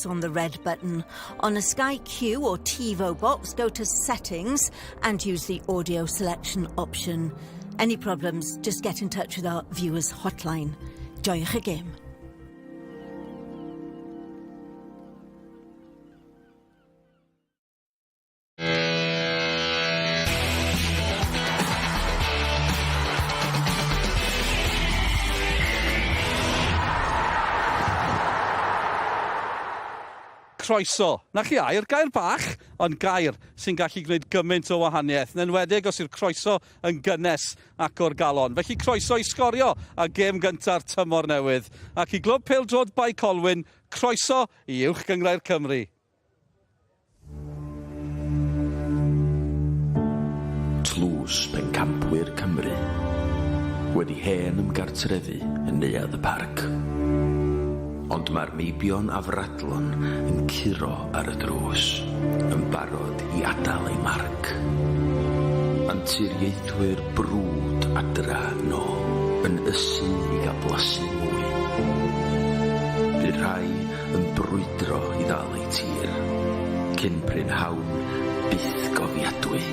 press on the red button. On a Sky Q or TiVo box, go to Settings and use the audio selection option. Any problems, just get in touch with our viewers hotline. Joiwch y gêm. Croeso. Na chi air, gair bach, ond gair sy'n gallu gwneud gymaint o wahaniaeth. Yn enwedig os yw'r croeso yn gynnes ac o'r galon. Felly croeso i sgorio a gêm gynta'r tymor newydd. Ac i glwb pêl-droed Bae Colwyn, croeso i Uwch Gynghrair Cymru. Tlws pencampwyr Cymru wedi hen ymgartrefu yn Neuadd y Parc. Ond mae'r meibion afradlon yn curo ar y drws, yn barod i adael ei marc. Anturiaethwyr brwd adra no, yn ysu i gael blasu mwy. Bydd rhai yn brwydro i ddal ei tir, cyn prynhawn byth gofiadwy.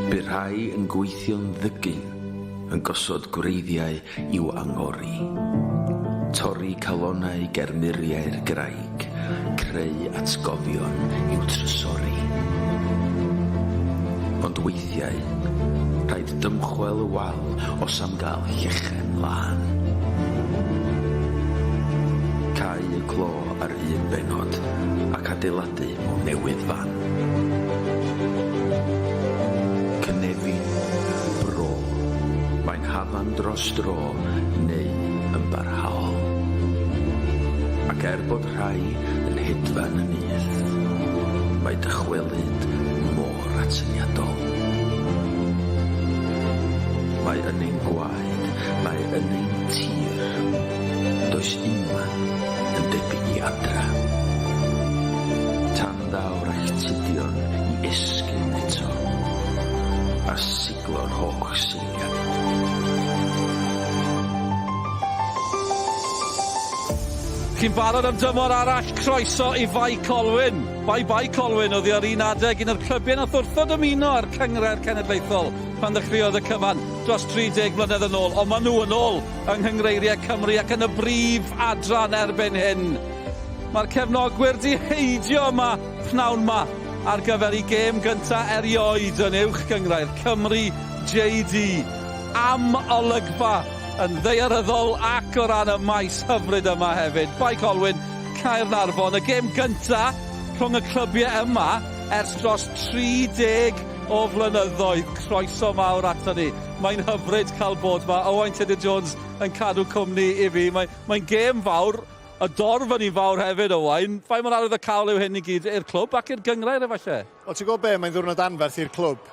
Bydd rhai yn gweithio'n ddygyn, yn gosod gwreiddiau i'w angori. Torri calonau germuriau'r graig, creu atgofion i'w trysori. Ond weithiau, rhaid dymchwel y wal os am gael llechen lan. Cau y clo ar un benod ac adeiladu o newydd fan. Cynefin, bro, mae'n hafan dros dro neu yn barhaol. Ac bod rhai yn hedfan y nydd, mae dychwelyd mor atyniadol. Mae yn ein gwaed, mae yn ein tir, does unman yn debyg i adra. Tan ddawr alltudion i esgyn eto, a siglo'r holl syniad. Chi'n barod am dymor arall, croeso i Fae Colwyn. Bae Colwyn oedd ar un adeg un o'r clybiau nath wrthod ymuno ar Nghynghrair Cenedlaethol pan ddechreuodd y cyfan dros 30 mlynedd yn ôl. Ond maen nhw yn ôl yng Nghynghreiriau Cymru ac yn y brif adran erbyn hyn. Mae'r cefnogwyr di heidio yma, pnawn yma, ar gyfer i gêm gyntaf erioed yn Uwch Gynghrair Cymru JD. Am olygfa yn ddeiaryddol ac o ran y maes hyfryd yma hefyd. Bae Colwyn, Caernarfon, y gêm gyntaf rhwng y clybiau yma ers dros 30 o flynyddoedd. Croeso mawr ato ni. Mae'n hyfryd cael bod yma. Owain Tudur-Jones yn cadw cwmni i fi. Mae'n gêm fawr, y dorf yn ei fawr hefyd, Owain. Faint mor arwydd y cawl yw hyn i gyd i'r clwb ac i'r Gynghrair efallai? O, ti'n gwybod be, mae'n ddwrnod anferth i'r clwb.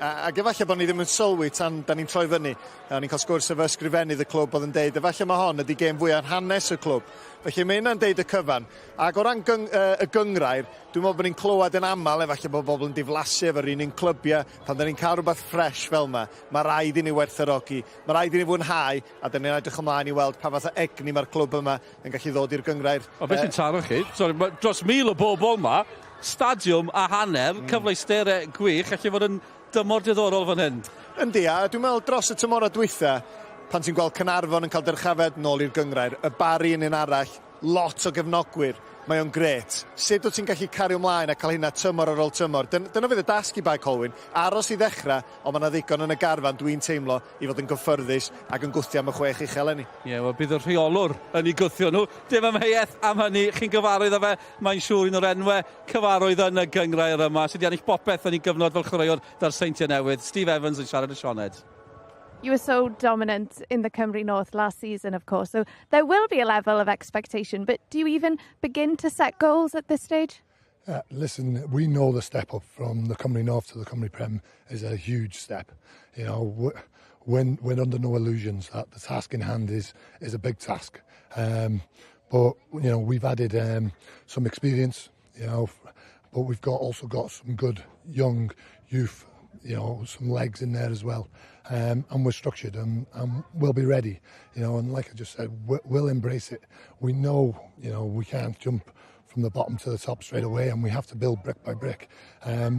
Ac efallai bod ni ddim yn sylwi tan da ni'n troi fyny. Ni'n cael sgwrs efo ysgrifennydd y clwb oedd yn deud, efallai mae hon ydi gêm fwyaf hanes y clwb. Felly mae hynna'n deud y cyfan. Ac o ran y Gynghrair, dwi'n meddwl bod ni'n clywed yn aml, efallai bod bobl yn diflasu efo'r un clybiau, pan da ni'n cael rhywbeth ffres fel yma, mae rhaid i ni werthfawrogi, mae rhaid i ni fwynhau, a da ni'n edrych ymlaen i weld pa fath o egni mae'r clwb yma yn gallu ddod i'r Gynghrair. O, beth sy'n taro chi? Sori, dros 1000 o bobl yma, stadiwm a hanner, cyfleusterau gwych, gallu fod yn dymor diddorol fan hyn. Yndi, a dwi'n meddwl dros y tymor diwethaf, pan ti'n gweld Caernarfon yn cael dyrchafed nôl i'r Gynghrair, y bari yn un arall, lot o gefnogwyr, mae o'n gret. Sut wyt ti'n gallu cario ymlaen a cael hynna tymor ar ôl tymor? Dyna fydd y dasgu Bae Colwyn, aros i ddechrau, ond mae yna ddigon yn y garfan, dwi'n teimlo, i fod yn gyffyrddus ac yn gwthio am y chwech uchel enni. Ie, wel bydd y rheolwr yn ei gwthio nhw. Dim ymheuaeth am hynny, chi'n gyfarwydd â fe, mae'n siŵr un o'r enwau cyfarwydd yn y Gynghrair yma, sydd wedi ennill popeth yn ei gyfnod fel chwaraewr dar Seintiau Newydd. Steve Evans yn siarad y Sioned. You were so dominant in the Cymru North last season, of course, so there will be a level of expectation, but do you even begin to set goals at this stage? Listen, we know the step up from the Cymru North to the Cymru Prem is a huge step. You know, we're under no illusions that the task in hand is a big task. But, you know, we've added some experience, you know, but we've also got some good young youth some legs in there as well. And we're structured and we'll be ready, and like I just said, we'll embrace it. We know, we can't jump from the bottom to the top straight away, and we have to build brick by brick,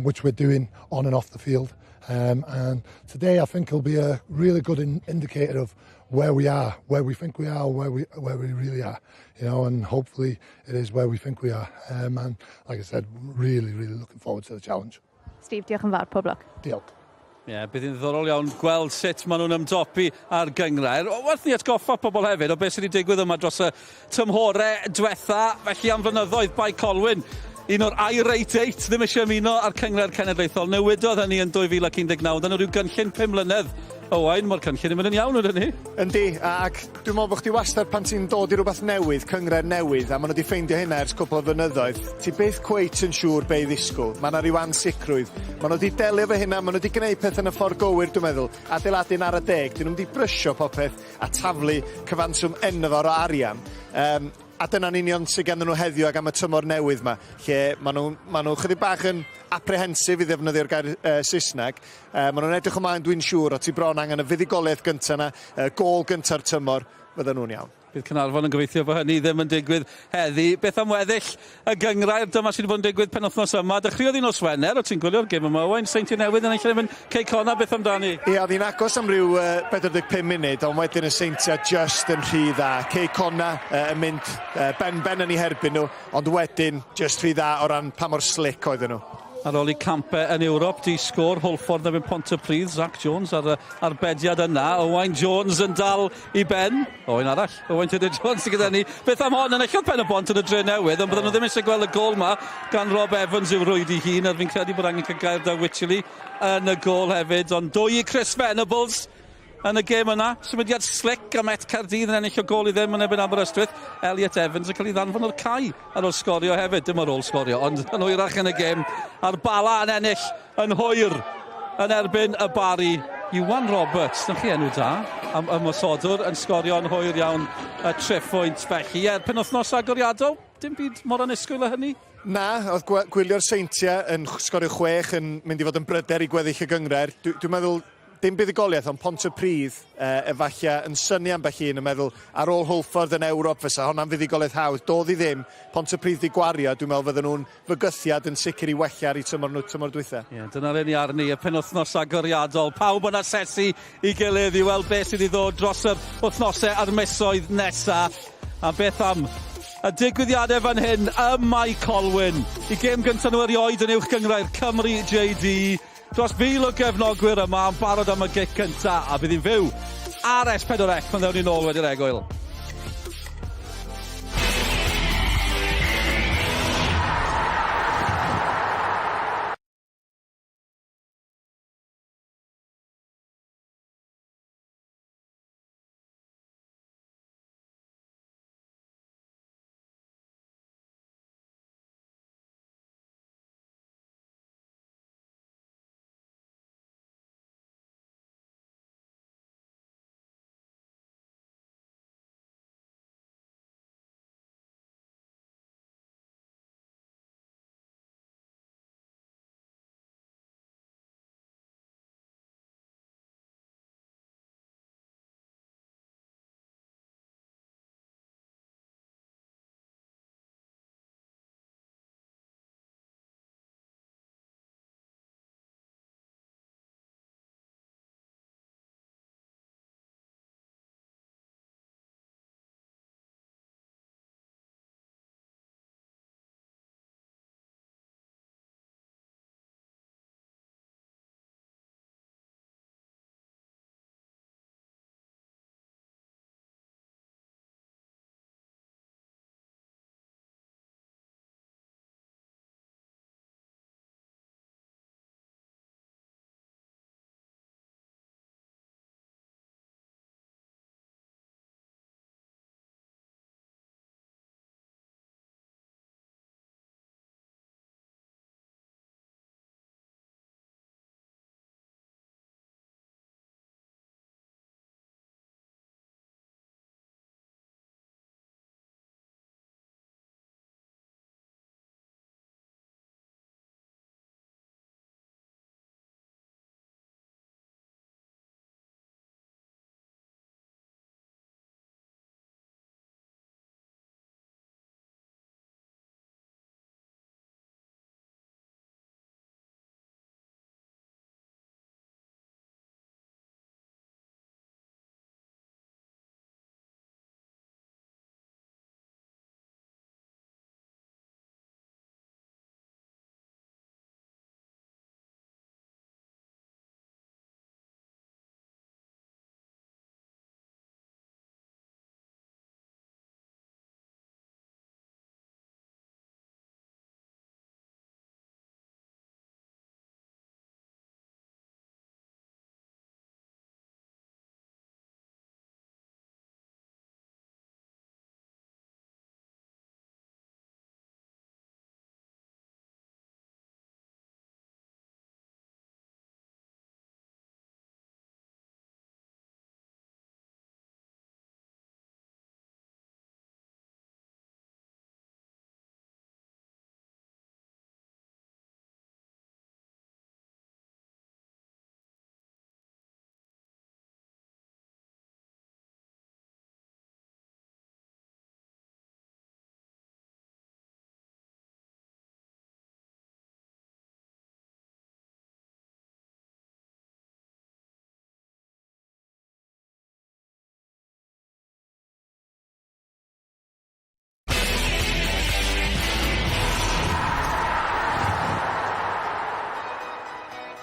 which we're doing on and off the field. And today I think will be a really good indicator of where we are, where we think we are, where we really are, and hopefully it is where we think we are. And like I said, really, really looking forward to the challenge. Steve, diolch yn fawr, pob lwc. Diolch. Bydd hi'n ddiddorol iawn gweld sut maen nhw'n ymdopi ar Nghynghrair. Werth ni atgoffa pobl hefyd o beth sydd wedi digwydd yma dros y tymhorau diwetha, felly am flynyddoedd Bae Colwyn. Un o'r I-88 ddim eisiau ymuno ar Nghynghrair Cenedlaethol. Newidodd hynny yn 2019. Dyna rhyw gynllun 5 mlynedd. Owain, mae'r cynllun yn mynd yn iawn yn hynny. Yndi, ac dwi'n meddwl bod chdi wastad pan ti'n dod i rhywbeth newydd, Nghynghrair newydd, a maen nhw wedi ffeindio hynna ers cwpl o flynyddoedd, ti byth cweit yn siŵr be i ddisgwyl. Mae yna rhyw ansicrwydd. Maen nhw wedi delio fo hynna, maen nhw wedi gwneud peth yn y ffordd gywir, dwi'n meddwl, adeiladu'n ar y deg. Dyn nhw wedi brysio popeth a taflu cyfanswm enfawr o arian. A dyna'n union sydd ganddyn nhw heddiw ag am y tymor newydd yma, lle maen nhw chydig bach yn apprehensif i ddefnyddio'r gair Saesneg. Maen nhw'n edrych ymlaen, dwi'n siŵr, o ti bron angen y fuddugoliaeth gyntaf yna, gol gyntaf'r tymor, fydden nhw'n iawn. Bydd Caernarfon yn gobeithio bod hynny ddim yn digwydd heddi. Beth am weddill y Nghynghrair, dyma sydd wedi bod yn digwydd penwythnos yma. Dechreuodd un os Wener, o ti'n gwylio'r gêm yma, Owain, Seintiau Newydd yn eich mynd cei cona, beth amdani? Oedd hi'n agos am ryw 45 munud, ond wedyn y Seintiau just yn rhy dda. Cei cona yn mynd ben yn ei herbyn nhw, ond wedyn just rhy dda o ran pa mor slick oedden nhw. Ar ôl i campau yn Ewrop, di sgôr Holford yn Pontypridd, Zach Jones ar bediad yna. Owain Jones yn dal i ben. Owain arall, Owain Tudur Jones gyda ni. Beth am hon yn eich pen y bont yn y dre newydd, ond byddwn nhw ddim eisiau gweld y gol yma gan Rob Evans i'w rwyd i hun, a fi'n credu bod angen cael gair da Wychili yn y gol hefyd, ond dwy i Chris Venables yn y gêm yna. Symudiad slick am Et Caerdydd yn ennill o gol i ddim yn ebyn Aberystwyth. Elliot Evans yn cael ei ddanfon o'r cae ar ôl sgorio hefyd. Dim ar ôl sgorio, ond yn hwyrach yn y gêm. A'r bala yn ennill yn hwyr yn erbyn y Bari. Iwan Roberts, dyna chi enw da, am ymwysodwr yn sgorio yn hwyr iawn y triffwynt felly. Penwythnos agoriadol, dim byd mor anusgwyl y hynny? Na, oedd gwylio'r Seintiau yn sgorio 6 yn mynd i fod yn bryder i gweddill y Nghynghrair. Dwi'n meddwl dim buddugoliaeth, ond Pontypridd efallai yn syni am bell un yn meddwl ar ôl Holford yn Ewrop fysa, hwnna'n fuddugoliaeth hawdd. Doedd i ddim, Pontypridd di gwario, dwi'n meddwl fydden nhw'n fygythiad yn sicr i wella ar ei tymor dwytha. Dyna'r un i arni, y penwythnos agoriadol. Pawb yn asesu i gilydd i weld beth sydd i ddod dros yr wythnosau a'r misoedd nesaf. A beth am y digwyddiadau fan hyn ym Bae Colwyn. I gêm gyntaf nhw erioed yn Uwch Gynghrair Cymru JD. Dros 1000 o gefnogwyr yma yn barod am y gic cyntaf, a bydd hi'n fyw ar S4C pan ddewn ni nôl wedi'r egwyl.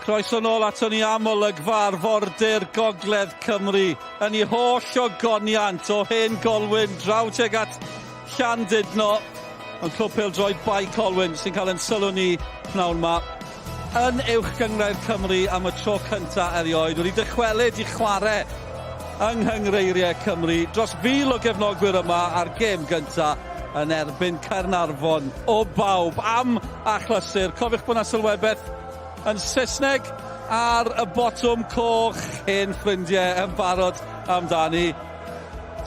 Croeso nôl ato ni am olygfa arfordir Gogledd Cymru yn ei holl ogoniant o hen Colwyn draw tuag at Llandudno yn clwb pêl-droed Bae Colwyn sy'n cael yn sylw ni pnawn yma yn Uwch Gynghrair Cymru am y tro cyntaf erioed. Wedi dychwelyd i chwarae yng Nghynghrairiau Cymru dros 1,000 o gefnogwyr yma ar gêm gyntaf yn erbyn Caernarfon o bawb am achlysur. Cofiwch bod yna sylwebeth yn Saesneg ar y botwm coch, hen ffrindiau yn barod amdani.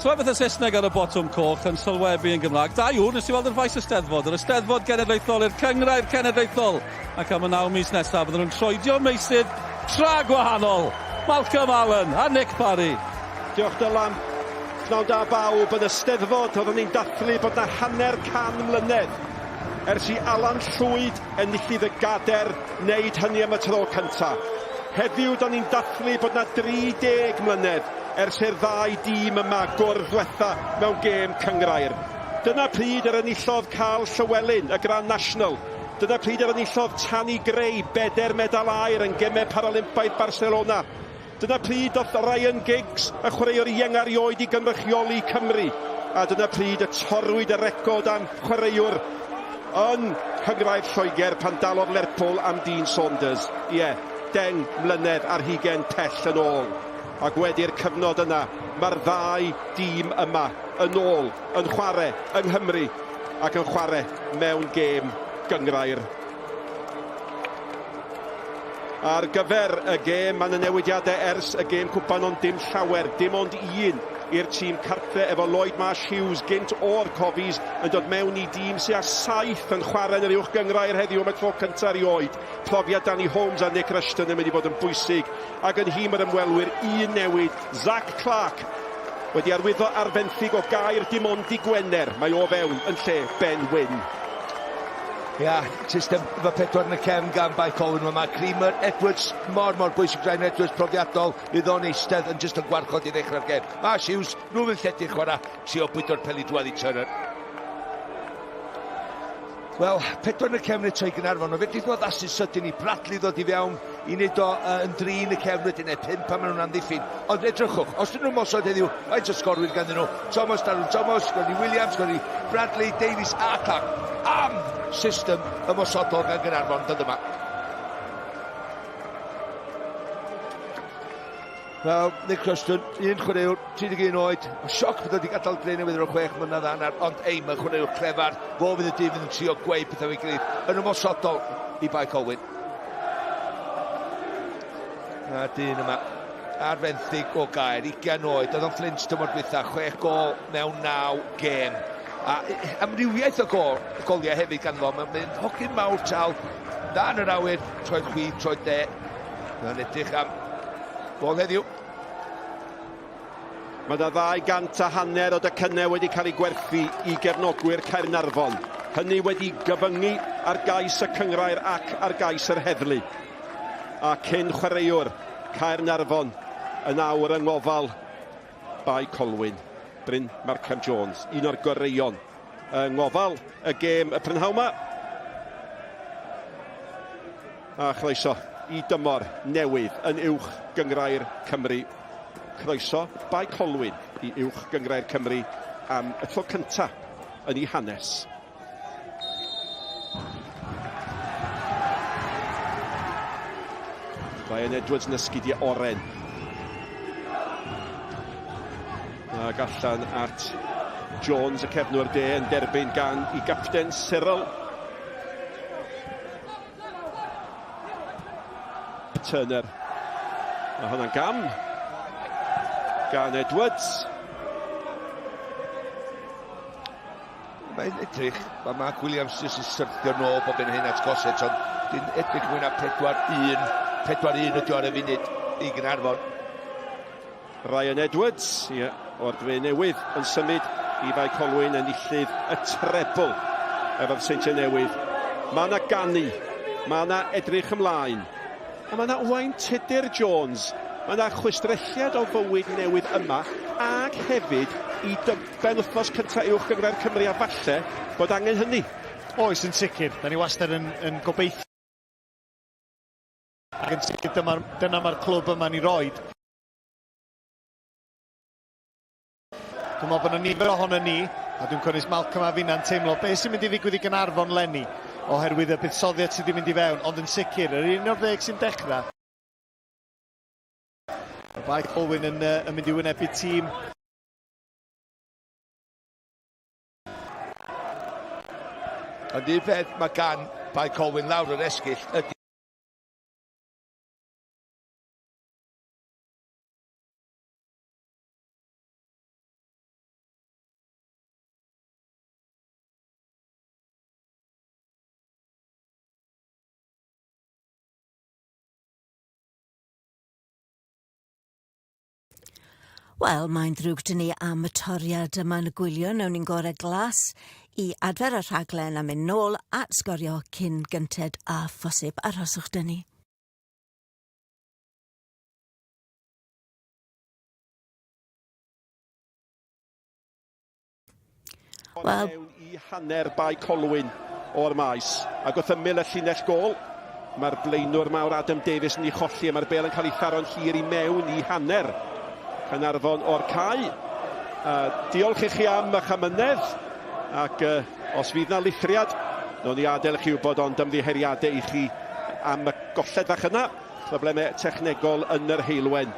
Sylwebeth yn Saesneg ar y botwm coch yn sylwebu yn Gymraeg. Da yw, nes i weld yr faes Eisteddfod. Yr Eisteddfod Genedlaethol i'r Nghynghrair Cenedlaethol. Ac am y 9 mis nesaf, bydden nhw'n troedio meysydd tra gwahanol. Malcolm Allen a Nick Parry. Diolch Dylan. Pnawn da bawb yn Eisteddfod. Oedden ni'n dathlu bod na 100 mlynedd ers i Alan Llwyd enillydd y gyda'r wneud hynny am y tro cyntaf. Heddiw, da ni'n dathlu bod na 30 mlynedd ers i'r ddau dîm yma gwrdd-ddiwetha mewn gêm Cynghrair. Dyna pryd yr enillodd Carl Llywelyn, y Grand National. Dyna pryd yr enillodd Tani Grey, 4 medal aur yn gemau Paralympaidd Barcelona. Dyna pryd oedd Ryan Giggs, y chwaraewr ieng erioed i gynrychioli Cymru. A dyna pryd y torwyd y record am chwaraewr yn Nghynghrair Lloegr pan dalodd Lerpwl am Dean Saunders. 10 mlynedd ar hugen tell yn ôl. Ac wedi'r cyfnod yna, mae'r ddau dîm yma yn ôl, yn chwarae yng Nghymru ac yn chwarae mewn gêm Gynghrair. Ar gyfer y gêm, mae yna newidiadau ers y gêm cwpan ond dim llawer, dim ond un i'r tîm cartre efo Lloyd Marsh Hughes gynt o'r Cofis yn dod mewn i dîm sy'n a 7 yn chwarae yn yr Uwch Gynghrair heddiw am y tro cyntaf erioed. Profiad Danny Holmes a Nick Rushton yn mynd i bod yn bwysig. Ac yn hym yr ymwelwyr, un newid, Zach Clark wedi arwyddo ar fenthyg o gair dim ond i Gwener. Mae o fewn yn lle Ben Wyn. System efo 4 yn y cefn gan Bae Colwyn. Mae Creamer, Edwards, mor bwysig Ryan Edwards, profiadol, bydd o'n eistedd yn just yn gwarchod i ddechrau'r gêm. Marsh Hughes, nhw fydd lledu'r chwarae, trio bwydo'r pêl-droed i Turner. Wel, 4 yn y cefn y troi Caernarfon, o fedri ddod asu sydyn i Bradley ddod i fewn, i wneud o yn 3 yn y cefn wedyn, neu 5 pan maen nhw'n amddiffyn. Ond edrychwch, os dyn nhw'n mosod heddiw, faint o sgorwyr ganddyn nhw, Thomas, Gordon Williams, Gordon Bradley, Davies a Clark. Am system ymosodol gan Caernarfon dod yma. Wel, Nick Rushton, un chwaraewr, 31 oed, o sioc bod wedi gadael Greu Newydd ar 6 mlynedd hanner, ond ei, mae'n chwaraewr clefar, fo fydd y dîm yn trio gweud pethau fe'i gilydd, yn ymosodol i Bae Colwyn. A dyn yma, ar fenthyg o gair, 20 oed, oedd o'n Flint tymor diwethaf, 6 gol mewn 9 gêm. A amrywiaeth o goliau hefyd ganddo, mae'n mynd hogyn mawr tal, da yn yr awyr, troed chwith, troed de. Mae'n edrych am gol heddiw. Mae yna 250 o dycynnau wedi cael ei gwerthu i gefnogwyr Caernarfon. Hynny wedi gyfyngu ar gais y Cynghrair ac ar gais yr heddlu. A cyn chwaraewr Caernarfon yn awr yng ngofal Bae Colwyn. Bryn Markham Jones, un o'r goreion yng ngofal y gêm y prynhaw yma. A chroeso i dymor newydd yn Uwch Gynghrair Cymru. Croeso Bae Colwyn i Uwch Gynghrair Cymru am y tro cyntaf yn ei hanes. Ryan Edwards yn ysgidiau oren. Ac allan at Jones, y cefnwr de, yn derbyn gan i gapten Cyril. Turner. A hwnna'n gam gan Edwards. Mae'n edrych, mae Mark Williams jyst yn syrthio nôl bob yn hyn at gosets, ond dwi'n edrych mwy na 4-1 ydi o'r y funud i Caernarfon. Ryan Edwards, o'r Greu Newydd, yn symud i Bae Colwyn yn enillydd y trebl efo'r Seintiau Newydd. Mae yna ganu, mae yna edrych ymlaen, a mae yna Owain Tudur Jones. Mae yna chwistrelliad o fywyd newydd yma, ac hefyd i ben wythnos cyntaf Uwch Gynghrair Cymru, a falle bod angen hynny. Oes, yn sicr. Da ni wastad yn gobeithio Ac yn sicr dyna mae'r clwb yma'n ei roed. Dwi'n meddwl bod yna nifer ohono ni, a dwi'n cwrs Malcolm a finna'n teimlo beth sy'n mynd i ddigwydd i Gaernarfon leni oherwydd y buddsoddiad sydd wedi mynd i fewn, ond yn sicr, yr 11 sy'n dechrau. Bae Colwyn yn mynd i wynebu tîm. Ond un peth mae gan Bae Colwyn lawr yr esgyll ydy Wel, mae'n ddrwg dyn ni am y toriad yma yn y gwylio. Nawn ni'n gorau glas i adfer y rhaglen a mynd nôl at sgorio cyn gynted a phosib. Arhoswch dyn ni. Wel, i hanner Bae Colwyn o'r maes. Ac wrth ymyl y llinell gol, mae'r blaenwr mawr Adam Davies yn ei cholli a mae'r bêl yn cael ei tharo'n hir i mewn i hanner Caernarfon o'r cae. Diolch i chi am eich amynedd, ac os fydd na lithriad, nown ni adael i chi wybod ond ymddiheriadau i chi am y golled fach yna. Problemau technegol yn yr heilwen.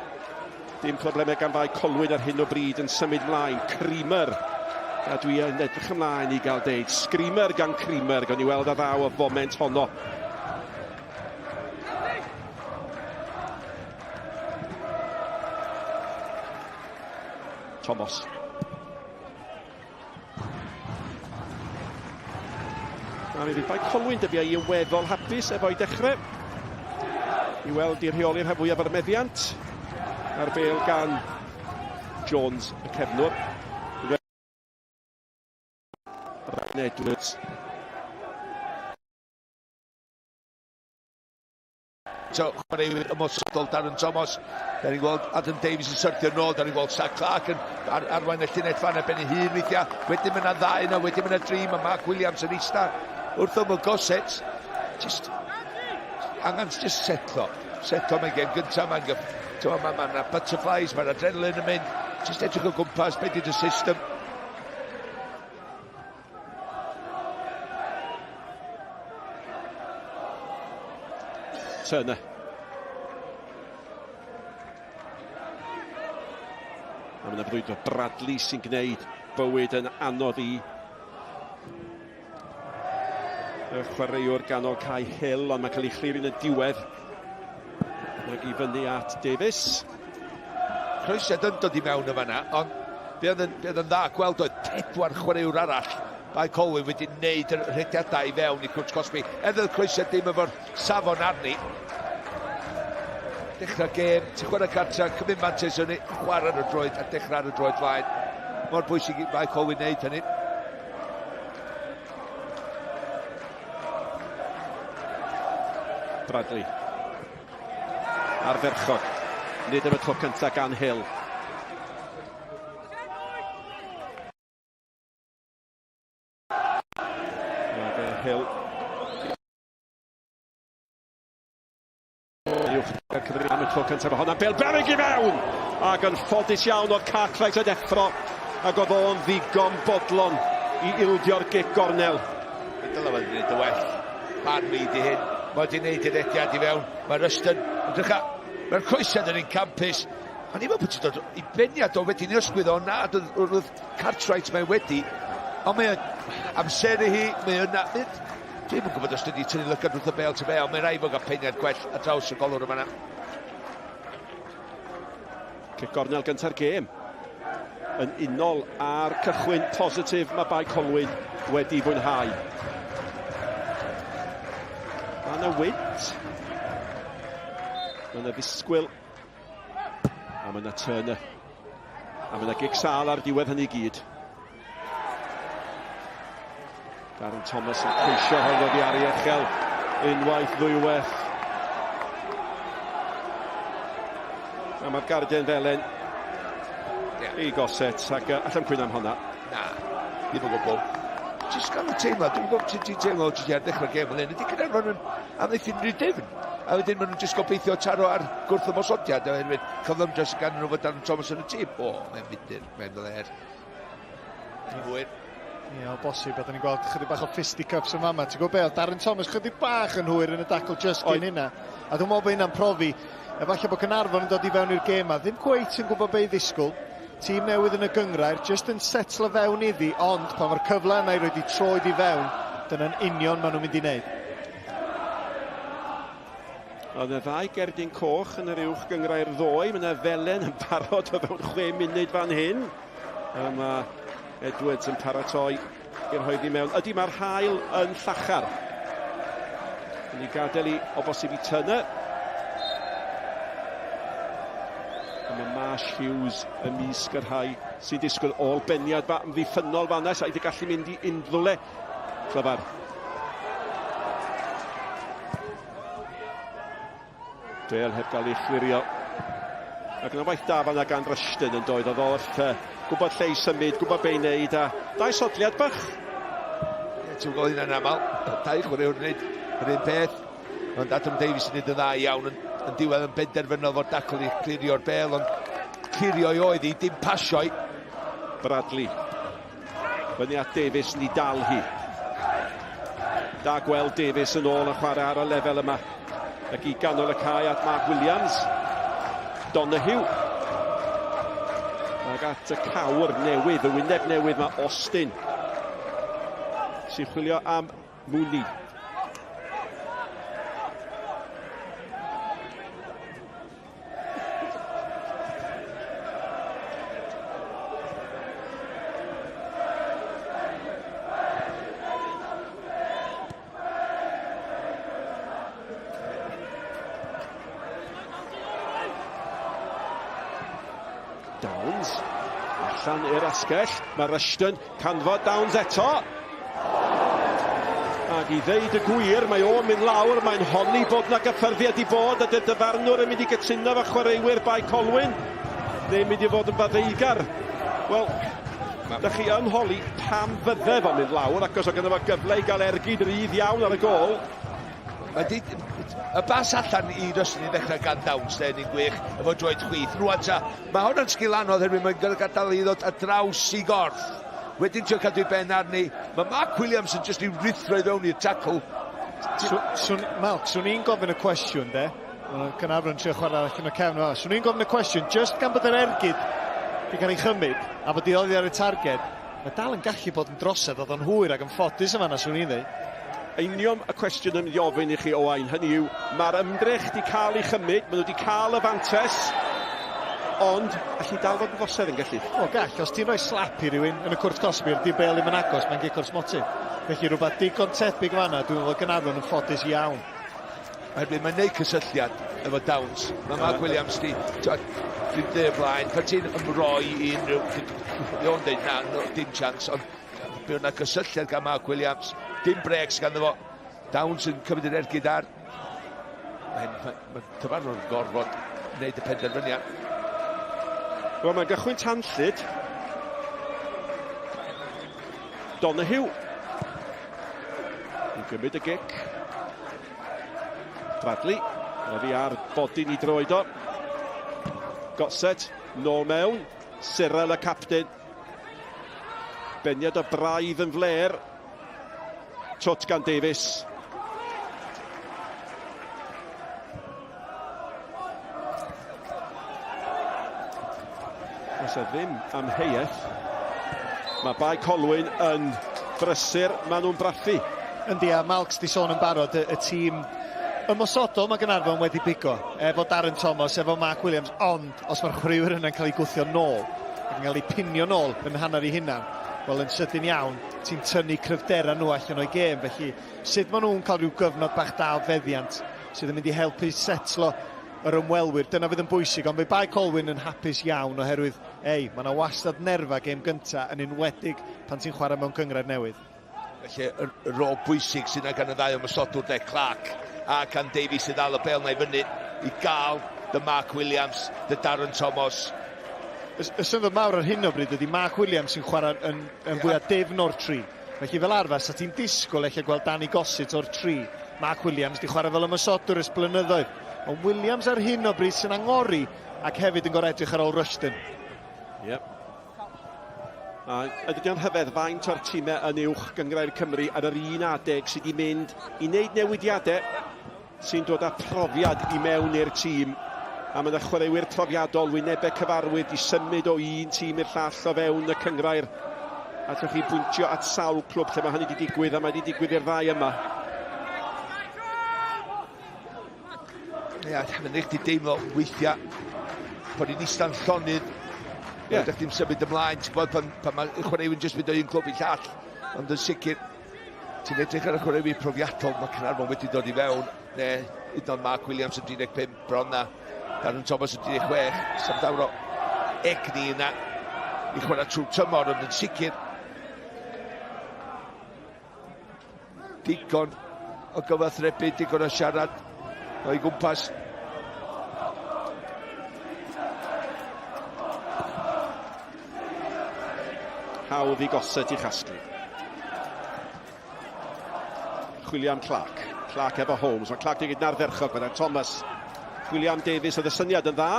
Dim problemau gan Bae Colwyn ar hyn o bryd yn symud mlaen. Creamer, a dwi yn edrych ymlaen i gael deud. Screamer gan Creamer, gan i weld a ddaw y foment honno. Thomas. A mi fydd Bae Colwyn dybiau i weddol hapus efo'i dechrau. I weld i'r rheoli'r rhan fwyaf ar y meddiant. A'r bêl gan Jones, y cefnwr. Edwards. So, chwaraewyr ymosodol Darren Thomas. Da ni'n gweld Adam Davies yn syrthio nôl, da ni'n gweld Zach Clark yn arwain y llinell fan erbyn ei hun weithiau. Wedyn mynd â ddau yna, wedyn mynd â dri, mae Mark Williams yn eista wrth ymwyl gosets. Just, angen just setlo. Setlo mae'n gem gyntaf, mae'n butterflies, mae'n adrenaline yn mynd. Just edrych o gwmpas, beth ydy'r system. Turner. A mae'n brwydro Bradley sy'n gwneud bywyd yn anodd i y chwaraewr ganol cae Hill, ond mae'n cael ei chlir yn y diwedd. Ac i fyny at Davies. Croesiad yn dod i mewn y fanna, ond be oedd yn dda gweld oedd 4 chwaraewr arall. Bae Colwyn wedi wneud y rediadau i fewn i Cwrt Cosby. Edrych croesiad ddim efo'r safon arni. Dechrau gêm, ti'n chwarae cartra, cymryd Manchester United, chwarae ar y droed a dechrau ar y droed flaen. Mor bwysig i Bae Colwyn wneud hynny. Bradley. Ar ferchog. Nid am y tro cyntaf gan Hill. Hill. Uwch Gynghrair Cymru am y tro cyntaf o honna. Bêl berig i mewn! Ac yn ffodus iawn o'r cartwright y deffro. Ac oedd o'n ddigon bodlon i ildio'r gic gornel. Dyla mae'n gwneud y well. Pan mi di hyn. Mae wedi gwneud y rediad i fewn. Mae'r ystyn. Mae'r croesiad yn un campus. A ni'n meddwl bod ti'n dod i beniad o wedi ni ysgwydd o nad oedd cartwright mae wedi. Ond mae'n amser i hi, mae'n nafyd. Dwi'n gwybod os ydy tynnu lygad wrth y bêl to bêl, mae'n rhaid fod gael peiniad gwell a draws y golwr yma. Cic gornel gyntaf'r gêm. Yn unol ar cychwyn positif mae Bae Colwyn wedi fwynhau. Mae yna wynt. Mae yna ddisgwyl. A mae yna Turner. A mae yna gic sal ar diwedd hynny gyd. Darren Thomas yn ceisio honno di ar ei uchel unwaith ddwywaith. A mae'r gardiau felen i goset ac allan cwyn am honna. Na, ddim yn gwybod. Jyst gan y teimlo, dwi'n gwybod ti'n teimlo jyst ar ddechrau gêm fel hyn. Ydy Caernarfon yn amddiffyn unrhyw difn. a wedyn maen nhw'n jyst gobeithio taro ar gwrth ymosodiad, oherwydd cyflymdras gan nhw fod Darren Thomas yn y tîm. O, mae'n fydur, mae'n ddeler. Hwyr. Ie, o bosib, a da ni'n gweld chydig bach o fisticuffs yn fama. Ti'n gwybod be, Darren Thomas chydig bach yn hwyr yn y dacl just gyn hynna. A dwi'n meddwl bod hynna'n profi, efallai bod Caernarfon yn dod i fewn i'r gêm a ddim cweit yn gwybod be i ddisgwyl. Tîm newydd yn y Nghynghrair, just yn setlo fewn iddi, ond pan mae'r cyfle yna i roed i troed i fewn, dyna'n union maen nhw'n mynd i wneud. Oedd y ddau gerdyn coch yn yr Uwch Gynghrair ddoe. Mae yna felen yn barod o fewn 6 munud fan hyn. Mae Edwards yn paratoi i'r hoeddi mewn. Ydy mae'r haul yn llachar. Yn ei gadael i o bosib i tynnu. Mae Marsh Hughes yn misg yr hau sy'n disgwyl ôl beniad yn ddiffynol fanna, sa'i wedi gallu mynd i undlwle. Clyfar. Dale heb gael ei chlirio. Ac yna waith da fanna gan Rushton yn doedd, oedd o wrth gwybod lle i symud, gwybod be i wneud, a dau sodliad bach. Ti'n gwybod hynna'n aml, dau chwaraewr yn gwneud yr un peth, ond Adam Davies yn gwneud y dda iawn yn diwedd yn benderfynol fod dacl i clirio'r bêl, ond clirio i oedd i, dim pasioi. Bradley. Fyny at Davies ni dal hi. Da gweld Davies yn ôl yn chwarae ar y lefel yma. Ac i ganol y cae at Mark Williams. Donahue. Ac at y cawr newydd, y wyneb newydd mae Austin. Sy'n chwilio am Mooney. Downs, allan i'r asgell, mae Rushton, canfod Downs eto. Ac i ddeud y gwir, mae o'n mynd lawr, mae'n honni bod na gyffyrddiad i bod, a dyfarnwr yn mynd i gytuno fo chwaraewyr Bae Colwyn. Neu'n mynd i fod yn faddeigar. Wel, da chi yn holi pam fydde fo'n mynd lawr, ac os o gyda fo gyfle i gael ergyd rydd iawn ar y gol. Y bas allan i Rushton i ddechrau gan Downs, ni'n gwych, efo droed chwith. Rwan ta, mae hwn yn sgil anodd, herwydd mae'n gyda gadael i ddod a draws i gorff. Wedyn ti'n cadw i ben arni, mae Mark Williams yn just i rithro i fewn i'r tacl. Malc, swn i'n gofyn y cwestiwn, de. Caernarfon trio chwarae allan o cefn o. Swn i'n gofyn y cwestiwn, just gan bod yr ergyd i cael ei chymryd, a bod i oddi ar y targed, mae dal yn gallu bod yn drosedd, oedd o'n hwyr ac yn ffodus yma na, swn i'n dweud. Einiom y cwestiwn yn ofyn i chi Owain, hynny yw, mae'r ymdrech wedi cael ei chymryd, maen nhw wedi cael y fantes, ond allu dal fod yn fosedd yn gallu. O gall, os ti'n rhoi slap i rywun yn y cwrt Cosbyr, di bel ddim yn agos, mae'n gicwrs motif. Felly rhywbeth digon tebyg fanna, dwi'n meddwl Caernarfon yn ffodus iawn. Mae'n neud cysylltiad efo Downs. Mae Mark Williams di dde blaen, pan ti'n ymroi i unrhyw, o'n dweud na, dim chance, ond bydd yna gysylltiad gan Mark Williams, dim breaks gan efo. Downs yn cymryd yr ergyd ar. Mae'n tyfarnwr yn gorfod wneud y penderfyniad. Wel, mae'n gychwyn tanllyd. Donahue. Yn gymryd y gic. Bradley. Oddi ar bodyn i droed o. Gosset. Nôl mewn. Cyril y captyn. Beniad o braidd yn fler. Twt gan Davies. Os e ddim am heieth, mae Bae Colwyn yn brysur, maen nhw'n braffu. Yndi, a Malcs di sôn yn barod, y tîm ymosodol mae Caernarfon wedi bigo, efo Darren Thomas, efo Mark Williams, ond os mae'r chwaraewyr yna'n cael ei gwthio nôl, ac yn cael ei pinio nôl yn hanner i hunan, wel yn sydyn iawn, ti'n tynnu cryfdera nhw allan o'i gêm, felly sut maen nhw'n cael rhyw gyfnod bach da o feddiant sydd yn mynd i helpu setlo yr ymwelwyr, dyna fydd yn bwysig, ond mae Bae Colwyn yn hapus iawn oherwydd, mae yna wastad nerfa gêm gynta yn enwedig pan ti'n chwarae mewn Nghynghrair newydd. Felly, y rôl bwysig sydd yna gan y ddau ymosodwr de Clark a gan Davies sydd ddal y bel na i fyny i gael dy Mark Williams, dy Darren Thomas. Y syndod mawr ar hyn o bryd ydy Mark Williams sy'n chwarae yn fwy a difn o'r tri. Felly fel arfer, sa ti'n disgwyl eich gweld Danny Gossett o'r tri Mark Williams di chwarae fel ymysodwr ys blynyddoedd. Ond Williams ar hyn o bryd sy'n angori ac hefyd yn goredrych ar ôl Rushton. Yep. A ydy o'n hyfedd faint o'r tîmau yn Uwch Gynghrair Cymru ar yr un adeg sydd wedi mynd i wneud newidiadau sy'n dod â profiad i mewn i'r tîm. A mae yna chwaraewyr profiadol, wynebau cyfarwydd i symud o un tîm i'r llall o fewn y Cynghrair. A trwy chi bwyntio at sawl clwb lle mae hynny wedi digwydd, a mae wedi digwydd i'r ddau yma. Ie, mae'n eich di deimlo weithiau bod ni'n ista'n llonydd. Ie, ydych chi'n symud ymlaen, ti'n gweld pan mae chwaraewyr jyst mynd o un clwb i llall. Ond yn sicr, ti'n edrych ar y chwaraewyr profiadol, mae Caernarfon wedi dod i fewn. Neu, hyd yn oed Mark Williams yn 15, bron na. Darren Thomas yn 16, sam dawr o egni yna i chwarae trwy tymor, ond yn sicr digon o gyfathrebu, digon o siarad o'i gwmpas. Hawdd i gosod i chasglu. Chwilio am Clark. Clark efo Holmes. Mae Clark di gyd na'r ferchog gyda Thomas. Chwilio am Davies, oedd y syniad yn dda.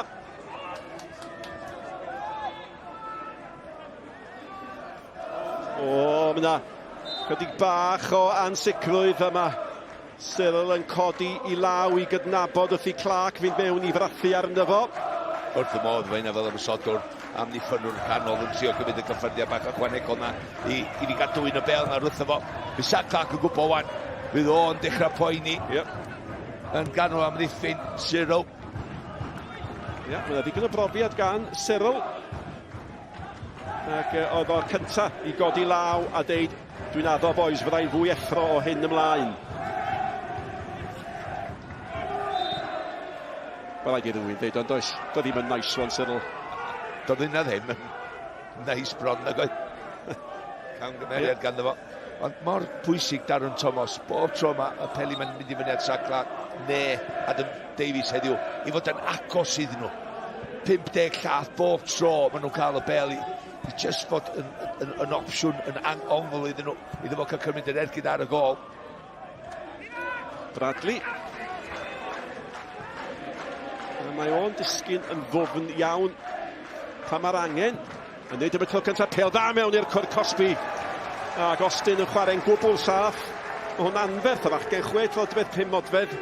O, mae yna chydig bach o ansicrwydd yma. Cyril yn codi i law i gydnabod wrth i Clark fynd mewn i frathu arno fo. Wrth y modd fe yna fel ymysodwr am ni ffynwr canol yn trio gymryd y cyffyrddiau bach ychwanegol na i ni gadw un o bel na wrth y fo. Fysa Clark yn gwybod wan, fydd o'n dechrau poeni. Yn ganol amddiffyn Cyril. Ie, mae yna ddigon o brofiad gan Cyril. Ac oedd o'r cyntaf i godi law a deud, dwi'n addo boys, fyddai'n fwy effro o hyn ymlaen. Wel, rhaid i rywun dweud, ond does, doedd ddim yn nais o'n Cyril. Doedd hynna ddim yn nais bron na gwaith. Cawn gymeriad ganddo fo. Ond mor pwysig Darren Thomas, bob tro yma y peli mae'n mynd i fyny at Sacla, ne Adam Davies heddiw, i fod yn agos iddyn nhw. 50 llath bob tro maen nhw'n cael y bel i just fod yn opsiwn, yn ongl iddyn nhw, iddo fo cael cymryd yr ergyd ar y gol. Bradley. Mae o'n disgyn yn ddwfn iawn pa mae'r angen. Yn neud y tro cyntaf, pêl dda mewn i'r cwrt Cosby. Ac Austin yn chwarae'n gwbl saff. Mae hwn anferth o fachgen 6 modfedd, 5 modfedd.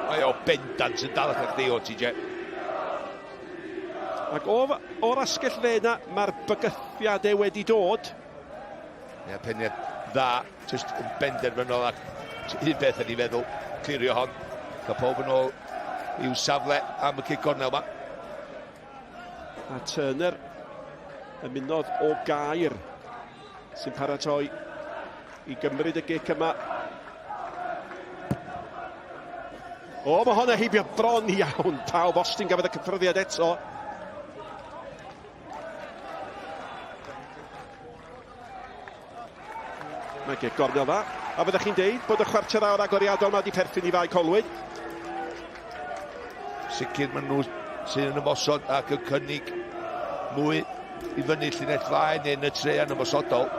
Mae o bendant yn dal ag di o TJ. Ac o'r asgell fe yna, mae'r bygythiadau wedi dod. Ie, peniad dda, just yn benderfynol ac un beth yn ei feddwl, clirio hon. Cael pob yn ôl i'w safle am y cic gornel yma. A Turner yn munodd o Gair sy'n paratoi i gymryd y gic yma. O, mae hwnna heibio bron iawn. Pawb Austin gafodd y cyffyrddiad eto. Mae gic gornel dda. A fyddech chi'n deud bod y chwarter awr agoriadol yma wedi perthyn i Fae Colwyn. Sicr maen nhw sy'n yn ymosod ac yn cynnig mwy i fyny llinell flaen neu'n y tre yn ymosodol.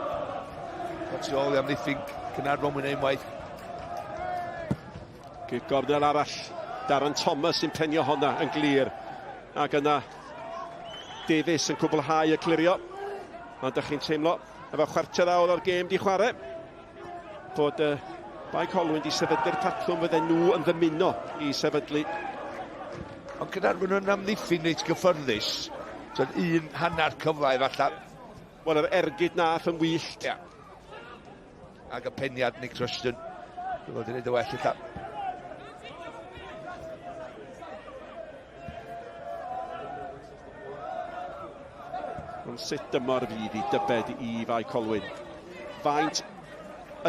Tu ôl i amddiffyn Caernarfon mwyn unwaith. Gic gornel arall. Darren Thomas sy'n penio honna yn glir. Ac yna Davies yn cwblhau y clirio. Ond ydych chi'n teimlo efo chwarter awr o'r gêm di chwarae bod Bae Colwyn di sefydlu'r patrwm fydden nhw yn ddymuno i sefydlu. Ond Caernarfon yn amddiffyn reit gyffyrddus. So'n un hanner cyfle efallai. Wel, yr ergyd nath yn wyllt. Ia. Ac y peniad Nick Rushton. Dwi'n fod yn neud y well eitha. Ond sut dymor fydd i dybed i Fae Colwyn? Faint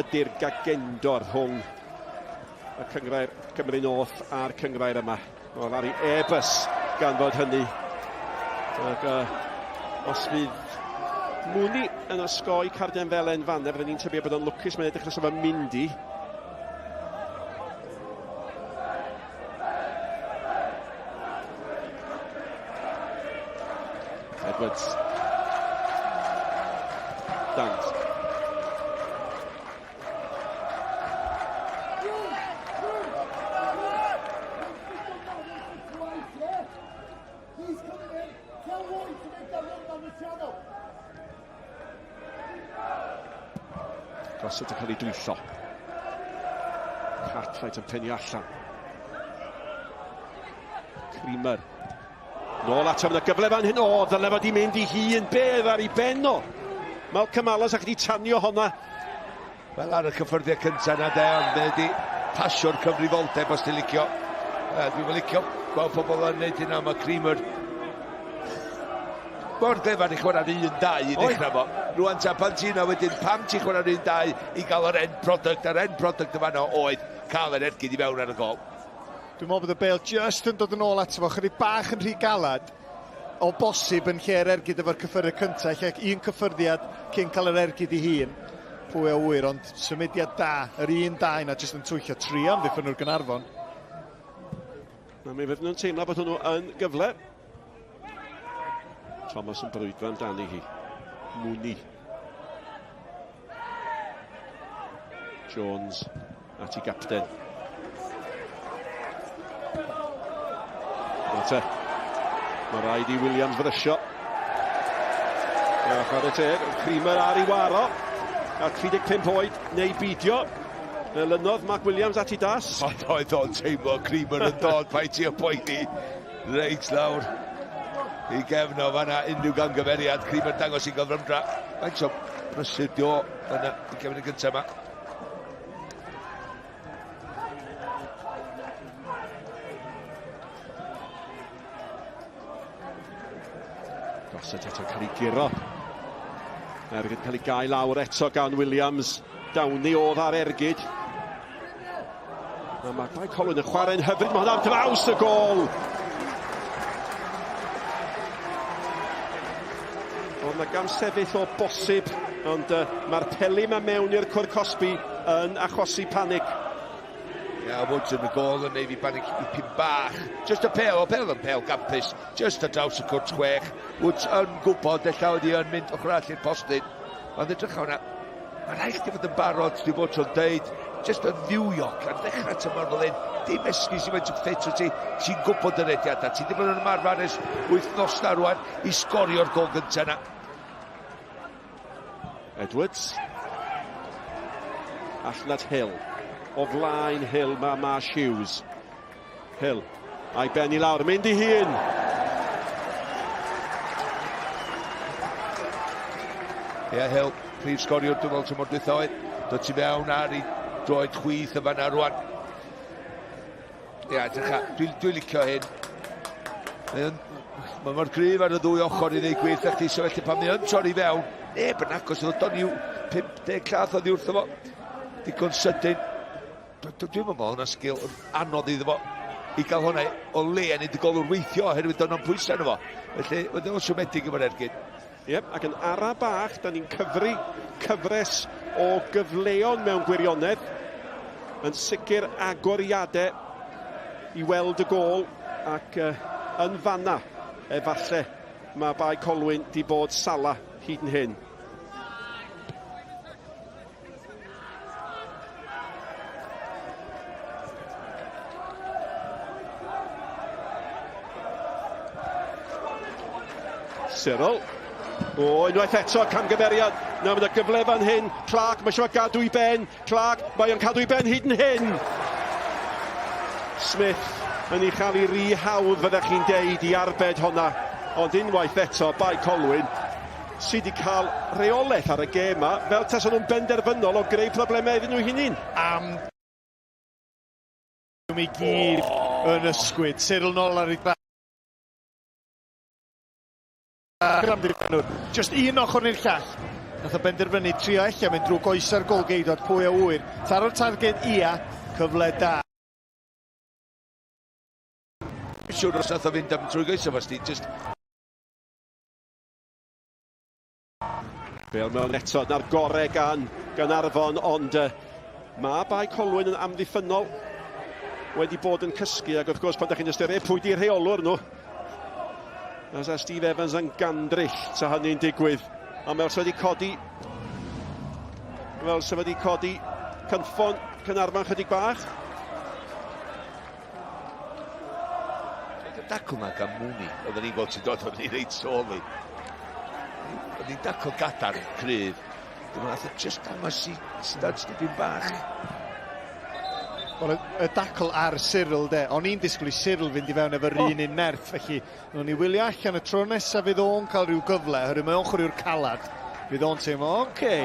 ydy'r gagendor rhwng y Cynghrair Cymru North a'r Cynghrair yma? O, Larry Ebus gan fod hynny. Ac os fydd Mwni yn osgoi Carden Felen fan, fydden ni'n tybio bod o'n lwcus mae'n edrych os o'n mynd i. Edwards. Dant. Gosod yn cael ei dwytho. Cartwright yn penio allan. Creamer. Nôl ato yn y gyfle fan hyn. O, ddyle fod i mynd i hun. Bedd ar ei ben o. Malcolm Allas ac wedi tanio honna. Wel, ar y cyffyrddiau cyntaf na de, ond mae wedi pasio'r cyfrifoldeb os ti'n licio. Dwi'n licio gweld pobl yn gwneud hynna, mae Creamer mor glefan i chwarae'r 1-2 i ddechrau fo. Rwan ta pan ti yna wedyn, pam ti chwarae'r 1-2 i gael yr end product, a'r end product yma no oedd cael yr ergyd i fewn ar y gol. Dwi'n meddwl bod y Bale just yn dod yn ôl ato fo, chydig bach yn rhy galad, o bosib yn lle'r ergyd efo'r cyffyrddiad cyntaf, lle un cyffyrddiad cyn cael yr ergyd i hun. Pwy o wyr, ond symudiad da, yr 1-2 na jyst yn twyllio 3 am ddiffynwr Caernarfon. Na mi fydd nhw'n teimlo bod hwnnw yn gyfle. Thomas yn brwydro amdani hi. Mwni. Jones at ei gapten. Mate. Mae rhaid i Williams frysio. Chwarae teg, Creamer ar ei waro. A 35 oed, neu beidio. Lynodd Mark Williams at ei das. Oedd o'n teimlo Creamer yn dod, pai ti o poeni. Reit lawr. I gefn o fanna unrhyw gangymeriad. Creamer dangos i gyfrymdra. Faint o brysur dio fanna i gefn y gyntaf yma. Gosod eto'n cael ei giro. Ergyd cael ei gael lawr eto gan Williams. Dawni oedd ar ergyd. A mae Bae Colwyn yn chwarae'n hyfryd. Mae hwnna'n draws y gol. Oedd yna gam sefyll o bosib, ond mae'r peli yma mewn i'r cwrdd Cosby yn achosi panig. Ia, Woods yn y gol yn neud fi panig i pum bach. Just y pêl, o pêl yn pêl gampus. Just y draws y cwrt chwech. Woods yn gwybod ella wedi yn mynd ochr all i'r postyn. Ond edrych hwnna, mae'n rhaid i fod yn barod, dwi'n bod tro'n deud, just yn fywioc, ar ddechrau tymor fel hyn, dim esgu sy'n mynd yn ffit o ti, ti'n gwybod y rediad, a ti ddim yn ymarfer ers wythnos na rwan i sgorio'r gol gyntaf na. Edwards. Allnad Hill. O flaen Hill mae Marsh Hughes. Hill. A'i ben i lawr, mynd i hun. Ia, Hill, prif sgoriwr dwi'n fel tymor dwythoedd. Dod ti fewn ar i droed chwith y fanna rwan. Ia, dwi'n licio hyn. Mae mor gryf ar y ddwy ochr i ddeu gweith ac ti, so felly pan mi yn torri fewn, neb yn agos, oedd o doni 50 clath oddi wrtho fo. Digon sydyn. Dwi'n meddwl hwnna'n sgil anodd iddo fo i gael hwnna o le yn ei digolwr weithio oherwydd do'n o'n pwysau yno fo. Felly, oedd o'n siomedig efo'r ergyd. Iep, ac yn ara bach, da ni'n cyfres o gyfleon mewn gwirionedd. Yn sicr agoriadau i weld y gol ac yn fanna, efalle, mae Bae Colwyn di bod sala hyd yn hyn. Cyril. O, unwaith eto camgymeriad. Nawr mae'n gyfle fan hyn. Clark, mae eisiau gadw i ben. Clark, mae o'n cadw i ben hyd yn hyn. Smith yn ei chael ei ry hawdd fyddech chi'n deud i arbed honna. Ond unwaith eto, Bae Colwyn sydd wedi cael reolaeth ar y gêm yma, fel tas o'n nhw'n benderfynol o greu problemau iddyn nhw hunin. Mi gyd yn ysgwyd. Cyril nôl ar ei ba. Just un ochr i'r llall. Nath o benderfynu trio eich mynd drwy goesa'r golgeidod pwy o wyr. Taro'r targed ia, cyfle da. Siwr os nath o fynd am drwy goesa fos ti, just... Bale mewn eto, na'r gore gan Caernarfon, ond mae Bae Colwyn yn amddiffynol wedi bod yn cysgu, ac wrth gwrs pan da chi'n ystyried pwy di'r rheolwr nhw. As a Steve Evans yn gandryll ta hynny'n digwydd. A Mae'r wedi codi. Fel sef wedi codi cynffon Caernarfon chydig bach. Y dacl yma gan Mwni, oedden ni'n gweld sy'n dod oedden ni'n reit sôl fi. Oedden ni'n dacl gadar cryf. Dyma nath just dangos i studs dipyn bach. Wel, y dacl ar Cyril, de. O'n i'n disgwyl i Cyril fynd i fewn efo'r un un nerth, felly nhw'n ni wylio allan y tro nesaf fydd o'n cael rhyw gyfle, hyrwyd mae o'n chwaraewr calad. Fydd o'n teimlo, oce,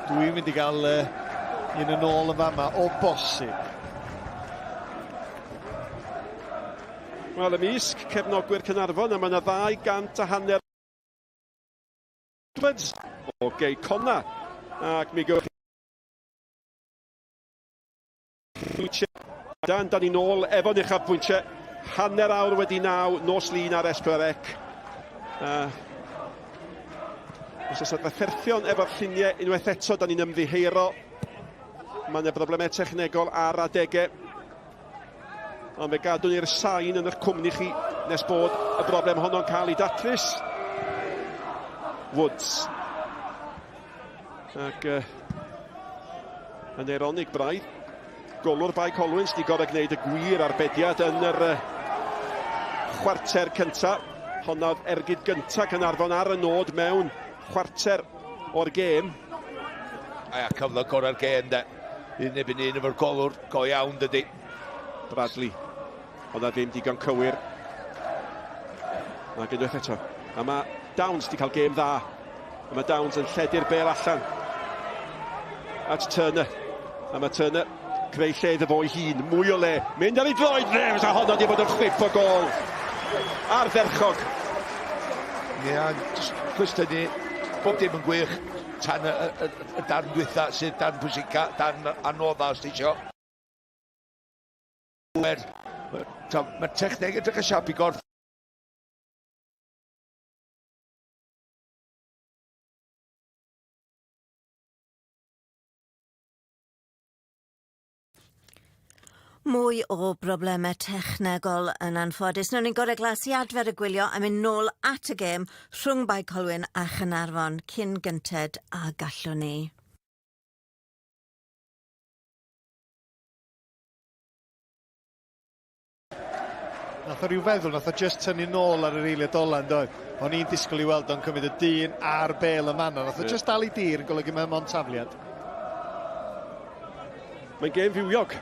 dwi'n mynd i gael un yn ôl yn fama o bosib. Wel, ymysg cefnogwyr Caernarfon, a mae yna 250 o Gei Conna. Ac mi gewch chi dan ni nôl efo'n uchafbwyntiau. Hanner awr wedi 9, nos lun ar S4C. Os oes yna fferthion efo'r lluniau unwaith eto, da ni'n ymddiheuro. Mae yna broblemau technegol ar adegau. Ond fe gadw ni'r sain yn eich cwmni chi nes bod y broblem honno'n cael ei datrys. Woods. Ac yn eironig braidd, golwr Bae Colwyn sydd wedi gorau gwneud y gwir arbediad yn yr chwarter cyntaf. Honnodd ergyd gyntaf Caernarfon ar y nod mewn chwarter o'r gêm. A cyfle gorau'r gêm, de. Un efo'n un efo'r golwr, go iawn dydy. Bradley. Ond na ddim digon cywir. Ac unwaith eto. A mae Downs wedi cael gêm dda. A mae Downs yn lledu'r bêl allan. At Turner. A mae Turner creu lle iddo fo ei hun. Mwy o le. Mynd ar ei droed Rews. A honno wedi bod yn chwip o gol. Ar dderchog. Ie, cwestiwn ni. Bob dim yn gwych. Tan y darn dwytha sydd darn pwysica, darn anodda os ti isio. Mae'r techneg edrych y siap i gorff. Mwy o broblemau technegol yn anffodus. Nawr ni'n gorau glasu adfer y gwylio a mynd nôl at y gêm rhwng Bae Colwyn a Caernarfon cyn gynted a gallwn ni. Nath o ryw feddwl, nath o just tynnu nôl ar yr eiliad ola yn doedd. O'n i'n disgwyl i weld o'n cymryd y dyn a'r bêl y manna. Nath o just dal i dir yn golygu mewn mond tafliad. Mae'n gêm fywiog.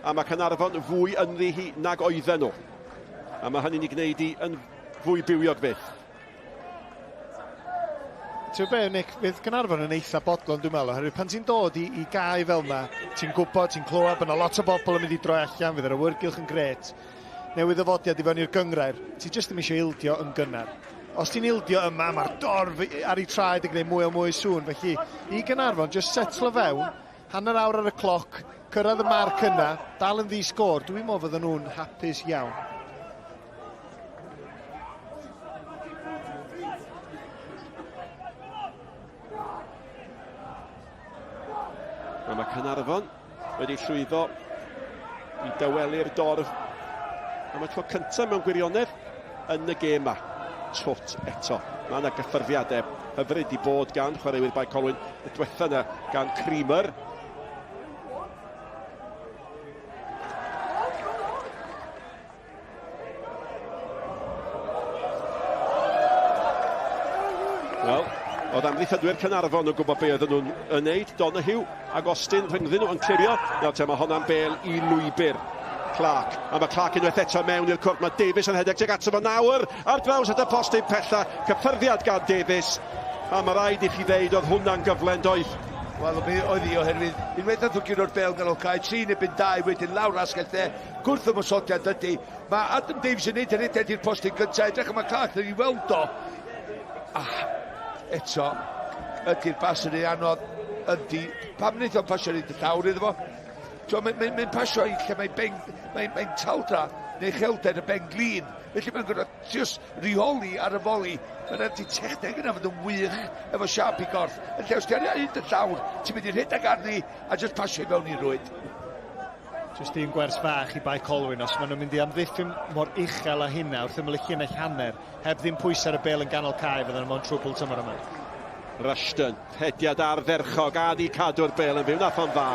A mae Caernarfon fwy ynddi hi nag oedden nhw. A mae hynny'n ei gwneud i yn fwy bywiog beth. Ti'n be, Nick, fydd Caernarfon yn eitha bodlon, dwi'n meddwl, oherwydd pan ti'n dod i gau fel yma, ti'n gwybod, ti'n clywed, bod yna lot o bobl yn mynd i droi allan, fydd yr awyrgylch yn gret. Newydd y fodiad i fewn i'r Nghynghrair, ti jyst ddim eisiau ildio yn gynnar. Os ti'n ildio yma, mae'r dorf ar ei traed yn gwneud mwy o mwy sŵn, felly i Caernarfon jyst setlo fewn, hanner awr ar y cloc, cyrraedd y marc yna, dal yn ddi-sgôr, dwi'n meddwl fydden nhw'n hapus iawn. A mae Caernarfon wedi llwyddo i dywelu'r dorf. A mae tro cyntaf mewn gwirionedd yn y gêm yma. Twt eto. Mae yna gyffurfiadau hyfryd i bod gan chwaraewyr Bae Colwyn. Y diwethaf yna gan Mae'r. Wel, oedd amddiffydwyr Caernarfon yn gwybod be oedden nhw'n wneud. Donahue ac Austin rhyngddyn nhw yn clirio. Nawr te mae honna'n bêl i lwybr. Clark. A mae Clark unwaith eto mewn i'r cwrt. Mae Davies yn hedeg tuag ato fo nawr. Ar draws at y postyn pella. Cyffyrddiad gan Davies. A mae rhaid i chi ddeud oedd hwnna'n gyfle yn doedd. Wel, oedd hi oherwydd unwaith a ddwgyn o'r bêl gan olcau, 3-2 wedyn lawr asgell de, gwrth ymwysodiad ydy. Mae Adam Davies yn neud hynny i'r postyn gyntaf, edrych am y Clark yn ei weld o. Eto, ydy'r bas yn ei anodd, ydy. Pam wneud o'n pasio yn ei llawr iddo fo? Mae'n pasio i lle mae'n taldra neu chelder y ben glin. Felly mae'n gwneud just rheoli ar y foli. Mae'n anti techneg yna fod yn wych efo siap i gorff. Yn lle os ti ar un y llawr, ti'n mynd i'r rhedeg arni a just pasio i fewn i'r rwyd. Just un gwers fach i Bae Colwyn. Os maen nhw'n mynd i amddiffyn mor uchel a hynna wrth ymlaen llinell hanner, heb ddim pwys ar y bêl yn ganol cae, fydden nhw mewn trwbl tymor yma. Rushton, hediad ar dderchog, a di cadw'r bêl yn fyw. Nath o'n dda.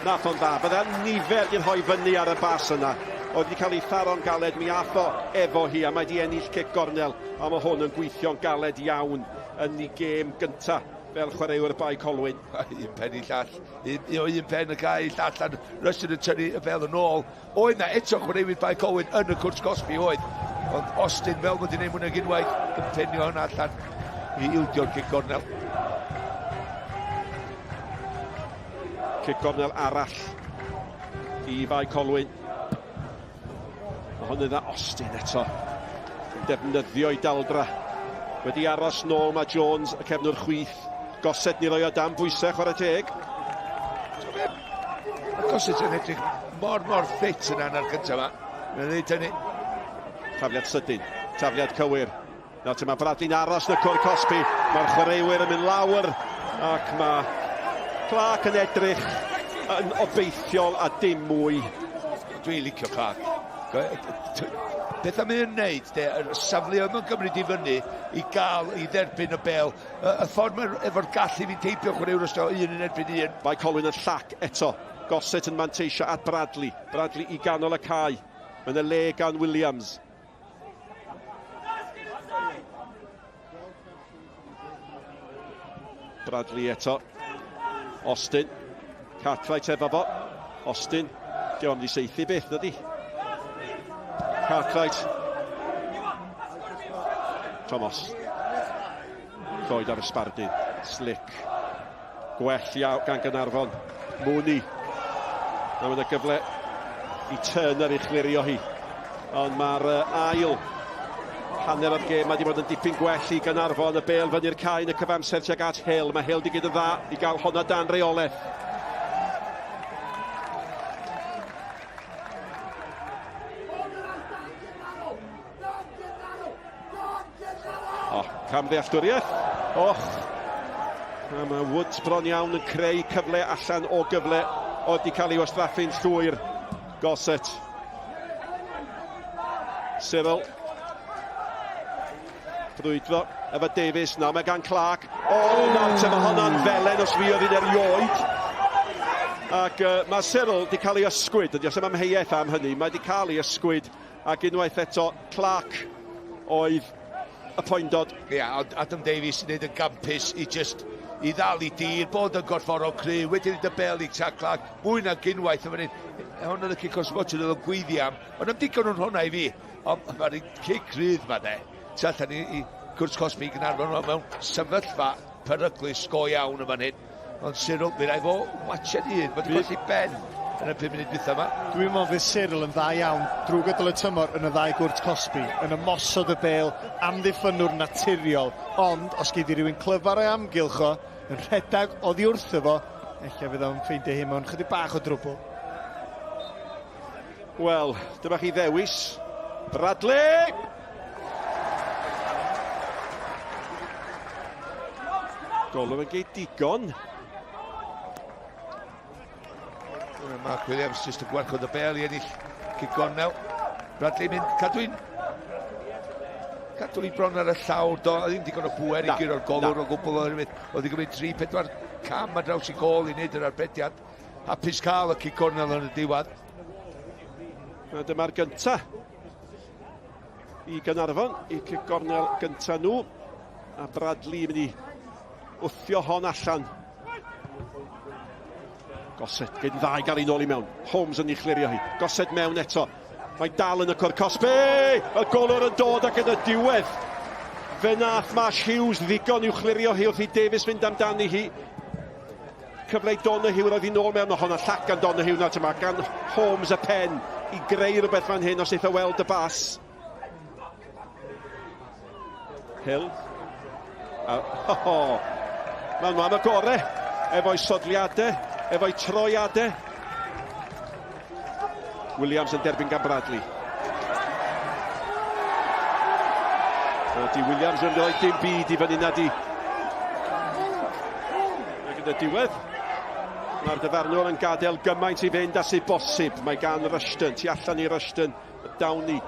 Nath o'n dda. Bydde'n nifer i'n hoi fyny ar y bas yna. Oedd wedi cael ei tharo'n galed, mi ath o efo hi, a mae di ennill cic gornel. A mae hwn yn gweithio'n galed iawn yn ei gêm gyntaf fel chwaraewyr Bae Colwyn. Un pen i llall. Un pen y gael llall. Rysyn yn tynnu y fel yn ôl. Oedd na eto chwaraewyr Bae Colwyn yn y cwrs Cosby oedd. Ond Austin fel mod i'n ei mwyn ag unwaith yn penio hwnna allan i ildio'r cic gornel. Cic gornel arall i Bae Colwyn. Mae hwn yna Austin eto. Defnyddio i daldra. Wedi aros nôl mae Jones, y cefnwr chwith. Gosset ni roi o dan bwysau chwarae teg. Mae Gosset yn edrych mor ffit yn anna'r cyntaf yma. Mae'n dweud hynny. Tafliad sydyn, tafliad cywir. Nawr te mae Bradley'n aros yn y cwr Cosby. Mae'r chwaraewyr yn mynd lawr. Ac mae Clark yn edrych yn obeithiol a dim mwy. Dwi'n licio Clark. Beth am yn wneud, y safle yma yn gymryd i fyny i gael, i dderbyn y bel. Y ffordd efo'r gallu fi'n teipio chwaraewr os un yn erbyn un. Bae Colwyn yn llac eto. Gosset yn manteisio at Bradley. Bradley i ganol y cae. Yn y le gan Williams. Bradley eto. Austin. Cartwright efo fo. Austin. Diolch yn seithi beth, nadi? Cartwright. Thomas. Lloyd ar ysbardyn. Slick. Gwell iawn gan Caernarfon. Mooney. A mae'n y gyfle i Turner i chlirio hi. Ond mae'r ail hanner o'r gêm wedi bod yn dipyn gwell i Caernarfon. Y bêl fyny'r cae yn y cyfamser tuag at Hill. Mae Hill di gyd yn dda i gael honna dan reolaeth. Camddealltwriaeth. A mae Woods bron iawn yn creu cyfle allan o gyfle oedd di cael ei wastraffu'n llwyr. Gosset. Cyril. Brwydro efo Davies. Nawr mae gan Clark. Nawr te mae honna'n felen os fi oedd un erioed. Ac mae Cyril di cael ei ysgwyd. Ydy os yma mheiaeth am hynny. Mae di cael ei ysgwyd. Ac unwaith eto Clark oedd y poendod. Adam Davies yn neud y gampus i ddal i dir, bod yn gorfforol cry, wedyn y bel i Clark, mwy na gynwaith yn fan hyn. Hwn yn y cic os fod yn y gwyddiam, ond am digon o'n hwnna i fi, ond mae'r cic rydd ma de. Allan i cwrs Cosby Caernarfon mewn sefyllfa peryglus go iawn yn fan hyn. Ond Cyril, fi rai fo watchen un, bod yn colli ben yn y 5 munud dwytha yma. Dwi'n meddwl fydd Cyril yn dda iawn drwy gydol y tymor yn y ddau gwrt Cosby, yn ymosod y bêl, amddiffynwr naturiol, ond os gei di rhywun clyfar o'i amgylch o, yn rhedag oddi wrtho fo, ella fydd o'n ffeindio hi mewn chydig bach o drwbl. Wel, dyma chi ddewis. Bradley! Golwyn yn gei digon. Mark Williams just yn gwarchod y bel i ennill cic gornel. Bradley mynd cadw i bron ar y llawr do, a ddim digon o bwer i gyro'r golwr o gwbl oedd i gymryd 3-4 cam a draws i gol i wneud yr arbediad. Hapus cael y cic gornel yn y diwedd. Dyma'r gynta i Caernarfon, i cic gornel gynta nhw. A Bradley mynd i wthio hon allan. Gosset, gyn ddau gael ei nôl i mewn. Holmes yn ei chlirio hi. Gosset mewn eto. Mae dal yn y cwr Cosby. Y golwr yn dod ac yn y diwedd. Fe nath Marsh Hughes ddigon i'w chlirio hi wrth i Davies fynd amdani hi. Cyfle i Donahue roedd i nôl mewn o honna. Llac gan Donahue nawr yma. Gan Holmes y pen i greu rhywbeth fan hyn os eith o weld y bas. Hill. Mae'n mam y gore. Efo'i sodliadau. Efo'i troiadau. Williams yn derbyn gan Bradley. Di Williams yn rhoi dim byd i fyny na di. Ac yn y diwedd, mae'r dyfarnwr yn gadael gymaint i fynd a sy'n bosib. Mae gan Rushton, tu allan i Rushton, Downey.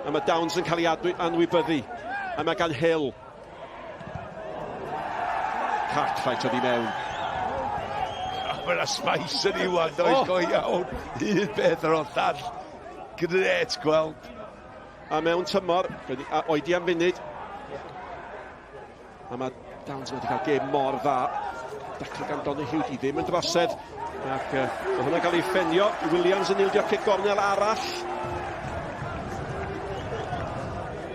A mae Downs yn cael ei anwybyddu. A mae gan Hill. Cartwright oedd i mewn. Mae'n asmais yn iwan, does go iawn. Un beth ar ôl llall. Gret gweld. A mewn tymor, a oedi am funud. A mae Downs wedi cael gêm mor dda. Daclo gan Donahue di ddim yn drosedd. Ac mae hwnna'n cael ei ffenio. Williams yn ildio cic gornel arall.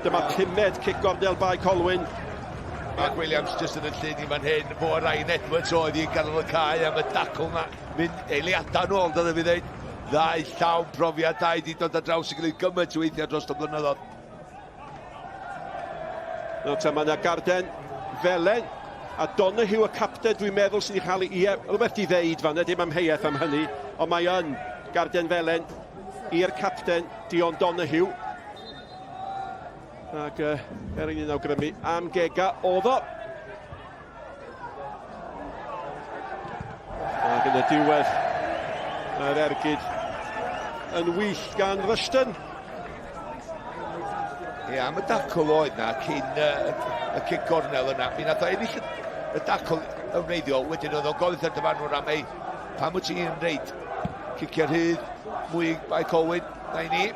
Dyma pumed cic gornel Bae Colwyn. Mark Williams just yn y llun i fan hyn. Fo Ryan Edwards oedd i'n ganol y cae am y dacl yma. Mynd eiliadau nôl, dyna fi ddeud. Ddau llawn profiad, dau di dod ar draws i gilydd gymaint o weithiau dros y blynyddoedd. No, mae yna Garden, Felen, a Donahue y capten, dwi'n meddwl sy'n ei chael i... Ie, rhywbeth i ddeud fanna, dim amheuaeth am hynny, ond mae yn Garden Felen i'r capten, Dion Donahue. Ac un awgrymu am gega oedd o. Ac yn y diwedd, mae'r ergyd yn wych gan Rushton. Ie, am y dacl oedd na cyn y cic gornel yna. Mi nath o ennill y dacl yn reiddiol, wedyn oedd o gofyn ar dyfarnwr am ei pam wyt ti'n reid ciciau rhydd mwy Bae Colwyn na i ni.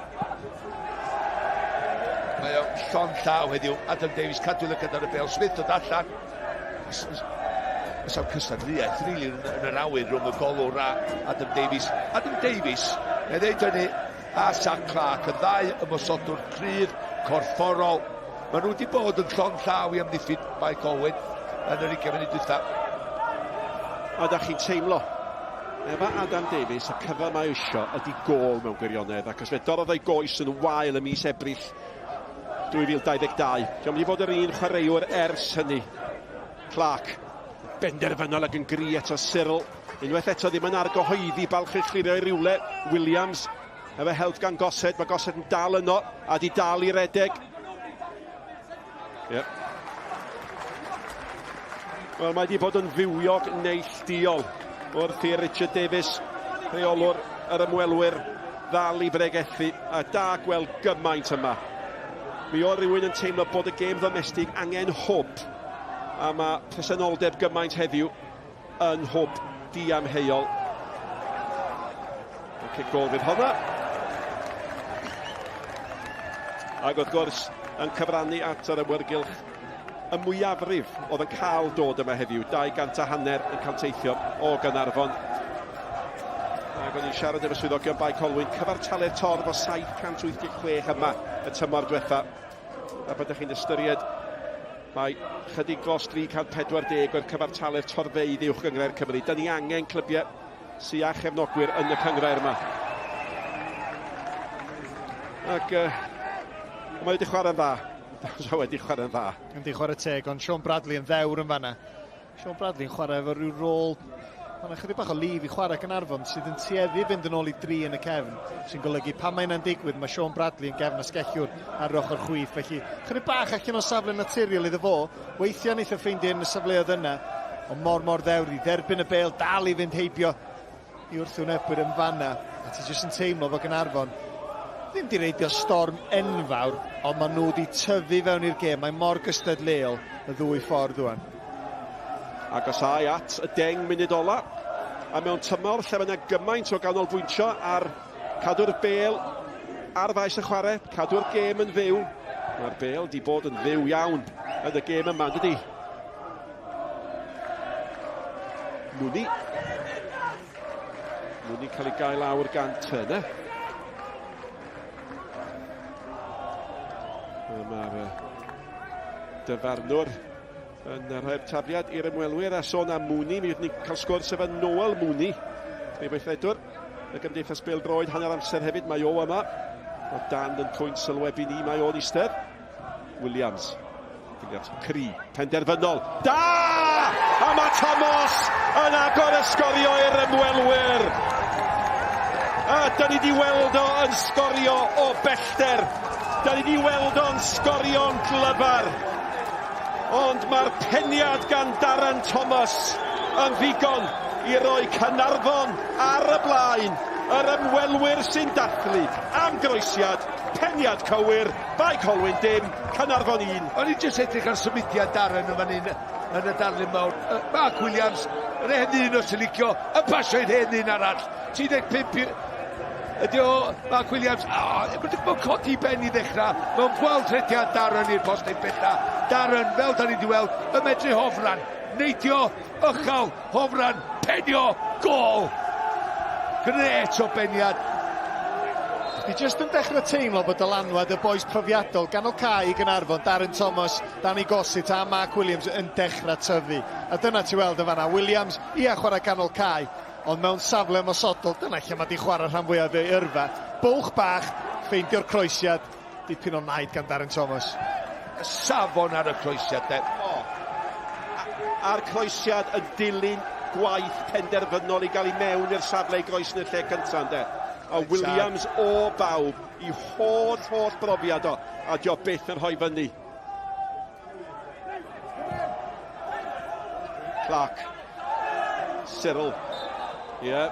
Mae o llon llaw heddiw. Adam Davies cadw lygad ar y bel. Smith dod allan. Sa'n cystadluaeth rili yn yr awyr rhwng y golwr a Adam Davies. Adam Davies, neu ddeud hynny, a Sam Clark, y ddau ymosodwr cryf, corfforol. Maen nhw wedi bod yn llon llaw i amddiffyn Bae Colwyn yn yr 20 munud diwethaf. A da chi'n teimlo, efo Adam Davies, y cyfa mae eisio ydi gol mewn gwirionedd, ac os fe dorodd ei goes yn wael ym mis Ebrill 2022. Diolch wedi bod yr un chwaraewr ers hynny. Clark, benderfynol ac yn gri eto Cyril. Unwaith eto ddim yn argyhoeddi balchylchlirio i rywle. Williams, efo help gan Gosed, mae Gosed yn dal yno, a di dal i redeg. Yep. Wel, mae wedi bod yn fywiog neilldiol wrth i Richard Davies, rheolwr yr ymwelwyr, ddal i bregethu, a da gweld gymaint yma. Mi o rywun yn teimlo bod y gêm ddomestig angen hwb, a mae presenoldeb gymaint heddiw yn hwb diamheuol. Cic gol fydd honna. Ac wrth gwrs, yn cyfrannu at yr ymwyrgylch y mwyafrif oedd yn cael dod yma heddiw. 250 yn cael teithio o Gaernarfon. Ac o'n i'n siarad efo swyddogion Bae Colwyn, cyfartaledd torf o 786 yma y tymor diwethaf. A byddwch chi'n ystyried, mae chydig glos 340 o'r cyfartaledd torfeidd Uwch Gynghrair Cymru. Da ni angen clybiau sy'n a chefnogwyr yn y cynghrair yma. Ac mae wedi chwarae'n dda. So wedi chwarae'n dda. Wedi chwarae teg, ond Sean Bradley yn ddewr yn fanna. Sean Bradley yn chwarae efo rhyw rôl... Mae'n chydig bach o lif i chwarae Caernarfon sydd yn tueddu fynd yn ôl i 3 yn y cefn, sy'n golygu pan mae'n digwydd, mae Sean Bradley yn gefn asgelliwr ar ochr chwith. Felly, chydig bach allan o safle naturiol iddo fo, weithiau wneith o ffeindio yn y safleoedd yna, ond mor ddewr i dderbyn y bêl, dal i fynd heibio i wrthwynebwyr yn fanna. A ti jyst yn teimlo fo Caernarfon ddim di reidio storm enfawr, ond maen nhw wedi tyfu fewn i'r gêm. Mae mor gystadleuol y ddwy ffordd wan. Agosau at y 10 munud ola, a mewn tymor lle mae yna gymaint o ganolbwyntio ar cadw'r bêl ar faes y chwarae, cadw'r gêm yn fyw. Mae'r bêl di bod yn fyw iawn yn y gêm yma, dydi? Mwni cael ei gael awr gan Turner. Mae'r dyfarnwr yn rhoi'r tafiad i'r ymwelwyr a sôn am Mwni. Mi wnaethon ni cael sgwrs efo Noel Mwni, ei weithredwr y Gymdeithas Pêl-droed hanner amser hefyd. Mae o yma, o dan yn pwynt sylwebu ni, mae o'n eistedd. Williams, cri, penderfynol, da! A mae Thomas yn agor ysgorio i'r ymwelwyr. A da ni di weld o yn sgorio o bellter. Da ni di weld o'n sgorio'n glyfar. Ond mae'r peniad gan Darren Thomas yn ddigon i roi Caernarfon ar y blaen. Yr ymwelwyr sy'n dathlu am groesiad, peniad cywir, Bae Colwyn dim, Caernarfon 1. O'n i'n jyst edrych ar symudiad Darren yn fan hyn yn y darlun mawr. Mark Williams, yr hen un o sy'n licio, y pasio'n hen un arall. 35 Ydy o, Mark Williams, mae'n codi ben i ddechrau, mae'n gweld rediad Darren i'r postyn bella. Darren, fel da ni wedi weld, y medru hofran, neidio, ychal, hofran, penio, gol. Gret o beniad. Ni jyst yn dechrau teimlo bod dylanwad y boes profiadol ganol cae i Gaernarfon, Darren Thomas, Danny Gossett a Mark Williams yn dechrau tyfu. A dyna ti weld y fanna, Williams i a chwarae ganol cae, ond mewn safle ymosodol, dyna lle mae di chwarae rhan fwyaf ei yrfa. Bwlch bach, ffeindio'r croesiad, dipyn o naid gan Darren Thomas. Safon ar y croesiad, de. A'r croesiad yn dilyn gwaith penderfynol i gael ei mewn i'r safle i groes yn y lle cyntaf, de. A Williams o bawb i holl brofiad o, a dio byth yn rhoi fyny. Clark. Cyril. Ie.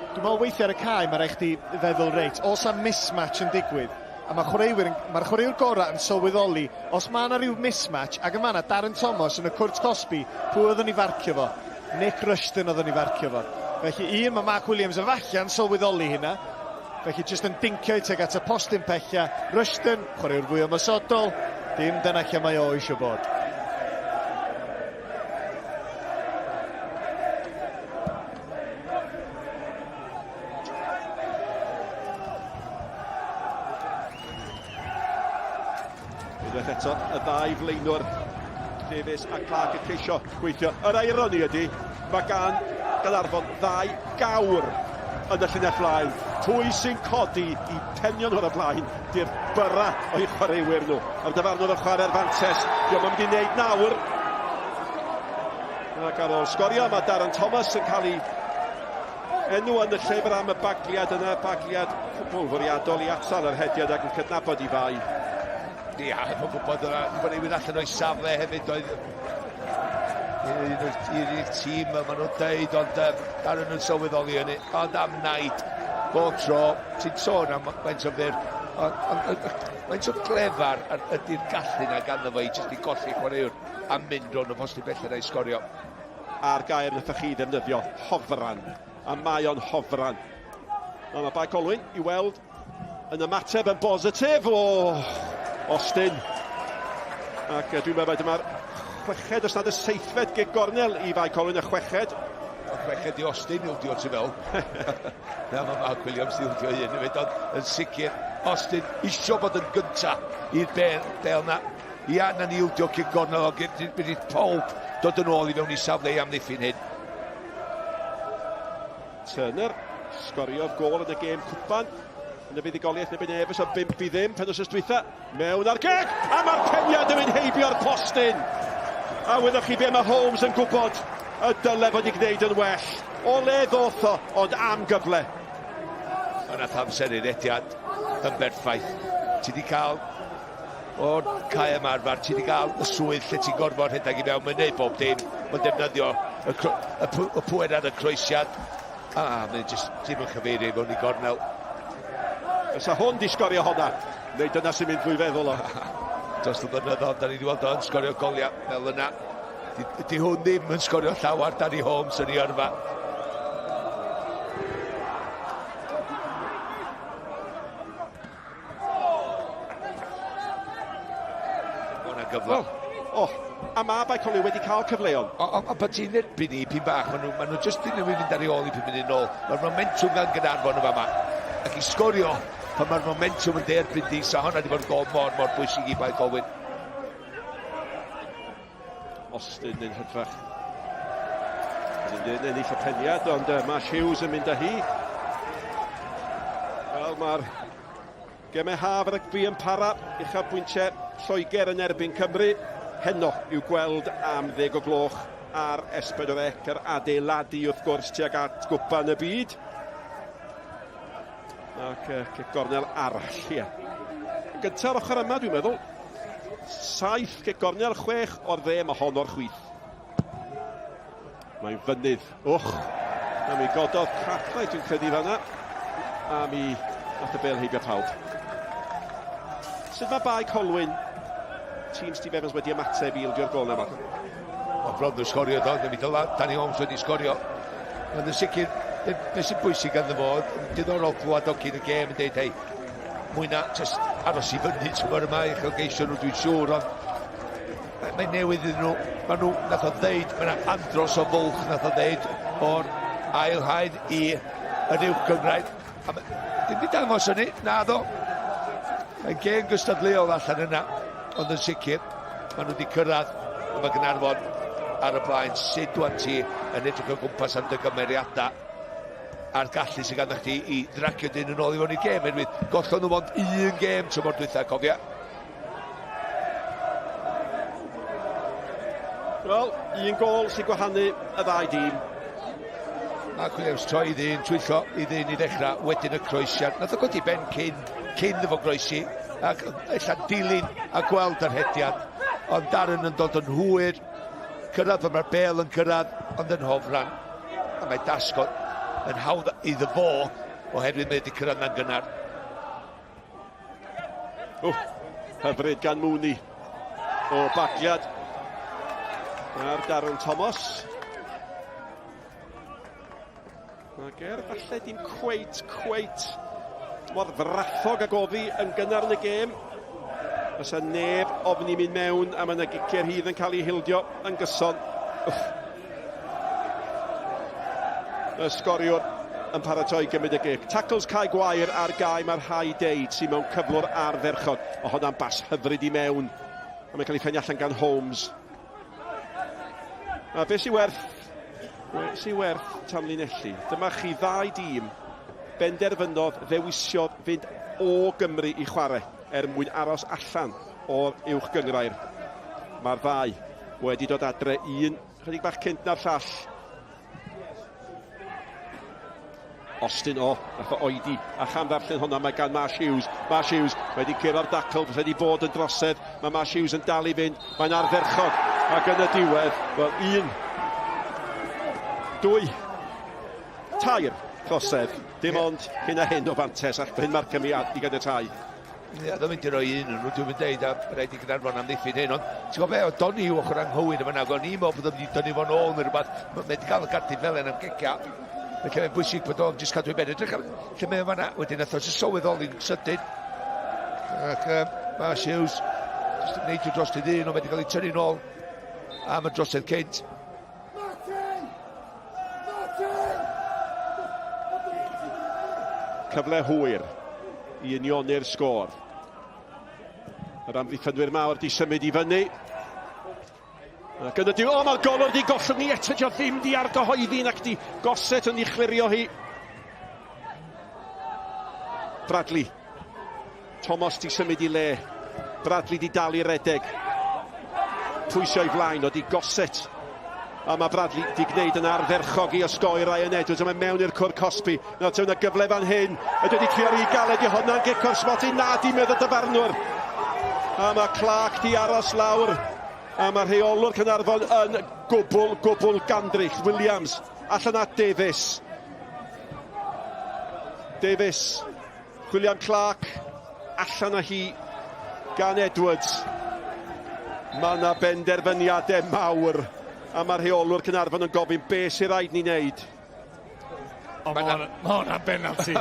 Dwi'n meddwl weithio ar y cae, mae rhaid chdi feddwl reit. Os am mismatch yn digwydd, a mae'r chwaraewr gorau yn sylweddoli, os mae yna rhyw mismatch, ac yma yna Darren Thomas yn y cwrt Cosby, pwy oedden ni farcio fo? Nick Rushton oedden ni farcio fo. Felly mae Mark Williams yn fallian sylweddoli hynna. Felly jyst yn dincio i teg at y postyn pella. Rushton, chwaraewr fwy ymosodol, dim dyna lle mae o eisiau bod. Unwaith eto, y ddau flaenwr, Davies a Clark yn ceisio gweithio. Yr ironi ydy, mae gan Gaernarfon ddau gawr yn y llinell blaen. Pwy sy'n codi i penion o'r blaen, di'r byra o'i chwaraewyr nhw. Ar dyfarnwr o'r chwarae'r fantes, diolch yn mynd i wneud nawr. Ac ar ôl sgorio, mae Darren Thomas yn cael ei enw yn y llyfr am y bagliad yna, bagliad fwriadol i atal yr hediad ac yn cydnabod i Fae. Ia, mae'n gwybod yna, bod ni'n mynd allan o'i safle hefyd oedd i'r tîm, maen nhw'n deud, ond Darren yn sylweddoli hynny, ond am naid, bob tro, ti'n sôn am faint o fyr, faint o glefar ydy'r gallu na ganddo fo i jyst i golli chwaraewr a mynd ro'n y postyn bella neu sgorio. A'r gair nathach chi ddefnyddio, hofran, a mae o'n hofran. Mae Bae Colwyn i weld yn ymateb yn bositif o Austin. Ac dwi'n meddwl dyma'r chweched, os nad y seithfed gig gornel i Fae Colwyn y chweched. Y chweched i Austin ildio ti fel. Na, mae Mark Williams ildio hyn hefyd, ond yn sicr, Austin isio bod yn gyntaf i'r bel na. Ia, na ni ildio gig gornel, ond bydd pob dod yn ôl i fewn i safle i amddiffyn hyn. Turner, sgorio'r gol yn y gêm cwpan. Yn y buddugoliaeth neu Evans o 5 i ddim, pen wrth dwytha. Mewn ar geg, a mae'r peniad yn mynd heibio'r postyn. A wyddwch chi be mae Holmes yn gwybod y dyle fod i gwneud yn well. O le ddoth o, ond am gyfle. Ond nath amser i'r rediad yn berffaith. Ti di cael o'r cae ymarfer, ti di cael y swydd lle ti'n gorfod rhedeg i mewn, mae'n neud bob dim, mae'n defnyddio y pwer ar y croesiad. Mae'n jyst ddim yn chyfeirio mewn i gornel. Fysa hwn di sgorio honna, neu dyna sy'n mynd fwy feddwl o. Dros y blynyddoedd, da ni wedi weld o'n sgorio goliau fel yna. Di hwn ddim yn sgorio llawar, Danny Holmes yn ei yrfa. Hwna'n gyfle. A mae Bae Colwyn wedi cael cyfleon. Ond bod ti'n erbyn i pyn bach, maen nhw jyst yn mynd ar ei ôl i pyn mynd yn ôl. Mae'r momentum gan Gaernarfon yma. Ac i sgorio pan mae'r momentum yn derbyn di, so hwnna wedi bod yn gol mor bwysig i Bae Colwyn. Austin yn hydrach. Yn ennill y peniad, ond Mash Hughes yn mynd â hi. Wel, mae'r gemau haf rygbi yn para. Uchafbwyntiau Lloegr yn erbyn Cymru. Heno i'w gweld am 10 o gloch ar S4C, yr adeiladu wrth gwrs tuag at gwpan y byd. Ac cic gornel arall, ie. Gyntaf ochr yma, dwi'n meddwl. 7 cic gornel, 6 o'r 10, mae hon o'r chwith. Mae'n fynydd. A mi gododd craflau, dwi'n credu fanna. A mi nath y bel heibio pawb. Sut mae Bae Colwyn, tîm Steve Evans wedi ymateb i ildio'r gol na fan? O bron nhw sgorio do, mi dyla Danny Holmes wedi sgorio. Ond yn sicr, Be sy'n bwysig gan fo, diddorol clywed o cyn y gêm yn dweud, hei, mwy na just aros i fyny tymor yma, i'ch geisio nhw, dwi'n siŵr, ond mae'n newydd iddyn nhw, maen nhw, nath o ddeud, mae'n andros o fwlch, nath o ddeud, o'r ailhaid i yr Uwch Gynghrair. Dim byd dangos hynny, na ddo. Mae'n gêm gystadluol allan yna, ond yn sicr, maen nhw wedi cyrraedd, a mae Caernarfon ar y blaen, sut dwi'n ti yn edrych o gwmpas am dy gymeriadau a'r gallu sy'n ganddo chdi i dragio dyn yn ôl i fewn i'r gêm, enwydd gollon nhw ond un gêm tymor diwethaf, cofia. Wel, un gol sy'n gwahanu y ddau dîm. Ac Williams troi i ddyn, twyllo i ddyn i ddechrau, wedyn y croesiad. Nath o godi ben cyn efo groesi, ac ella dilyn a gweld yr hediad. Ond Darren yn dod yn hwyr, cyrraedd fe mae'r bêl yn cyrraedd, ond yn hofran. A mae dasgod yn hawdd iddo fo, oherwydd mae wedi cyrraedd na'n gynnar. Hyfryd gan Mwni o bagliad ar Darren Thomas. Ac falle dim cweit mor frathog ag ofi yn gynnar yn y gêm. Os yna neb ofni mynd mewn a mae yna giciau hydd yn cael ei hildio yn gyson. Y sgoriwr yn paratoi gymryd y gic. Tackles Cai Gwair ar gau mae'r rhai deud sy'n mewn cyflwr arferchog. O hwnna'n bas hyfryd i mewn. A mae'n cael ei ffenni allan gan Holmes. A beth sy'n werth tamlinelli? Dyma chi ddau dîm benderfynodd ddewisiodd fynd o Gymru i chwarae mwyn aros allan o'r Uwch Gynghrair. Mae'r ddau wedi dod adre un chydig bach cynt na'r llall. Austin nath o oedi a chamddarllen hwnna, mae gan Marsh Hughes. Marsh Hughes wedi cyrra'r dacl, wedi bod yn drosedd. Mae Marsh Hughes yn dal i fynd, mae'n arferchog. Ac yn y diwedd, wel, 1, 2, 3 drosedd. Dim ond hyn a hyn o fantes, ac hyn mae'r cymiad i ganiatáu. Ie, dwi'n mynd i roi un yn nhw, dwi'n mynd deud, a rhaid i Caernarfon am ddiffyn hyn, ond ti'n gwybod be, o doni yw ochr anghywir yma nawr, o'n i'n meddwl bod o'n mynd i doni fo'n ôl neu rhywbeth, mae wedi cael y gartyn fel yn am gicia. Felly mae'n bwysig bod o'n jyst cadw i ben, edrych lle mae yma, wedyn athos y sylweddoli'n sydyn. Ac Marsh Hughes, jyst yn neud i'w dros ddyn, ond wedi cael ei tynnu nôl am y drosedd cynt. Cyfle hwyr i unioni'r sgôr. Yr amddiffynwyr mawr di symud i fyny. Ac yn y diw, mae'r golwr di gollwng ni eto, dio ddim di argyhoeddi nac di goset yn ei chlirio hi. Bradley. Thomas di symud i le. Bradley di dal i redeg. Pwysio i flaen, o di goset. A mae Bradley di gwneud yn arferchog i osgoi Ryan Edwards, a mae mewn i'r cwr Cosby. Nawr tewn y gyfle fan hyn, ydy wedi crio i galed i hwnna'n gico'r smoti, na di meddwl dyfarnwr. A mae Clark di aros lawr, a mae rheolwr Caernarfon yn gwbl gandrych. Williams, allan at Davies. Davies, chwilio am Clark, allan â hi gan Edwards. Mae yna benderfyniadau mawr. A mae'r rheolwr Caernarfon yn gofyn beth sy'n rhaid ni wneud. Mae hwnna'n penalty.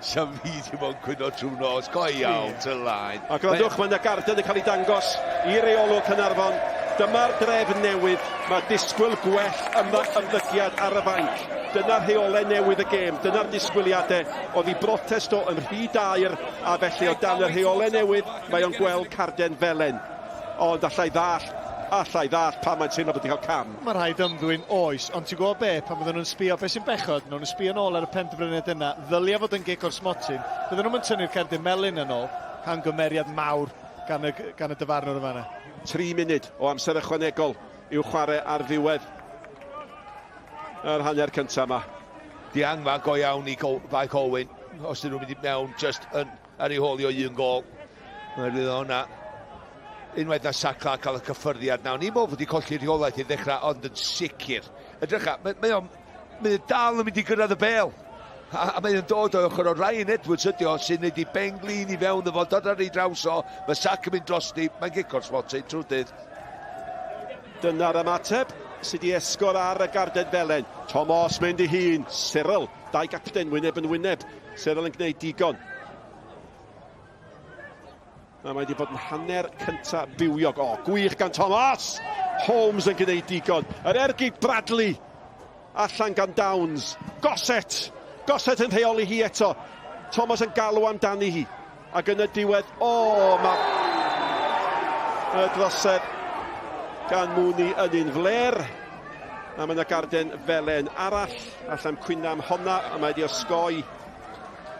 Siam fi di bod yn cwyno trwy nos, go iawn, ty lain. A grandwch, mae yna garden yn cael ei dangos i reolwr Caernarfon. Dyma'r drefn newydd, mae disgwyl gwell ymddygiad ar y fainc. Dyna'r rheolau newydd y gêm, dyna'r disgwyliadau. Oedd hi brotest o yn rhy dair, a felly o dan y rheolau newydd, mae o'n gweld carden felen. Ond allai ddall pan mae'n teimlo bod wedi cael cam. Mae rhaid ymddwyn oes, ond ti'n gwybod be, pan fydden nhw'n sbio beth sy'n bechod, nhw'n sbio nôl ar y penderfyniad yna, ddylia fod yn gic o'r smotyn, bydden nhw'n tynnu'r cerdyn melyn yn ôl, pan gymeriad mawr gan y dyfarnwr yma yna. 3 munud o amser ychwanegol i'w chwarae ar ddiwedd yr hanner cyntaf yma. Diangfa go iawn i Bae Colwyn, os ydyn nhw'n mynd i mewn just ar ei holi o un gol. Mae'n rydw hwnna. Unwaith na Sacla cael y cyffyrddiad nawr. Ni'n meddwl fod i colli rheolaeth i ddechrau, ond yn sicr. Edrycha, mae dal yn mynd i gyrraedd y bêl. A mae'n dod o ochr o Ryan Edwards ydi o, sy'n neud i benglin i fewn efo, dod ar ei draws o, mae Sac yn mynd drosti, mae'n gico'r smotyn trwy dydd. Dyna'r ymateb, sydd wedi esgor ar y garded felen. Thomas mynd i hun. Cyril, dau gapten, wyneb yn wyneb. Cyril yn gwneud digon. A mae wedi bod yn hanner cynta bywiog. O, gwych gan Thomas! Holmes yn gwneud digon. Yr ergyd Bradley allan gan Downs. Goset! Goset yn rheoli hi eto. Thomas yn galw amdani hi. Ac yn y diwedd, mae y drosedd gan Mwni yn un fler. A mae yna garden felen arall allan cwyna am honna. A mae wedi osgoi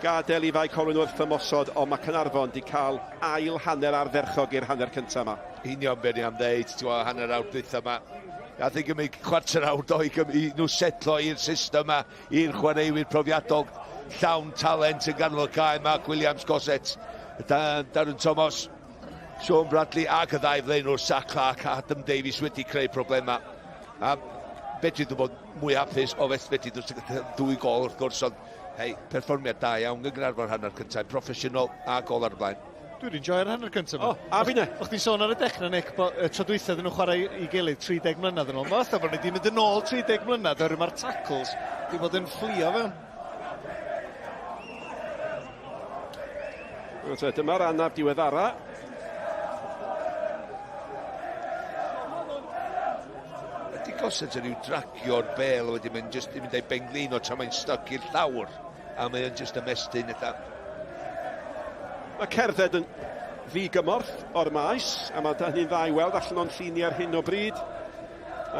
gadael i Fae Colwyn wrth ymosod, ond mae Caernarfon wedi cael ail hanner ardderchog i'r hanner cyntaf yma. Union be ni am ddeud, hanner awr dwytha yma. A think yn mynd chwarter awr doi i nhw setlo i'r system yma, i'r chwaraewyr profiadol llawn talent yn ganol y cae. Mark Williams, Goset, Darren Thomas, Sean Bradley ac y ddau flaenwr Sac Clark a Adam Davies wedi creu problemau. A fedri nhw bod mwy hapus o fedri ddwy gol wrth gwrs, ond hei, perfformiad da iawn Nghynghrair hanner cyntaf, proffesiynol a gol ar y blaen. Dwi'n enjoy'r hanner cyntaf yma. A fi ne? O'ch ti'n sôn ar y dechrau, Nick, bod tro dwythaf nhw'n chwarae i gilydd 30 mlynedd yn ôl. Mae fatha bod ni wedi mynd yn ôl 30 mlynedd, oherwydd mae'r tackles wedi bod yn fflio fewn. Dyma'r anaf diweddara. Ydy Goset yn yw dragio'r bel wedi mynd just i mynd ei benglino tra mae'n stuck i'r llawr. A mae'n just ymestyn eitha. Mae cerdded yn ddigymorth o'r maes, a mae hynny'n dda i weld allan o'n lluni ar hyn o bryd.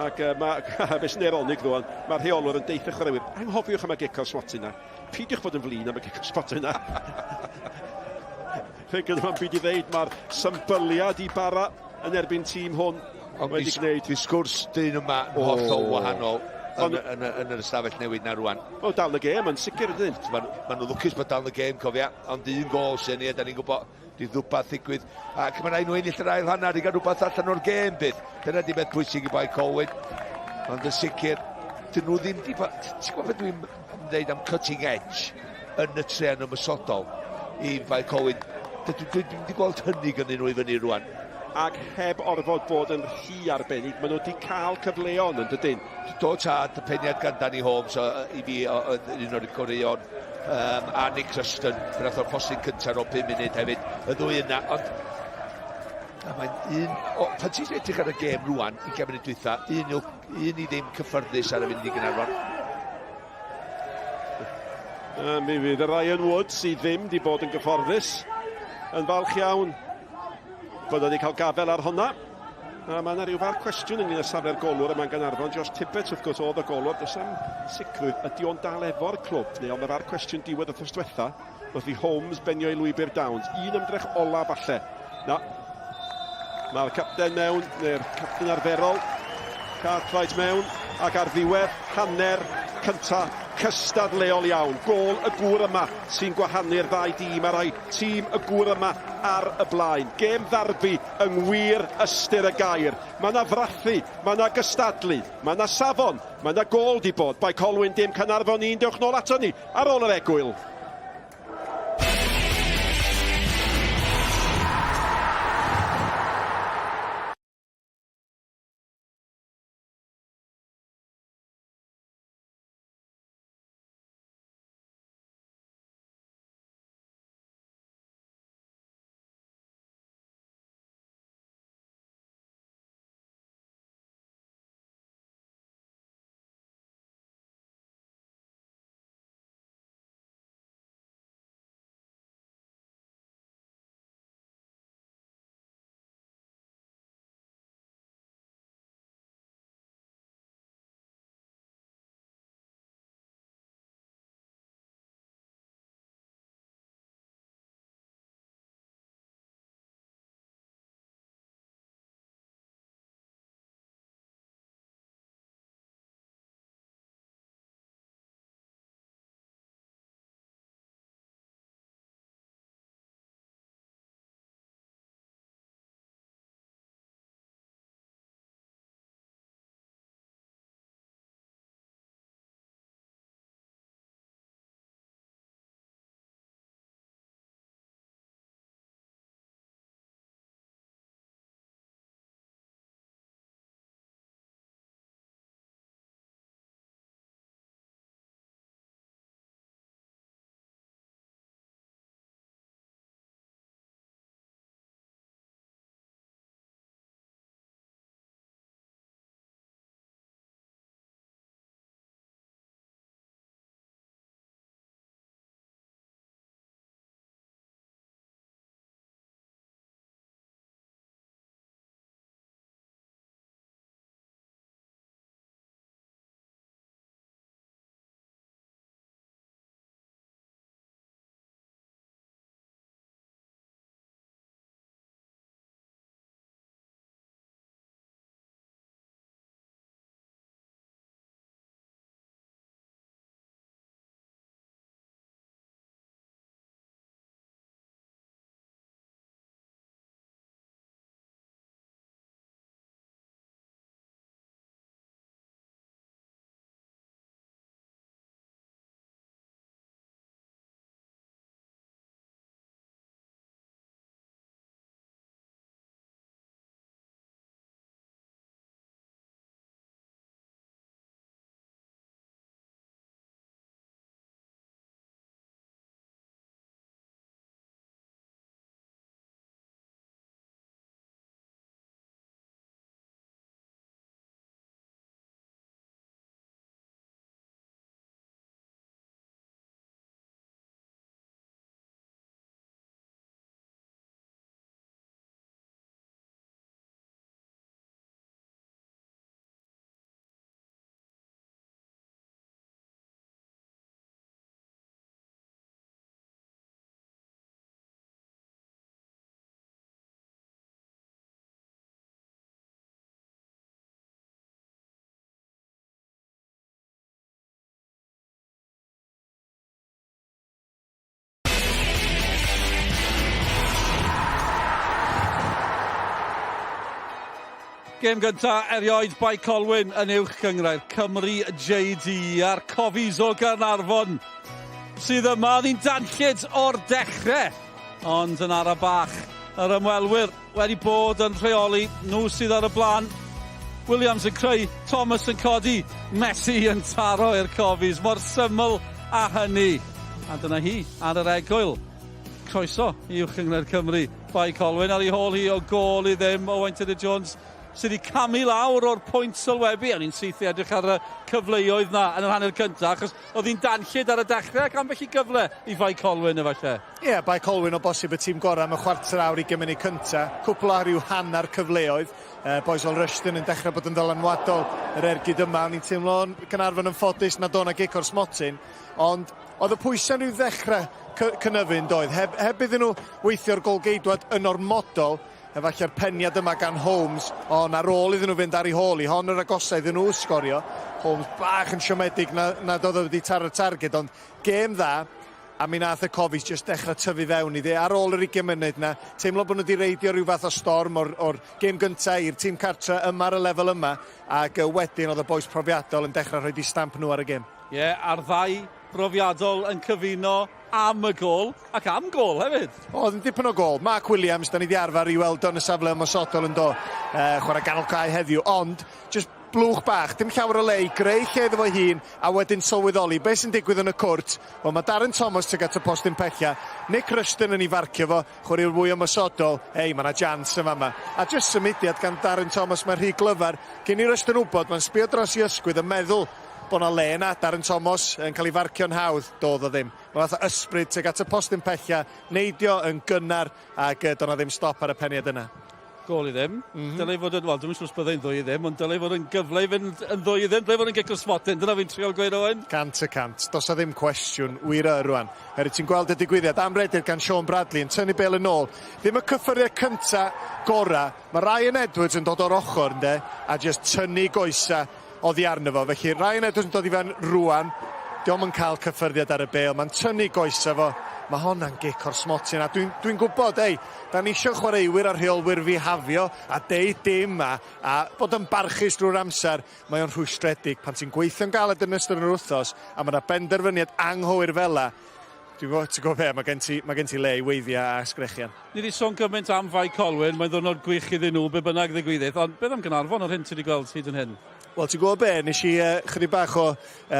Ac fe sy'n ironig ddwan, mae'r rheolwr yn deitha chwaraewyr, anghofiwch am y gico swat yna. Pidiwch bod yn flin am y gico swat yna. Fe gyda ma'n byd i ddeud, mae'r symbyliad i bara yn erbyn tîm hwn wedi gwneud. Fi sgwrs dyn yma hollol wahanol yn yr ystafell newid na rwan. O, dal y gêm, yn sicr ydyn. Maen nhw lwcus bod dal y gêm, cofia, ond un gol sy'n ni, a da ni'n gwybod, di ddwbath ddigwydd. Ac mae'n rhaid nhw ennill yr ail hanner i gael rhywbeth allan o'r gêm bydd. Dyna di beth pwysig i Bae Colwyn. Ond yn sicr, dyn nhw ddim di... Ti'n gwybod beth dwi'n dweud am cutting edge yn y tre'n ymysodol i Bae Colwyn? Dwi'n di gweld hynny gyda nhw i fyny rwan. Ac heb orfod bod yn rhy arbennig, maen nhw wedi cael cyfleon yn dydyn. Do tad, y peniad gan Danny Holmes i fi un o'r goreion a Nick Ruston, pan oedd o'r postyn cyntaf o 5 munud hefyd, y ddwy yna, ond mae'n un, pan ti'n edrych ar y gêm rwan i gem munud dwytha, un i ddim cyffyrddus ar y fynd i Gaernarfon. Mi fydd y Ryan Woods sydd ddim wedi bod yn gyfforddus yn falch iawn bod wedi cael gafel ar honna. A mae yna rhyw fath cwestiwn ynglyn â safle'r golwr yma'n Gaernarfon. Josh Tippett, wrth gwrs, oedd y golwr. Does am sicrwydd, ydy o'n dal efo'r clwb, neu ond mae'r cwestiwn diwedd y thos diwetha, wrth i Holmes benio i lwybr Downs. Un ymdrech ola falle. Na, mae'r capten mewn, neu'r capten arferol, Cartwright mewn, ac ar ddiwedd hanner cynta cystadleol iawn. Gol y gŵr yma sy'n gwahanu'r ddau dîm a rai tîm y gŵr yma ar y blaen. Gêm ddarbu yng ngwir ystyr y gair. Mae yna frathu, mae yna gystadlu, mae yna safon, mae yna gol di bod. Bae Colwyn dim Caernarfon 1, dewch nôl ato ni ar ôl yr egwyl. Gêm gyntaf, erioed Bae Colwyn yn Uwch Gynghrair Cymru JD a'r cofis o Caernarfon sydd yma. Ni'n danllyd o'r dechrau, ond yn ara bach. Yr ymwelwyr wedi bod yn rheoli nhw sydd ar y blaen. Williams yn creu, Thomas yn codi, Messi yn taro i'r cofis. Mor syml a hynny. A dyna hi ar yr egwyl. Croeso i Uwch Gynghrair Cymru. Bae Colwyn ar ei hôl hi o gol i ddim. Owain Tudur-Jones sydd wedi camu lawr o'r pwynt sylwebu. A ni'n syth i edrych ar y cyfleoedd na yn yr hanner cyntaf, achos oedd hi'n danllyd ar y dechrau ac ambell i gyfle i Bae Colwyn efallai. Ie, Bae Colwyn o bosib y tîm gorau am y chwarter awr i gymuned cyntaf. Cwpl o ryw hanner cyfleoedd. Boes o'r Rushton yn dechrau bod yn ddylanwadol yr ergyd yma. Ni'n teimlo'n Caernarfon yn ffodus nad o'na gic o'r smotyn. Ond oedd y pwysau nhw ddechrau cynyddu'n doedd. Heb iddyn nhw weithio'r golgeidwad yn ormodol, efallai'r peniad yma gan Holmes, ond ar ôl iddyn nhw fynd ar ei hôl i, hon yr agosau iddyn nhw sgorio. Holmes bach yn siomedig nad oedd wedi taro'r targed, ond gêm dda, a mi nath y cofis just dechrau tyfu fewn iddi. Ar ôl yr 20 munud na, teimlo bod nhw wedi reidio rhyw fath o storm o'r gêm gyntaf i'r tîm cartra yma ar y lefel yma, ac wedyn oedd y boes profiadol yn dechrau rhoi di stamp nhw ar y gêm. Ie, a'r ddau brofiadol yn cyfuno am y gol, ac am gol hefyd. Oedd yn dipyn o gol. Mark Williams, da ni di arfer i weld o'n y safle ymosodol yn do, chwarae ganol cae heddiw, ond just blwch bach, dim llawer o le i greu lle iddo fo hun, a wedyn sylweddoli. Be sy'n digwydd yn y cwrt? Wel, mae Darren Thomas tuag at y postyn pella, Nick Rushton yn ei farcio fo, chwarae'r fwy ymosodol, ei, mae yna jans yma yma. A just symudiad gan Darren Thomas, mae'n rhy glyfar, cyn i Rushton wybod, mae'n sbio dros i ysgwydd yn meddwl bod yna le yna, Darren Thomas yn cael ei farcio'n hawdd, doedd o ddim. Mae'n fath o ysbryd tuag at y postyn pella, neidio yn gynnar, ac doedd na ddim stop ar y peniad yna. Gol i ddim. Dylai fod yn, wel, dwi'n siŵr byddai'n ddwy i ddim, ond dylai fod yn gyfle i fynd yn ddwy i ddim. Dylai fod yn gic o smotyn. Dyna fi'n triol gweud Owen. 100%. Does a ddim cwestiwn wir rwan. Ti'n gweld y digwyddiad am rediad gan Sean Bradley yn tynnu bel yn ôl. Ddim y cyffyriau cynta gora. Mae Ryan Edwards yn dod o'r ochr, ynddo, a just tynnu goesa oddi arno fo. Felly Ryan Edwards yn dod i fewn rwan. Diolch yn cael cyffyrddiad ar y bel. Mae'n tynnu goesa fo. Mae honna'n gic o'r smotyn, a dwi'n gwybod, da ni eisiau chwaraewyr a rheolwyr fi hafio, a deud dim, a bod yn barchus drwy'r amser, mae o'n rhwystredig. Pan ti'n gweithio'n galed yn ystod yr wythnos, a mae yna benderfyniad anghywir fela, ti'n gwybod be, mae gen ti le i weiddiau a sgrechian. Ni wedi sôn gymaint am Bae Colwyn, mae'n ddwrnod gwych iddyn nhw, be bynnag ddigwyddiad, ond beth am Caernarfon o'r hyn ti wedi gweld hyd yn hyn? Wel, ti'n gwybod be, nes i chydig bach o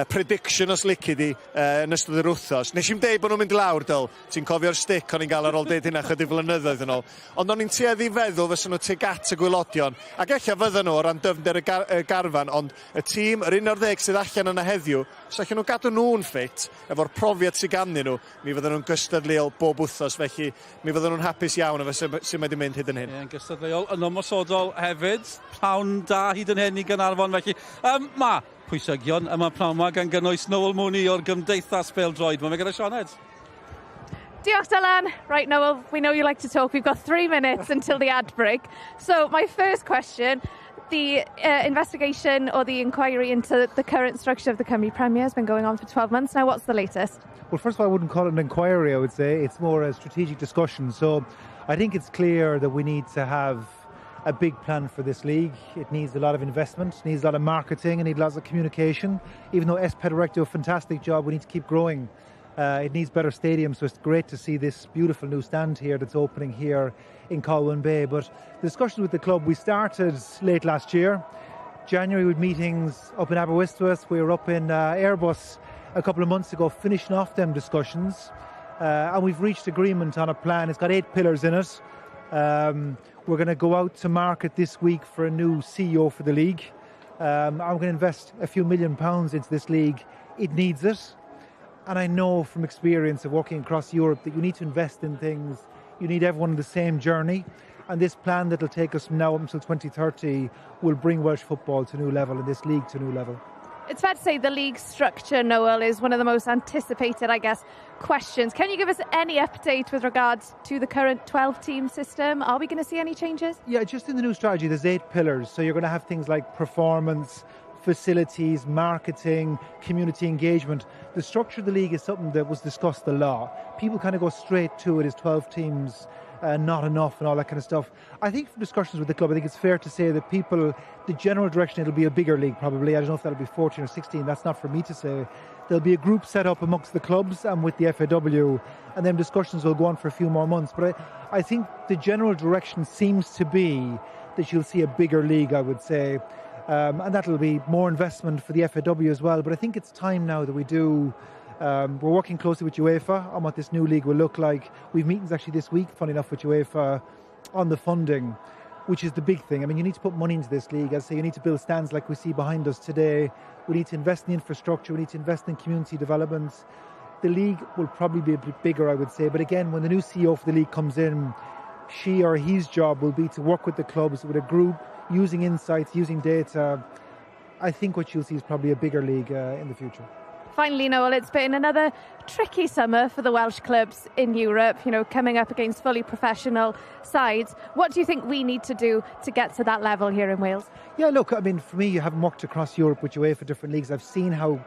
prediction os lici di yn ystod yr wythnos. Nes i'n deud bod nhw'n mynd i lawr, Dyl. Ti'n cofio'r stick o'n i'n gael ar ôl deud hynna chydig flynyddoedd yn ôl. Ond o'n i'n tueddu feddwl fysa nhw tuag at y gwylodion. Ac eich fydden nhw o ran dyfnder y garfan, ond y tîm, yr 11 sydd allan yna heddiw, os allan nhw gadw nhw'n ffit, efo'r profiad sydd ganddyn nhw, mi fydden nhw'n gystadleuol bob wythnos, felly mi fydden nhw'n hapus iawn efo sy'n wedi mynd hyd yn hyn. Ie, gystadleuol yn ymosodol hefyd, prawn da hyd yn hyn i Caernarfon, felly. Pwysygion, yma prawn ma gan gynnwys Noel Mooney o'r gymdeithas pêl-droed. Mae gyda Sioned. Diolch, Dylan. Right, Noel, we know you like to talk. We've got 3 minutes until the ad break. So my first question, the investigation or the inquiry into the current structure of the Cymru Premier has been going on for 12 months now. What's the latest? Well, first of all, I wouldn't call it an inquiry, I would say. It's more a strategic discussion. So I think it's clear that we need to have a big plan for this league. It needs a lot of investment, needs a lot of marketing, and needs lots of communication. Even though SPEDREC do a fantastic job, we need to keep growing. It needs better stadiums, so it's great to see this beautiful new stand here that's opening here in Colwyn Bay. But the discussions with the club, we started late last year. January with meetings up in Aberystwyth. We were up in Airbus a couple of months ago, finishing off them discussions. And we've reached agreement on a plan. It's got 8 pillars in it. We're going to go out to market this week for a new CEO for the league. I'm going to invest a few £1 million into this league. It needs it. And I know from experience of working across Europe that you need to invest in things. You need everyone on the same journey. And this plan that will take us from now up until 2030 will bring Welsh football to a new level and this league to a new level. It's fair to say the league structure, Noel, is one of the most anticipated, I guess, questions. Can you give us any update with regards to the current 12-team system? Are we going to see any changes? Yeah, just in the new strategy, there's 8 pillars. So you're going to have things like performance, facilities, marketing, community engagement. The structure of the league is something that was discussed a lot. People kind of go straight to it as 12 teams not enough and all that kind of stuff. I think from discussions with the club, I think it's fair to say that the general direction, it'll be a bigger league probably. I don't know if that'll be 14 or 16, that's not for me to say. There'll be a group set up amongst the clubs and with the FAW, and then discussions will go on for a few more months. But I think the general direction seems to be that you'll see a bigger league, I would say. And that'll be more investment for the FAW as well. But I think it's time now that we do. We're working closely with UEFA on what this new league will look like. We've meetings actually this week, funny enough, with UEFA on the funding, which is the big thing. I mean, you need to put money into this league. As I say, you need to build stands like we see behind us today. We need to invest in the infrastructure. We need to invest in community development. The league will probably be a bit bigger, I would say. But again, when the new CEO for the league comes in, she or his job will be to work with the clubs, with a group, using insights, using data. I think what you'll see is probably a bigger league in the future. Finally, Noel, it's been another tricky summer for the Welsh clubs in Europe, coming up against fully professional sides. What do you think we need to do to get to that level here in Wales? Yeah, look, I mean, for me, having worked across Europe with UEFA different leagues, I've seen how,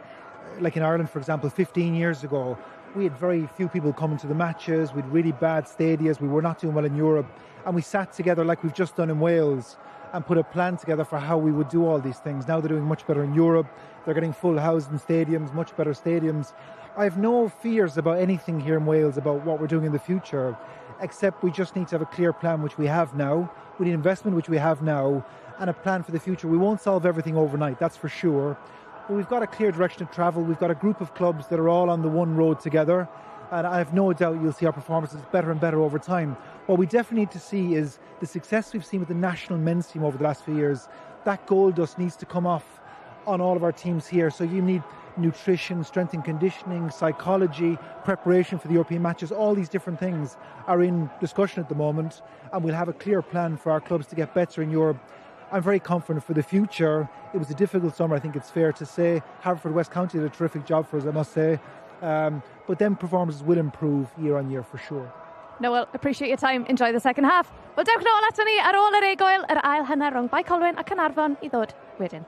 like in Ireland, for example, 15 years ago, we had very few people coming to the matches, we had really bad stadiums, we were not doing well in Europe, and we sat together like we've just done in Wales and put a plan together for how we would do all these things. Now they're doing much better in Europe. They're getting full housing stadiums, much better stadiums. I have no fears about anything here in Wales about what we're doing in the future, except we just need to have a clear plan, which we have now. We need investment, which we have now, and a plan for the future. We won't solve everything overnight, that's for sure. But we've got a clear direction of travel. We've got a group of clubs that are all on the one road together. And I have no doubt you'll see our performances better and better over time. What we definitely need to see is the success we've seen with the national men's team over the last few years. That gold dust needs to come off on all of our teams here. So you need nutrition, strength and conditioning, psychology, preparation for the European matches. All these different things are in discussion at the moment, and we'll have a clear plan for our clubs to get better in Europe. I'm very confident for the future. It was a difficult summer, I think it's fair to say. Haverford West County did a terrific job for us, I must say. But then performances will improve year on year for sure. Noel, appreciate your time. Enjoy the second half. Wel, dewch nôl ato ni ar ôl yr egoel, yr ail hanner rhwng Bae Colwyn a Caernarfon I ddod wedyn.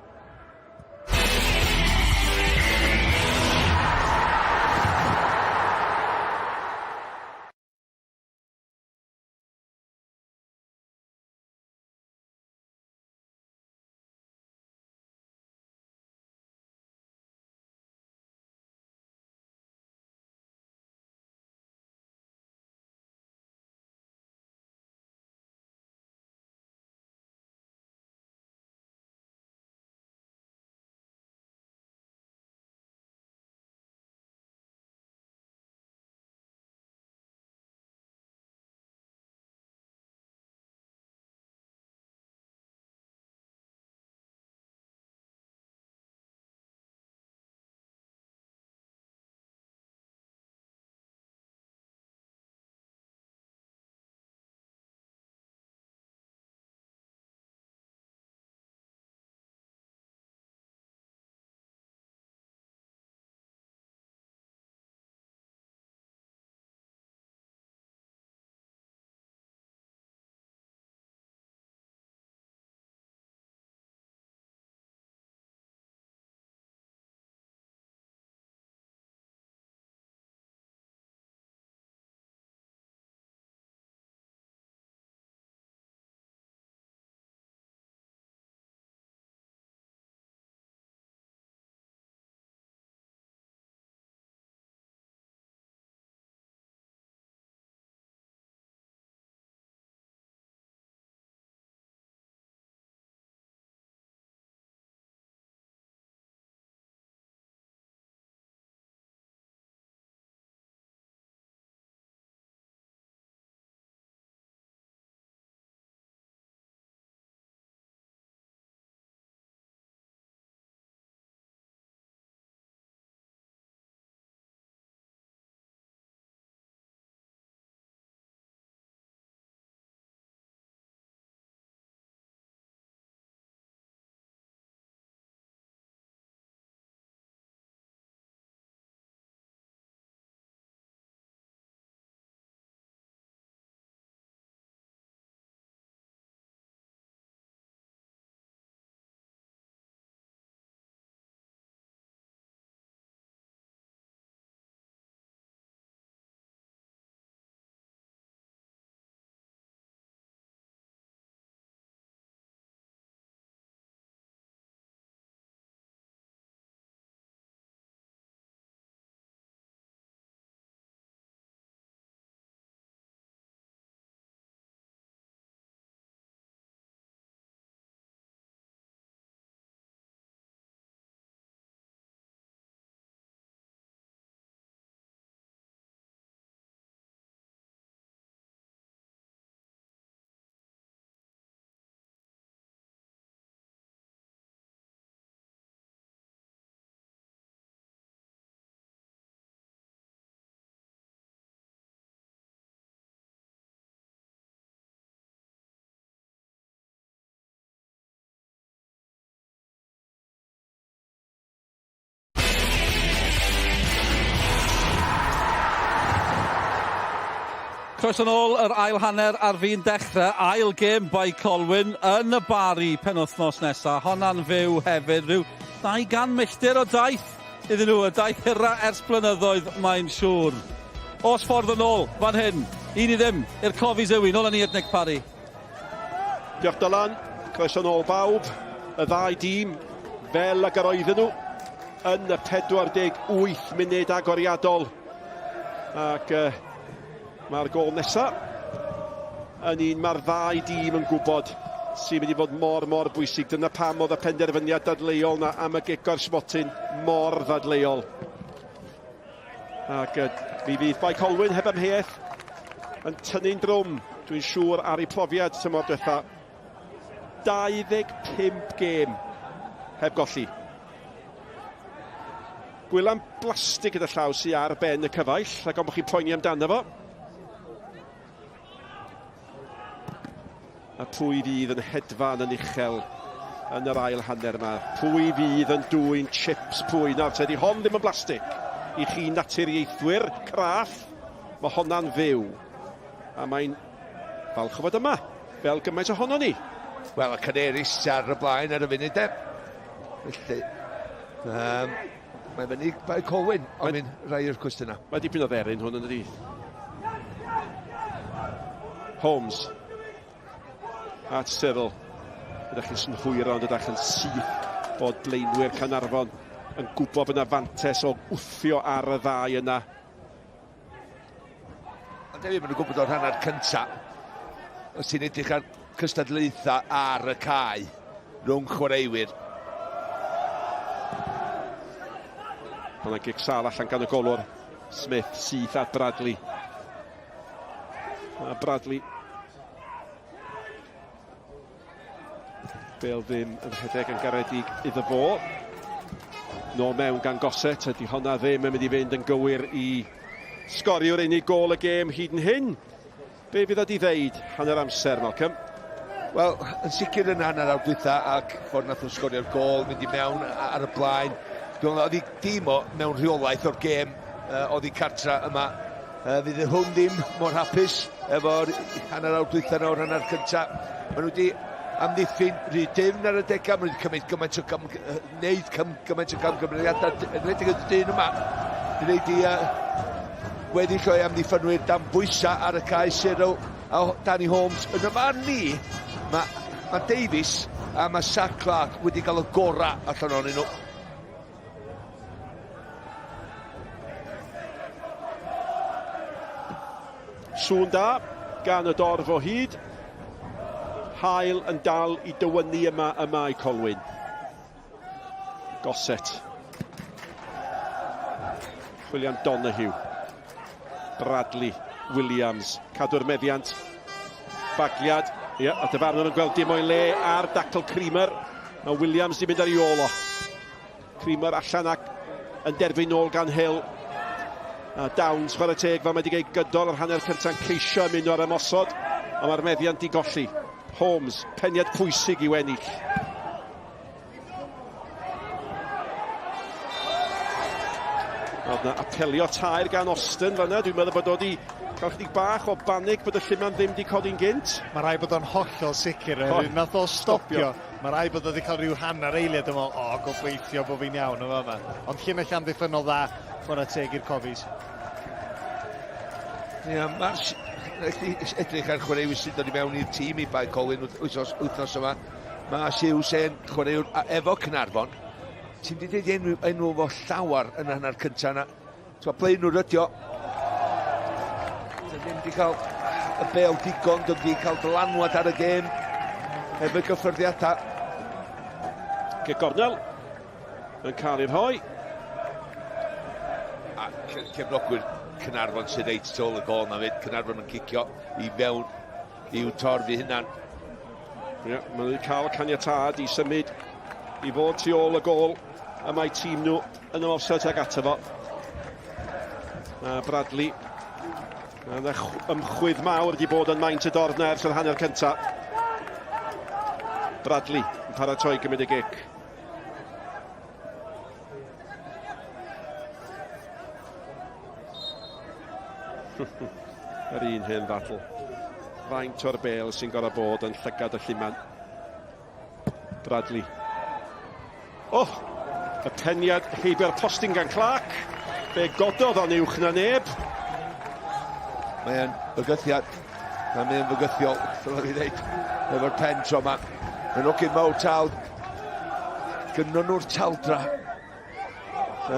Croes yn ôl yr ail hanner ar fi'n dechrau, ail gêm Bae Colwyn yn y Bari penwythnos nesaf. Honna'n fyw hefyd, rhyw 200 milltir o daith iddyn nhw, y daith hira ers blynyddoedd, mae'n siŵr. Os ffordd yn ôl, fan hyn, un i ddim, i'r cofis yw nôl yn i Nick Parry. Diolch Dylan, croes yn ôl bawb, y ddau dîm fel ag yr oedden nhw yn y 48 munud agoriadol. Ac mae'r gol nesaf yn un mae'r ddau dîm yn gwybod sy'n mynd i fod mor bwysig. Dyna pam oedd y penderfyniad dadleuol na am y gigo'r smotyn mor ddadleuol. Ac mi fydd Bae Colwyn heb amheuaeth yn tynnu'n drwm, dwi'n siŵr, ar ei profiad tymor diwetha. 25 gêm heb golli. Gwylan blastig gyda llaw sy'n ar ben y cyfaill, ac ond bod chi'n poeni amdano fo. A pwy fydd yn hedfan yn uchel yn yr ail hanner yma? Pwy fydd yn dwy'n chips pwy? Nawr, tydi hon ddim yn blastig. I chi naturiaethwyr craff, mae honna'n fyw. A mae'n falch o fod yma, fel gymaint ohono ni. Wel, y caneris ar y blaen ar y funud, Felly, mae'n fyny Bae Colwyn, ond mynd rai o'r cwestiynau. Mae dipyn o dderin hwn yn ydi. Holmes. At Cyril. Ydych chi'n synhwyr ond ydych chi'n syth bod blaenwyr Caernarfon yn gwybod bod yna fantes o wthio ar y ddau yna. Ond hefyd maen nhw'n gwybod o'r hanner cyntaf. Os ti'n edrych ar cystadlaetha ar y cae rhwng chwaraewyr. Ond yna gig sal allan gan y golwr. Smith syth at Bradley. A Bradley bel ddim yn rhedeg yn garedig iddo fo. Nôl mewn gan Goset, ydy honna ddim yn mynd i fynd yn gywir i sgoriwr unig gol y gêm hyd yn hyn. Be fydd oedd i ddeud hanner amser, Malcolm? Wel, yn sicr yn hanner awr dwytha ac ffordd nath nhw sgorio'r gol, mynd i mewn ar y blaen. Dwi'n meddwl, oedd i dim o mewn rheolaeth o'r gêm, oedd i cartra yma. Fydd hwn ddim mor hapus efo'r hanner awr dwytha nawr hanner cyntaf. Maen nhw wedi amddiffyn rydym ar y degau, maen nhw wedi cymryd gymaint o gymaint o gamgymeriadau yn redig y dyn yma. Wneud i weddill o'i amddiffynwyr dan bwysa ar y cae Cyril a Danny Holmes. Yn y fan ni, mae Davies a mae Zach Clark wedi cael y gora allan o'n nhw. Sŵn da gan y dorf o hyd. Hael yn dal i dywynu yma y Bae Colwyn. Goset. William Donahue. Bradley. Williams. Cadw'r meddiant. Bagliad. Ie, a dyfarnwr yn gweld dim o'i le ar dacl Creamer. Mae Williams di mynd ar ei ôl o. Creamer allan ac yn derbyn nôl gan Hill. A Downs chwarae teg fel mae wedi gwneud gydol yr hanner cynta'n ceisio mynd o'r ymosod. A mae'r meddiant di golli. Holmes, peniad pwysig i'w ennill. Oedd na apelio tair gan Austin fanna. Dwi'n meddwl bod o di cael chydig bach o banig bod y llyman ddim di codi'n gynt. Mae rai bod o'n hollol sicr. Nath o stopio. Mae rai bod o di cael rhyw hanner eiliad yma. Gobeithio bod fi'n iawn o yma. Ond llun allan ddiffynol dda chwarae teg i'r cofis. Ie, edrych ar chwaraewyr sy'n dod i mewn i'r tîm i Bae Colwyn wythnos yma. Mae Hughes yn chwaraewr efo Caernarfon. Ti'n dweud enw fo llawar yn hanner cyntaf yna. Ti'n blein nhw'r ydio. Ti'n ddim wedi cael y bel digon, dwi'n wedi cael dylanwad ar y gêm efo gyffyrddiadau. Gornel yn cael i'r hoi. A cefnogwyr Caernarfon sy'n reit tôl y gol na fyd. Caernarfon yn cicio i fewn i'w torfi hynna'n. Ie, maen nhw wedi cael caniatad i symud i fod tu ôl y gol a mae tîm nhw yn ymosod ag ato fo. Bradley. Ymchwyd mawr wedi bod yn maint y dorf ers yr hanner cyntaf. Bradley yn paratoi gymryd y gic. yr un hen ddadl. Faint o'r bêl sy'n gorau bod yn llygad y lliman. Bradley. Y peniad heibio'r postyn gan Clark. Fe gododd o'n uwch na neb. Mae'n bygythiad. Mae'n bygythiol, fel oedd i ddeud, efo'r pen tro yma. Mae'n ogyn mawr tal. Gynnon nhw'r taldra.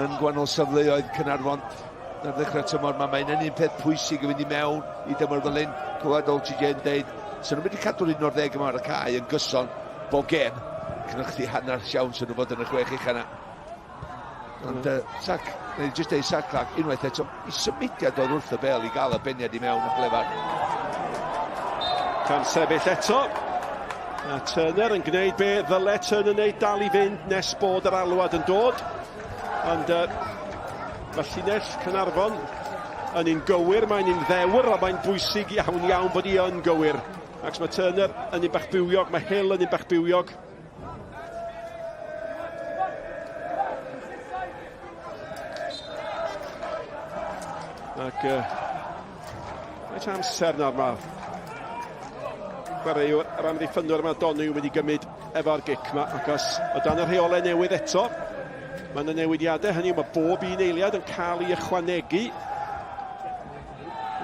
Yn gwannol safleoedd Caernarfon. Na'r ddechrau tymor yma, mae'n un peth pwysig yn mynd i mewn i dymor fel un. Clywed Olgygen deud, sy'n nhw'n mynd i cadw'r 11 yma ar y cae yn gyson bo gem. Cynnwch chi hanner siawn sy'n nhw fod yn y chwech ucha yna. Ond sac, neu jyst ei sac Clark, unwaith eto, i symudiad oedd wrth y bel i gael y beniad i mewn y glefar. Can sefyll eto. A Turner yn gwneud be ddyle Turner wneud, dal i fynd nes bod yr alwad yn dod. Ond mae llinell Caernarfon yn un gywir, mae'n un ddewr, a mae'n bwysig iawn bod hi yn gywir. Ac mae Turner yn un bach bywiog, mae Hill yn un bach bywiog. Ac mae'n amser nawr ma. Chwaraewr, yr amddiffynwyr yma Donu yn mynd i gymryd efo'r gic yma, achos o dan y rheolau newydd eto. Mae yna newidiadau, hynny mae bob un eiliad yn cael ei ychwanegu.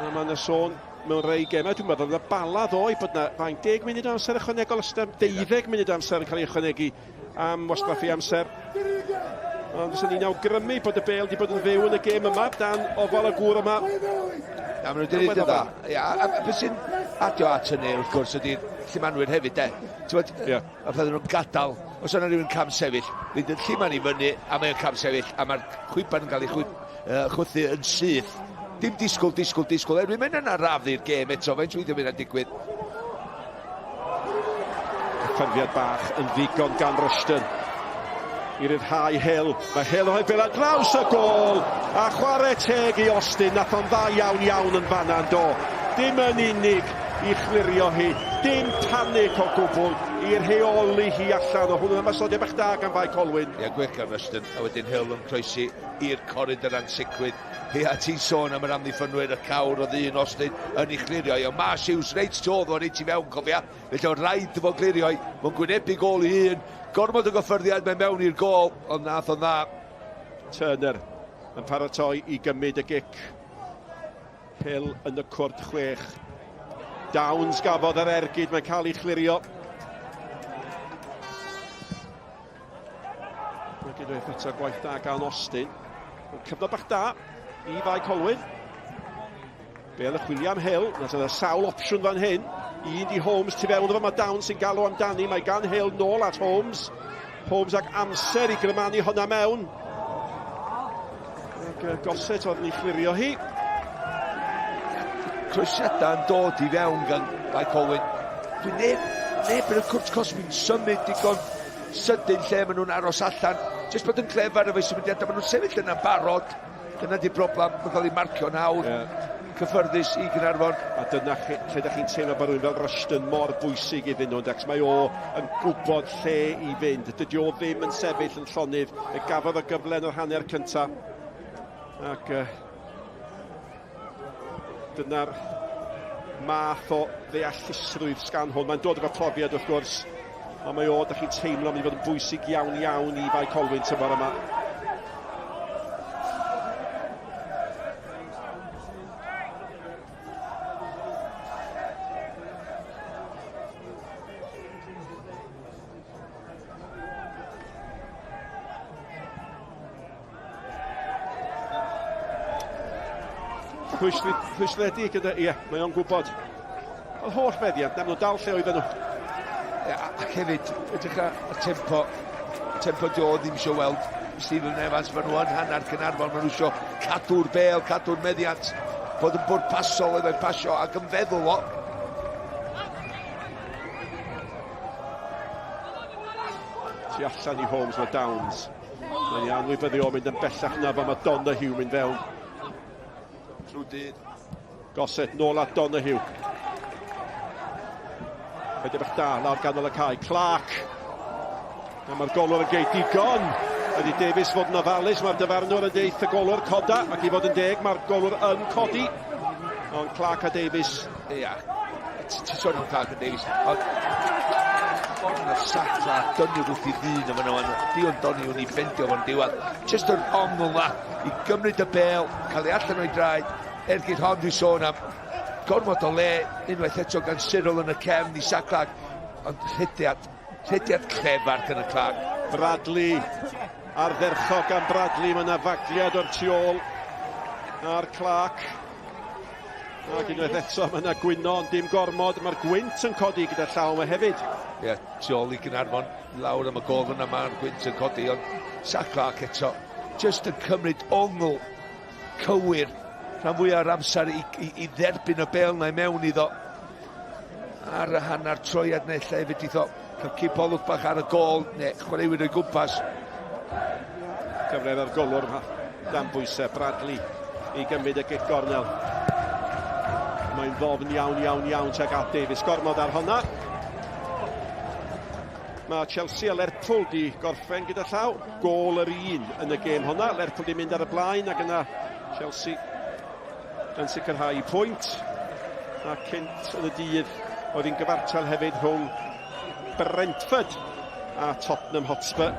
A mae yna sôn mewn rhai gemau, dwi'n meddwl, yna bala ddoi bod yna faint 10 munud amser ychwanegol ystod 12 munud amser yn cael ei ychwanegu am wasgraffu amser. Ond fyswn ni'n awgrymu bod y bêl wedi bod yn fyw yn y gêm yma dan ofal y gŵr yma. Ia, maen nhw wedi dweud dda. Ia, a beth sy'n adio at hynny, wrth gwrs, ydy'r llimanwyr hefyd, de. Ti'n a bydden nhw'n gadal, os yna rhywun cam sefyll, fydd yn lliman i fyny, a mae'n cam sefyll, a mae'r chwiban yn cael ei chwythu yn syth. Dim disgwyl, erbyn mae'n yna rafddu'r gêm eto, fe'n trwy'n mynd yn digwydd. Cyffanfiad bach yn ddigon gan Rushton. I ryddhau Hill. Mae Hill o'i bel ar draws y gol. A chwarae teg i Austin. Nath o'n dda iawn yn fanna'n do. Dim yn unig i chlirio hi. Dim panic o gwbl i'r rheoli hi allan o hwnnw. Mae sodiau bach da gan Bae Colwyn. Ie, gwych gan Rushton. A wedyn Hill yn croesi i'r corridor ansicrwydd. A ti'n sôn am yr amddiffynwyr y cawr o ddyn Austin yn ei chlirio. Ond Mas Hughes reit todd o'n reit i mewn, cofia. Felly o'n rhaid fo clirio i. Mae'n gwynebu gol i un. Gormod o gyffyrddiad mewn mewn i'r gol, ond nath o'n dda. Turner yn paratoi i gymryd y gic. Hill yn y cwrt chwech. Downs gafodd yr ergyd, mae'n cael ei chlirio. Mae gydweth eto gwaith da gan Austin. Cyfnod bach da i Fae Colwyn. Bêl y chwilio am Hill, nad yna sawl opsiwn fan hyn. Un di Holmes tu fewn efo, mae Downs sy'n galw amdani, mae gan Hill nôl at Holmes. Holmes ac amser i grymanu hwnna mewn. Ac goset oedd ni chlirio hi. Croesiadau yn dod i fewn gan Bae Colwyn. Dwi'n neb yn y cwrt cosmi'n symud digon sydyn lle maen nhw'n aros allan. Jyst bod yn clefar efo'i symudiadau, maen nhw'n sefyll yna barod. Dyna di broblem, mae'n cael ei marcio'n hawdd. Cyffyrddus i Caernarfon. A dyna lle ydych chi'n teimlo bod rhywun fel Rushton mor bwysig iddyn nhw, ac mae o yn gwybod lle i fynd. Dydy o ddim yn sefyll yn llonydd. Fe gafodd o gyfle yn yr hanner cyntaf. Ac dyna'r math o ddeallusrwydd sgan hwn. Mae'n dod efo profiad wrth gwrs. Ond mae o, ydych chi'n teimlo, mynd i fod yn bwysig iawn i Fae Colwyn tymor yma. Pwysledig gyda, ie, mae o'n gwybod. Oedd holl meddiant, na nhw dal lle oedden nhw. Ac hefyd, ydych y tempo di o ddim eisiau weld Stephen Evans, maen nhw yn hanner Caernarfon, maen nhw eisiau cadw'r bêl, cadw'r meddiant, bod yn bwrpasol efo'i pasio ac yn feddwl o. Tu allan i Holmes, mae Downs. Mae'n anwybyddu o mynd yn bellach na fa mae Donahue mynd fewn. Goset nôl at Donahue. Fede bach da, lawr ganol y cae. Clark. A mae'r golwr yn geid digon. Ydy Davies fod yn ofalus. Mae'r dyfarnwr yn deith y golwr coda. Ac i fod yn deg, mae'r golwr yn codi. Ond Clark a Davies. Ia, ti'n sôn am Clark a Davies. Ond yna sac a dynnu wrth i ddyn yma nhw. Dion doni hwn i bendio fo'n diwedd. Just yr ongl na i gymryd y bel, cael ei allan o'i draed. Ergyd hon dwi'n sôn am gormod o le, unwaith eto gan Cyril yn y cefn i sac Clark. Ond rhediad clefar gan y Clark. Bradley ar dderchog gan Bradley. Mae yna fagliad o'r tu ôl ar Clark. Ac unwaith eto mae yna Gwyno, ond dim gormod. Mae'r gwynt yn codi gyda llaw yma hefyd. Ie, tu ôl i Caernarfon, lawr am y gol yna mae'r gwynt yn codi, ond sac Clark eto. Just yn cymryd ongl cywir rhan fwy ar amser i dderbyn y bel na i mewn iddo. Ar y hanner troiad neu lle fyd iddo. Cael cipolwg bach ar y gol, neu chwaraewyr o'i gwmpas. Cyfredd ar golwr dan bwysau Bradley i gymryd y git gornel. Mae'n ddofn iawn tuag at Davies. Gormod ar honna. Mae Chelsea a Lerpwl di gorffen gyda llaw. Gôl yr un yn y gêm honna. Lerpwl di mynd ar y blaen ac yna Chelsea yn sicrhau pwynt. A cynt yn y dydd oedd hi'n gyfartal hefyd rhwng Brentford a Tottenham Hotspur.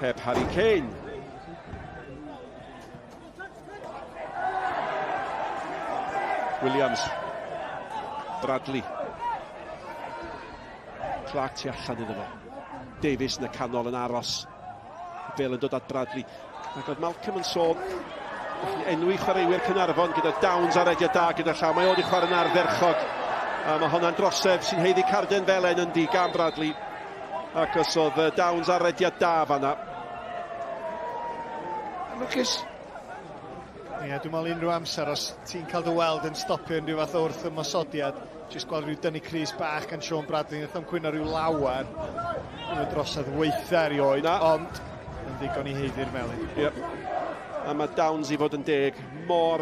Heb Harry Kane. Williams. Bradley. Clark tu allan iddo fo. Davies yn y canol yn aros. Bel yn dod at Bradley. Ac oedd Malcolm yn sôn enwi chwaraewyr Caernarfon gyda Downs a rediad da gyda llaw. Mae oedd i chwarae'n arferchog. A mae hwnna'n drosedd sy'n heiddi carden felen yn di gan Bradley. Ac os oedd Downs a rediad da fanna. Lucas. Ie, dwi'n meddwl unrhyw amser os ti'n cael dy weld yn stopio unrhyw fath o wrth ymosodiad, jyst gweld rhyw dynnu Cris bach gan Sean Bradley, nath o'n cwyno rhyw lawer. Yn y drosodd weitha erioed, ond yn ddigon i heiddi'r melyn. Yep. A mae Downs i fod yn deg mor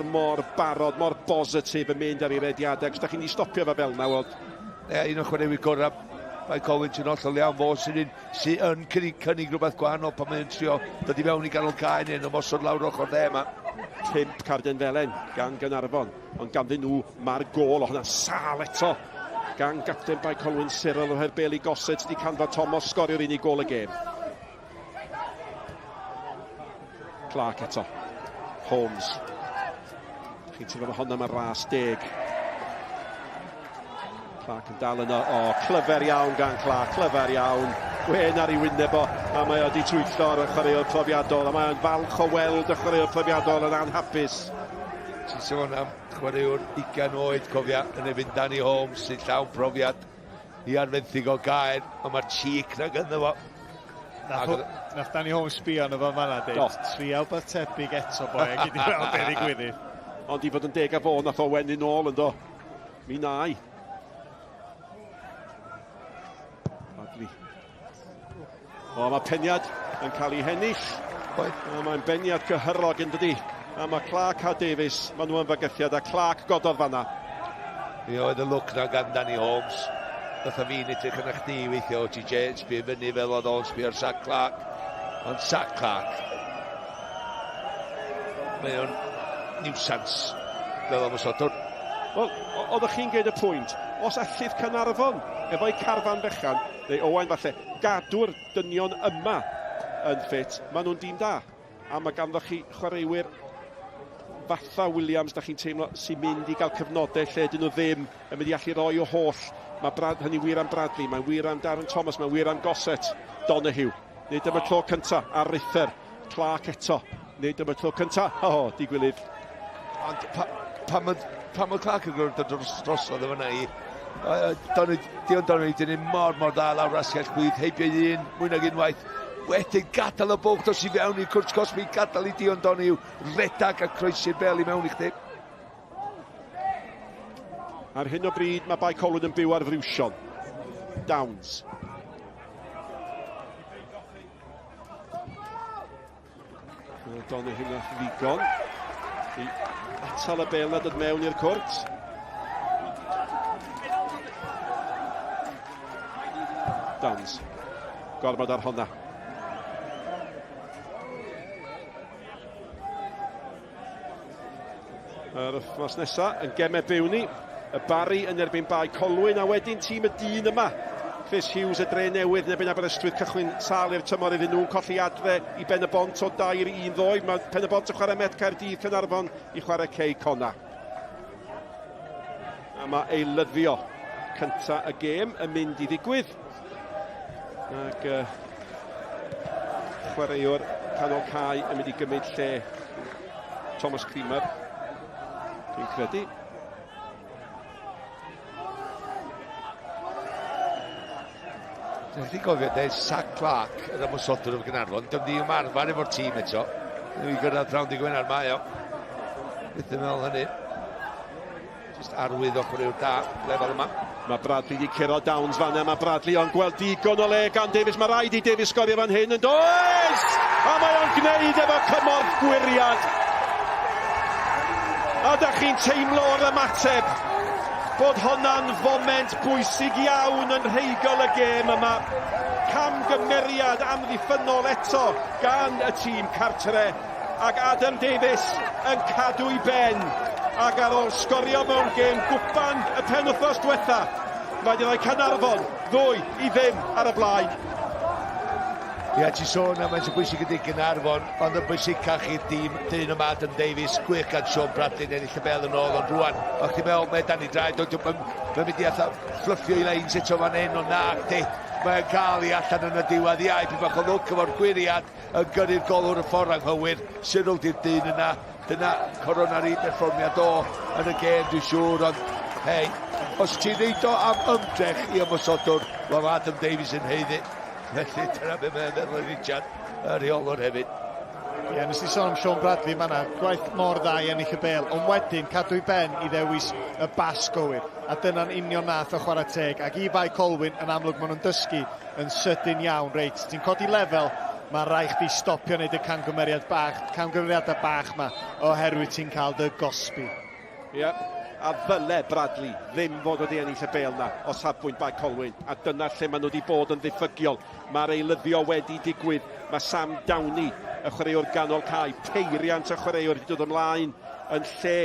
barod, mor bositif yn mynd ar ei rediadau. Os da chi'n ei stopio fe fel na, weld? Un o chwaraewyr gorau, Bae Colwyn sy'n hollol iawn fo, sy'n yn cynnig rhywbeth gwahanol pan mae'n trio dod i fewn i ganol cae neu'n ymosod lawr ochr dde yma. 5 carden felen gan Caernarfon, ond ganddyn nhw mae'r gôl o hwnna sal eto gan gapten Bae Colwyn Cyril o'r bel i gosod di canfa Thomas sgorio'r unig gôl y gêm. Clark eto. Holmes. Chi'n teimlo hwnna mae ras deg. Clark yn dal yno. O, clyfer iawn gan Clark, clyfer iawn. Gwen ar ei wyneb o, a mae wedi twyllo ar y chwaraewr profiadol, a mae'n falch o weld y chwaraewr profiadol yn anhapus. Ti'n sôn am chwaraewr 20 oed, cofia, yn efo Danny Holmes, sy'n llawn profiad i arfenthig o gair, a mae'r cheek na gynno fo. Nath Danny Holmes sbio yn y fan fanna, dweud, trial beth tebyg eto boi, a gyd i weld beth i gwyddi. Ond i fod yn deg a fo, nath o wennu nôl yn do. Mi nai. Bradley. O, mae peniad yn cael ei hennill. A mae'n beniad cyhyrog yn dydi. A mae Clark a Davies, maen nhw yn fygythiad, a Clark gododd fanna. Mi oedd y look na gan Danny Holmes. Nath o fi'n edrych yn eich di weithio o TJ, sbio fyny fel oedd o'n sbio'r sac Clark. Ond sac Clark. Mae o'n niwsans fel am y sodwr. Wel, oeddech chi'n gweud y pwynt, os allydd Caernarfon efo'i carfan fechan, neu Owain falle, gadw'r dynion yma yn ffit, maen nhw'n dîm da. A mae ganddo chi chwaraewyr fatha Williams, da chi'n teimlo sy'n mynd i gael cyfnodau lle dyn nhw ddim yn mynd i allu roi o holl. Mae hynny wir am Bradley, mae'n wir am Darren Thomas, mae'n wir am Gossett, Donahue. Nid yma tro cynta ar Rither, Clark eto. Nid yma tro cynta, di gwylydd. Ond pan mae Clark yn gwrdd drosodd efo na i, Dion Donahue, dyn ni'n mor da lawr rasgell gwydd, heibio un, mwy nag unwaith. Wedyn gadael y bwch dos i fewn i Cwrt Cosby, gadael i Dion Donahue, redag a croesi'r bel i mewn i chdi. Ar hyn o bryd mae Bae Colwyn yn byw ar frwsion. Downs. Donahue na ddigon i atal y bel na dod mewn i'r cwrt. Downs. Gormod ar honna. Yr wythnos nesaf yn gemau byw ni. Y Bari yn erbyn Bae Colwyn, a wedyn tîm y dyn yma. Chris Hughes y Dre Newydd yn erbyn Aberystwyth cychwyn sal i'r tymor iddyn nhw'n colli adre i Ben y Bont o 2-1. Mae Ben y Bont yn chwarae Met Caerdydd Caernarfon i chwarae Cei Conna. A mae eilyddio cynta y gêm yn mynd i ddigwydd. Ac chwaraewr canol cae yn mynd i gymryd lle Thomas Creamer, dwi'n credu. Dwi'n gofio dweud Sac Clark yn ymwysodwr o Gaernarfon. Dwi'n di ymarfer efo'r tîm eto. Dwi'n gyrraedd rhawn di Gwenar mae o. Bydd yn meddwl hynny. Just arwydd o chwaraewr da, lefel yma. Mae Bradley di curo downs fanna, mae Bradley o'n gweld digon o le gan Davies. Mae rhaid i Davies sgorio fan hyn yn does! A mae o'n gwneud efo cymorth gwiriad. A da chi'n teimlo o'r ymateb bod hwnna'n foment bwysig iawn yn rheigol y gêm yma. Camgymeriad amddiffynol eto gan y tîm cartre. Ac Adam Davies yn cadw i ben. Ac ar ôl sgorio mewn gêm gwpan y penwythnos diwetha, mae di rhoi Caernarfon 2-0 ar y blaen. Ie, ti sôn am mae'n bwysig ydy Gaernarfon, ond yn bwysicach i'r dîm dyn yma Adam Davies, gwych gan Sean Bradley yn ennill y bel yn ôl, ond rwan, o'ch ti'n meddwl, mae Danny Draed, mae'n mynd i fflyffio i leins eto fan hyn o nac di. Mae'n cael ei allan yn y diwedd iau, bydd bach o lwc efo'r gwiriad yn gyrru'r golwr y ffordd anghywir, syrwl di'r dyn yna. Dyna coronari perfformiad o yn y gêm, dwi'n siŵr, ond hei, os ti'n neud o am ymdrech i ymwysodwr, mae Adam Davies yn heiddi. Felly, dyna be mae'n meddwl Richard, y reolwr hefyd. Ie, nes i sôn am Sean Bradley fanna, gwaith mor dda i ennill y bel, ond wedyn cadw i ben i ddewis y bas gywir, a dyna'n union nath o chwarae teg, ac i Bae Colwyn yn amlwg maen nhw'n dysgu yn sydyn iawn, reit, ti'n codi lefel, mae rhaid chdi stopio wneud y camgymeriadau bach yma oherwydd ti'n cael dy gosbi. Ie, a ddyle Bradley ddim fod wedi ennill y bel na o safbwynt Bae Colwyn, a dyna lle maen nhw wedi bod yn ddiffygiol. Mae'r eilyddio wedi digwydd, mae Sam Downey, y chwaraewr ganol cae, peiriant y chwaraewr wedi dod ymlaen yn lle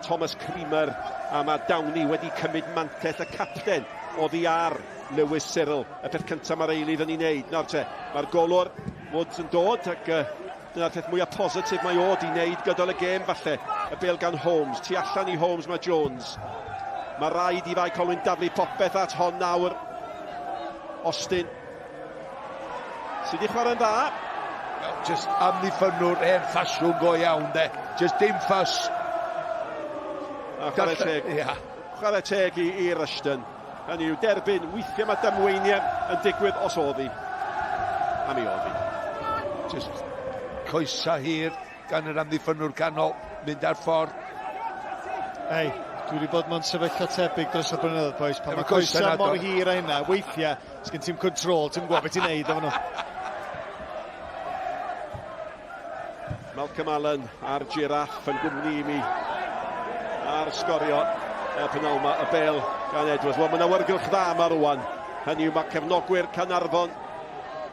Thomas Creamer, a mae Downey wedi cymryd mantell y capten oddi ar Lewis Cyril, y peth cyntaf mae'r eilydd yn ei wneud. Nawr te, mae'r golwr Woods yn dod, ac dyna'r peth mwyaf positif mae o di wneud gydol y gêm falle. Y bel gan Holmes, tu allan i Holmes mae Jones. Mae rhaid i Bae Colwyn daflu popeth at hon nawr. Austin. Sydd wedi chwarae'n dda? Just amddiffynwr ffasiwn go iawn de. Just dim ffas. A chwarae teg. Chwarae teg i Rushton. Hynny yw derbyn, weithiau mae dymweiniau yn digwydd os oedd hi. A mi oedd hi. Just coesa hir gan yr amddiffynwr canol, mynd ar ffordd. Ei, dwi wedi bod mewn sefyllfa tebyg dros y blynyddoedd, boys. Pan mae coesa mor hir a hynna, weithiau, sgyn ti'n control, ti'n gwybod beth i'n neud efo nhw. Malcolm Allen a'r Giraffe yn gwmni i mi. A'r sgorio y penalma, y bel gan Edwards. Wel, mae yna wyrgylch dda yma rwan. Hynny yw, mae cefnogwyr Caernarfon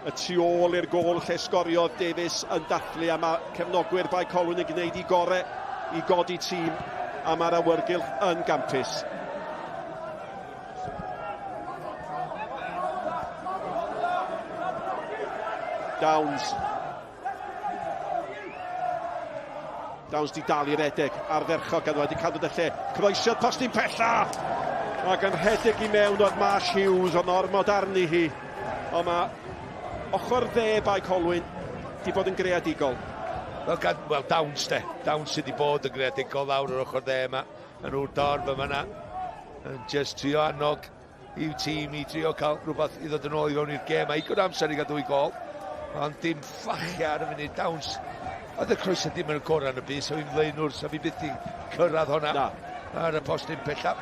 y tu ôl i'r gol lle sgorio Davies yn dathlu, a mae cefnogwyr Bae Colwyn yn gwneud i gorau i godi tîm, a mae'r awyrgylch yn gampus. Downs di dal i redeg ar ferchog, a wedi cadw dy lle. Croesiodd postyn pella! Ac yn rhedeg i mewn o'r Marsh Hughes o'n ormod arni hi. Ond mae ochr dde Bae Colwyn di bod yn greadigol. Wel, Downs de. Downs sydd wedi bod yn greadigol lawr o'r ochr dde yma. Yn o'r dorf yma na. Yn just trio annog i'w tîm i trio cael rhywbeth i ddod yn ôl i fewn i'r gêm. A i gwrdd amser i gadw i gol. Ond dim ffachia ar y funud. Downs. Oedd y croeso dim yn y gorau yn y byd, so i'n flaenwr, so fi byth i cyrraedd hwnna ar y postyn pella.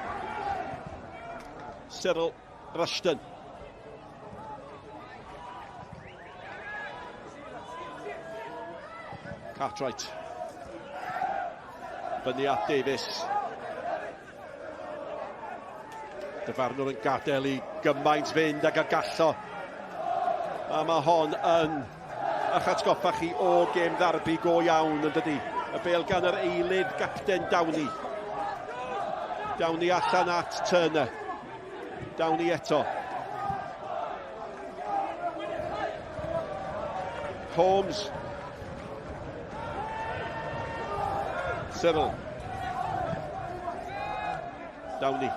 Cyril Rushton. Cartwright. Fyny at Davies. Dyfarnwr yn gadael i gymaint fynd ag y gallo. A mae hon yn a'ch atgoffa chi o gêm ddarbu go iawn yn dydi. Y bêl gan yr eilydd gapten Downey. Downey allan at Turner. Downey eto. Holmes. Cyril. Downey.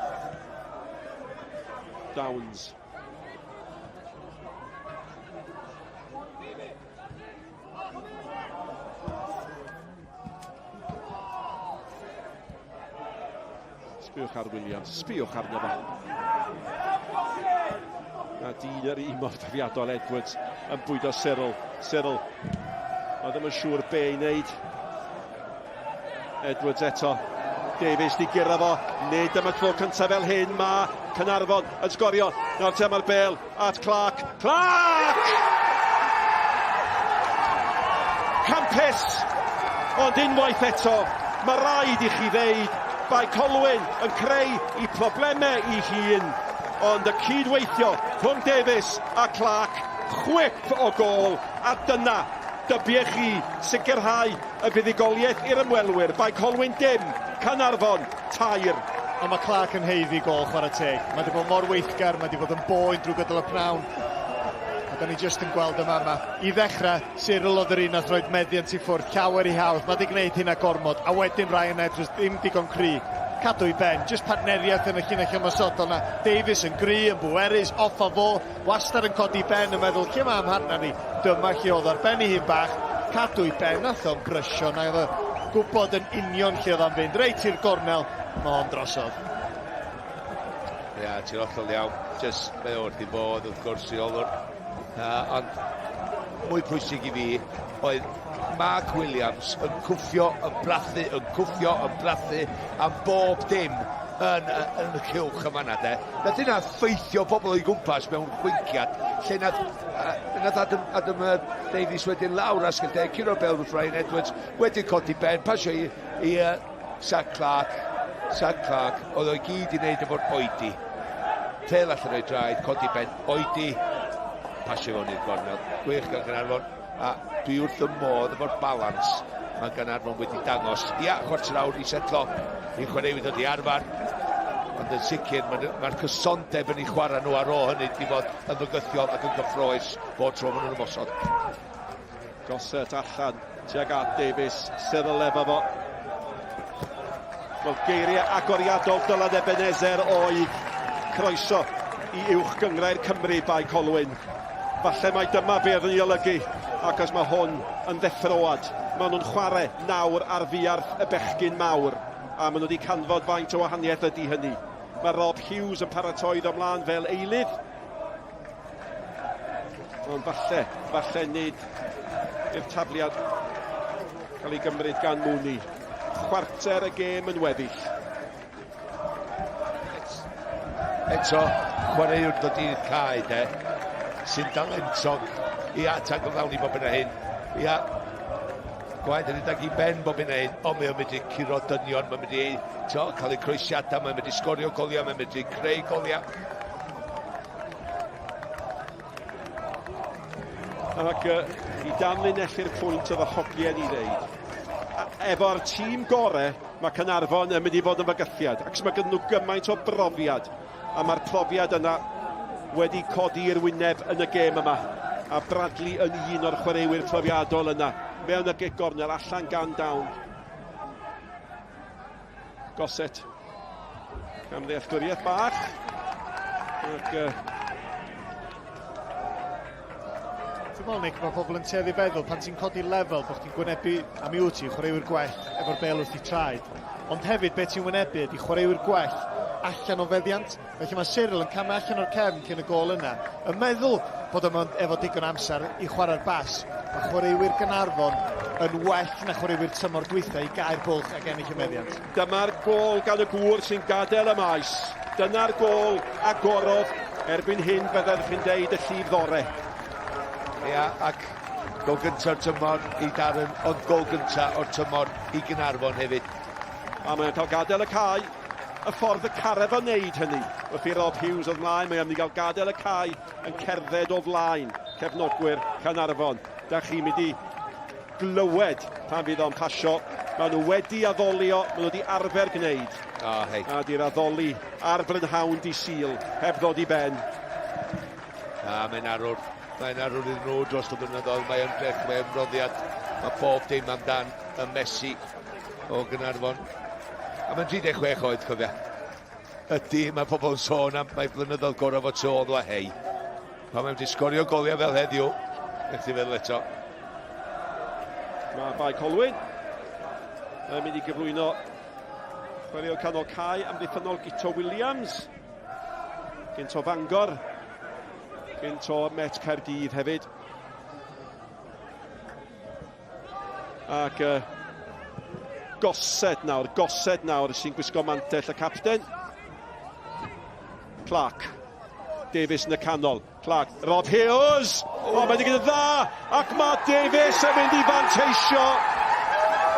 Downs. Sbiwch ar Williams, sbiwch arno fo. A dyn yr un mor dafriadol Edwards yn bwydo Cyril. Cyril, a ddim yn siŵr be i wneud. Edwards eto. Davies di gyrra fo. Nid yma tro cyntaf fel hyn. Mae Caernarfon yn sgorio. Nawr te mae'r bêl at Clark. Clark! Campus! Ond unwaith eto, mae rhaid i chi ddeud Bae Colwyn yn creu i problemau i hun. Ond y cydweithio rhwng Davies a Clark, chwip o gol, a dyna dybiau chi sicrhau y buddugoliaeth i'r ymwelwyr. Bae Colwyn dim, Caernarfon tair. Ond mae Clark yn heiddi gol chwarae teg. Mae wedi bod mor weithgar, mae wedi bod yn boen drwy gydol y pnawn. A da ni jyst yn gweld yma. I ddechrau, Cyril oedd yr un nath roed meddiant i ffwrdd, llawer i hawdd. Mae wedi gwneud hynna gormod, a wedyn Ryan Edwards ddim digon cry. Cadw i ben, jyst partneriaeth yn y llinell ymosodol na. Davies yn gry, yn bwerus, off a fo, wastad yn codi ben yn meddwl, lle mae am harna ni? Dyma lle oedd ar ben i hyn bach, cadw i ben, nath o'n brysio, na oedd o gwybod yn union lle oedd o'n fynd. Reit i'r gornel, mae o'n drosodd. Ia, ti'n hollol iawn, jyst mae wrth i bod, wrth gwrs i olwr. Ond mwy pwysig i fi oedd Mark Williams yn cwffio, yn brathu, yn cwffio, yn brathu am bob dim yn y cylch yma na de. Nath yna ffeithio bobl o'i gwmpas mewn chwinciad lle nath Adam Davies wedyn lawr asgylde, curo'r bel wrth Ryan Edwards, wedyn codi ben, pasio i Zach Clark, oedd o'i gyd i wneud efo'r oedi. Pêl allan o'i draed, codi ben, oedi, pasio fo'n i'r gornel, gwych gan Caernarfon, a dwi wrth y modd efo'r balans mae Caernarfon wedi dangos. Ia, chwarter awr i setlo i'n chwaraewydd oedd i arfer, ond yn sicr mae'r cysondeb yn ei chwarae nhw ar ôl hynny wedi bod yn fygythiol ac yn gyffroes bod tro maen nhw'n ymosod. Gosset allan, tuag at Davies, Cyril efo fo. Wel, geiriau agoriadol Dylan Ebenezer oedd croeso i Uwch Gynghrair Cymru Bae Colwyn. Falle mai dyma be oedd yn ei olygu, ac os mae hwn yn ddeffroad. Maen nhw'n chwarae nawr ar fiarth y bechgyn mawr, a maen nhw wedi canfod faint o wahaniaeth ydy hynny. Mae Rob Hughes yn paratoi ymlaen fel eilydd. Ond falle nid i'r tafliad cael ei gymryd gan Mooney. Chwarter y gêm yn weddill. Eto, chwaraewr dod i'r cae, de, sy'n dalentog i atag o ddawn i bob yna hyn. Ia, gwaed yn edag i ben bob yna hyn, ond mae'n mynd i curo dynion, mae'n mynd i cael ei croesiadau, mae'n mynd i sgorio goliau, mae'n mynd i creu goliau. Ac i danlinellu'r pwynt oedd y hogiau ni ddeud. Efo'r tîm gore, mae Caernarfon yn mynd i fod yn fygythiad, ac mae gyda nhw gymaint o brofiad, a mae'r profiad yna wedi codi i'r wyneb yn y gêm yma. A Bradley yn un o'r chwaraewyr profiadol yna. Mewn y gornel, allan gan Down. Gosset. Camddealltwriaeth bach. Ac... Dwi'n meddwl, Nick, mae pobl yn teddu feddwl pan ti'n codi lefel bod chdi'n gwynebu am yw ti, chwaraewyr gwell efo'r bêl wrth i traed. Ond hefyd, beth ti'n wynebu ydy chwaraewyr gwell allan o feddiant. Felly mae Cyril yn camu allan o'r cefn cyn y gol yna. Yn meddwl bod yma efo digon amser i chwarae'r bas. Mae chwaraewyr Caernarfon yn well na chwaraewyr tymor dwytha i gael bwlch ac ennill y meddiant. Dyma'r gol gan y gŵr sy'n gadael y maes. Dyna'r gol agorodd erbyn hyn byddai'n chi'n deud y llif ddore. Ia, ac gol gyntaf tymor i Darren, ond gol gyntaf o'r tymor i Caernarfon hefyd. A mae'n cael gadael y cae. Y ffordd y caref o wneud hynny. Wrth i Rob Hughes o flaen, mae am ni gael gadael y cae yn cerdded o flaen cefnogwyr Caernarfon. da chi'n mynd i glywed pan fydd o'n pasio. Maen nhw wedi addolio, maen nhw wedi arfer gwneud. A di'r addoli ar brynhawn Dydd Sul, heb ddod i ben. Mae'n arwr. Mae'n arwr iddyn nhw dros y blynyddoedd. Mae'n drech, mae'n ymroddiad. Mae pob dim amdan y Messi o Gaernarfon. A mae'n 36 oed, cofia. Ydy, mae pobl yn sôn am mae blynyddoedd gorau fod sôn o hei. Pan mae'n disgorio goliau fel heddiw, eich ti feddwl eto. Mae Bae Colwyn yn mynd i gyflwyno chwaraewr canol cae amddiffynol Gito Williams. Gynto Fangor. Gynto Met Caerdydd hefyd. Ac gosed nawr sy'n gwisgo mantell y capten. Clark. Davies yn y canol. Clark. Rob Hughes. Mae'n mynd i gyda dda. Ac mae Davies yn mynd i fanteisio.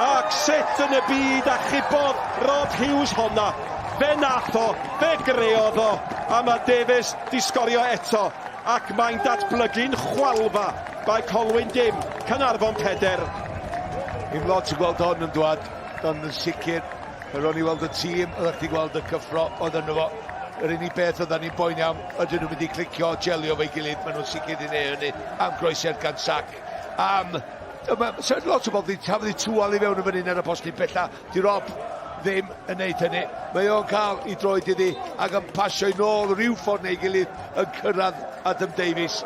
Ac set yn y byd a chibodd Rob Hughes honna. Fe nath o, fe greodd o. A mae Davies di sgorio eto. Ac mae'n datblygu'n chwalfa. Bae Colwyn dim. Caernarfon 4. I'n lot i gweld hon yn dwad. Don yn sicr. Ro'n i weld y tîm, oeddech chi gweld y cyffro oedd yno fo. Yr unig beth oedden ni'n boeni am, ydyn nhw'n mynd i clicio gelio fe'i gilydd. Maen nhw'n sicr i neu hynny am groesiad gan sac. Lot o bobl wedi tafod i tŵal i fewn yn fan hyn ar y postyn bella. Di Rob ddim yn neud hynny. Mae o'n cael i droed iddi ac yn pasio i nôl rhyw ffordd neu gilydd yn cyrraedd Adam Davies.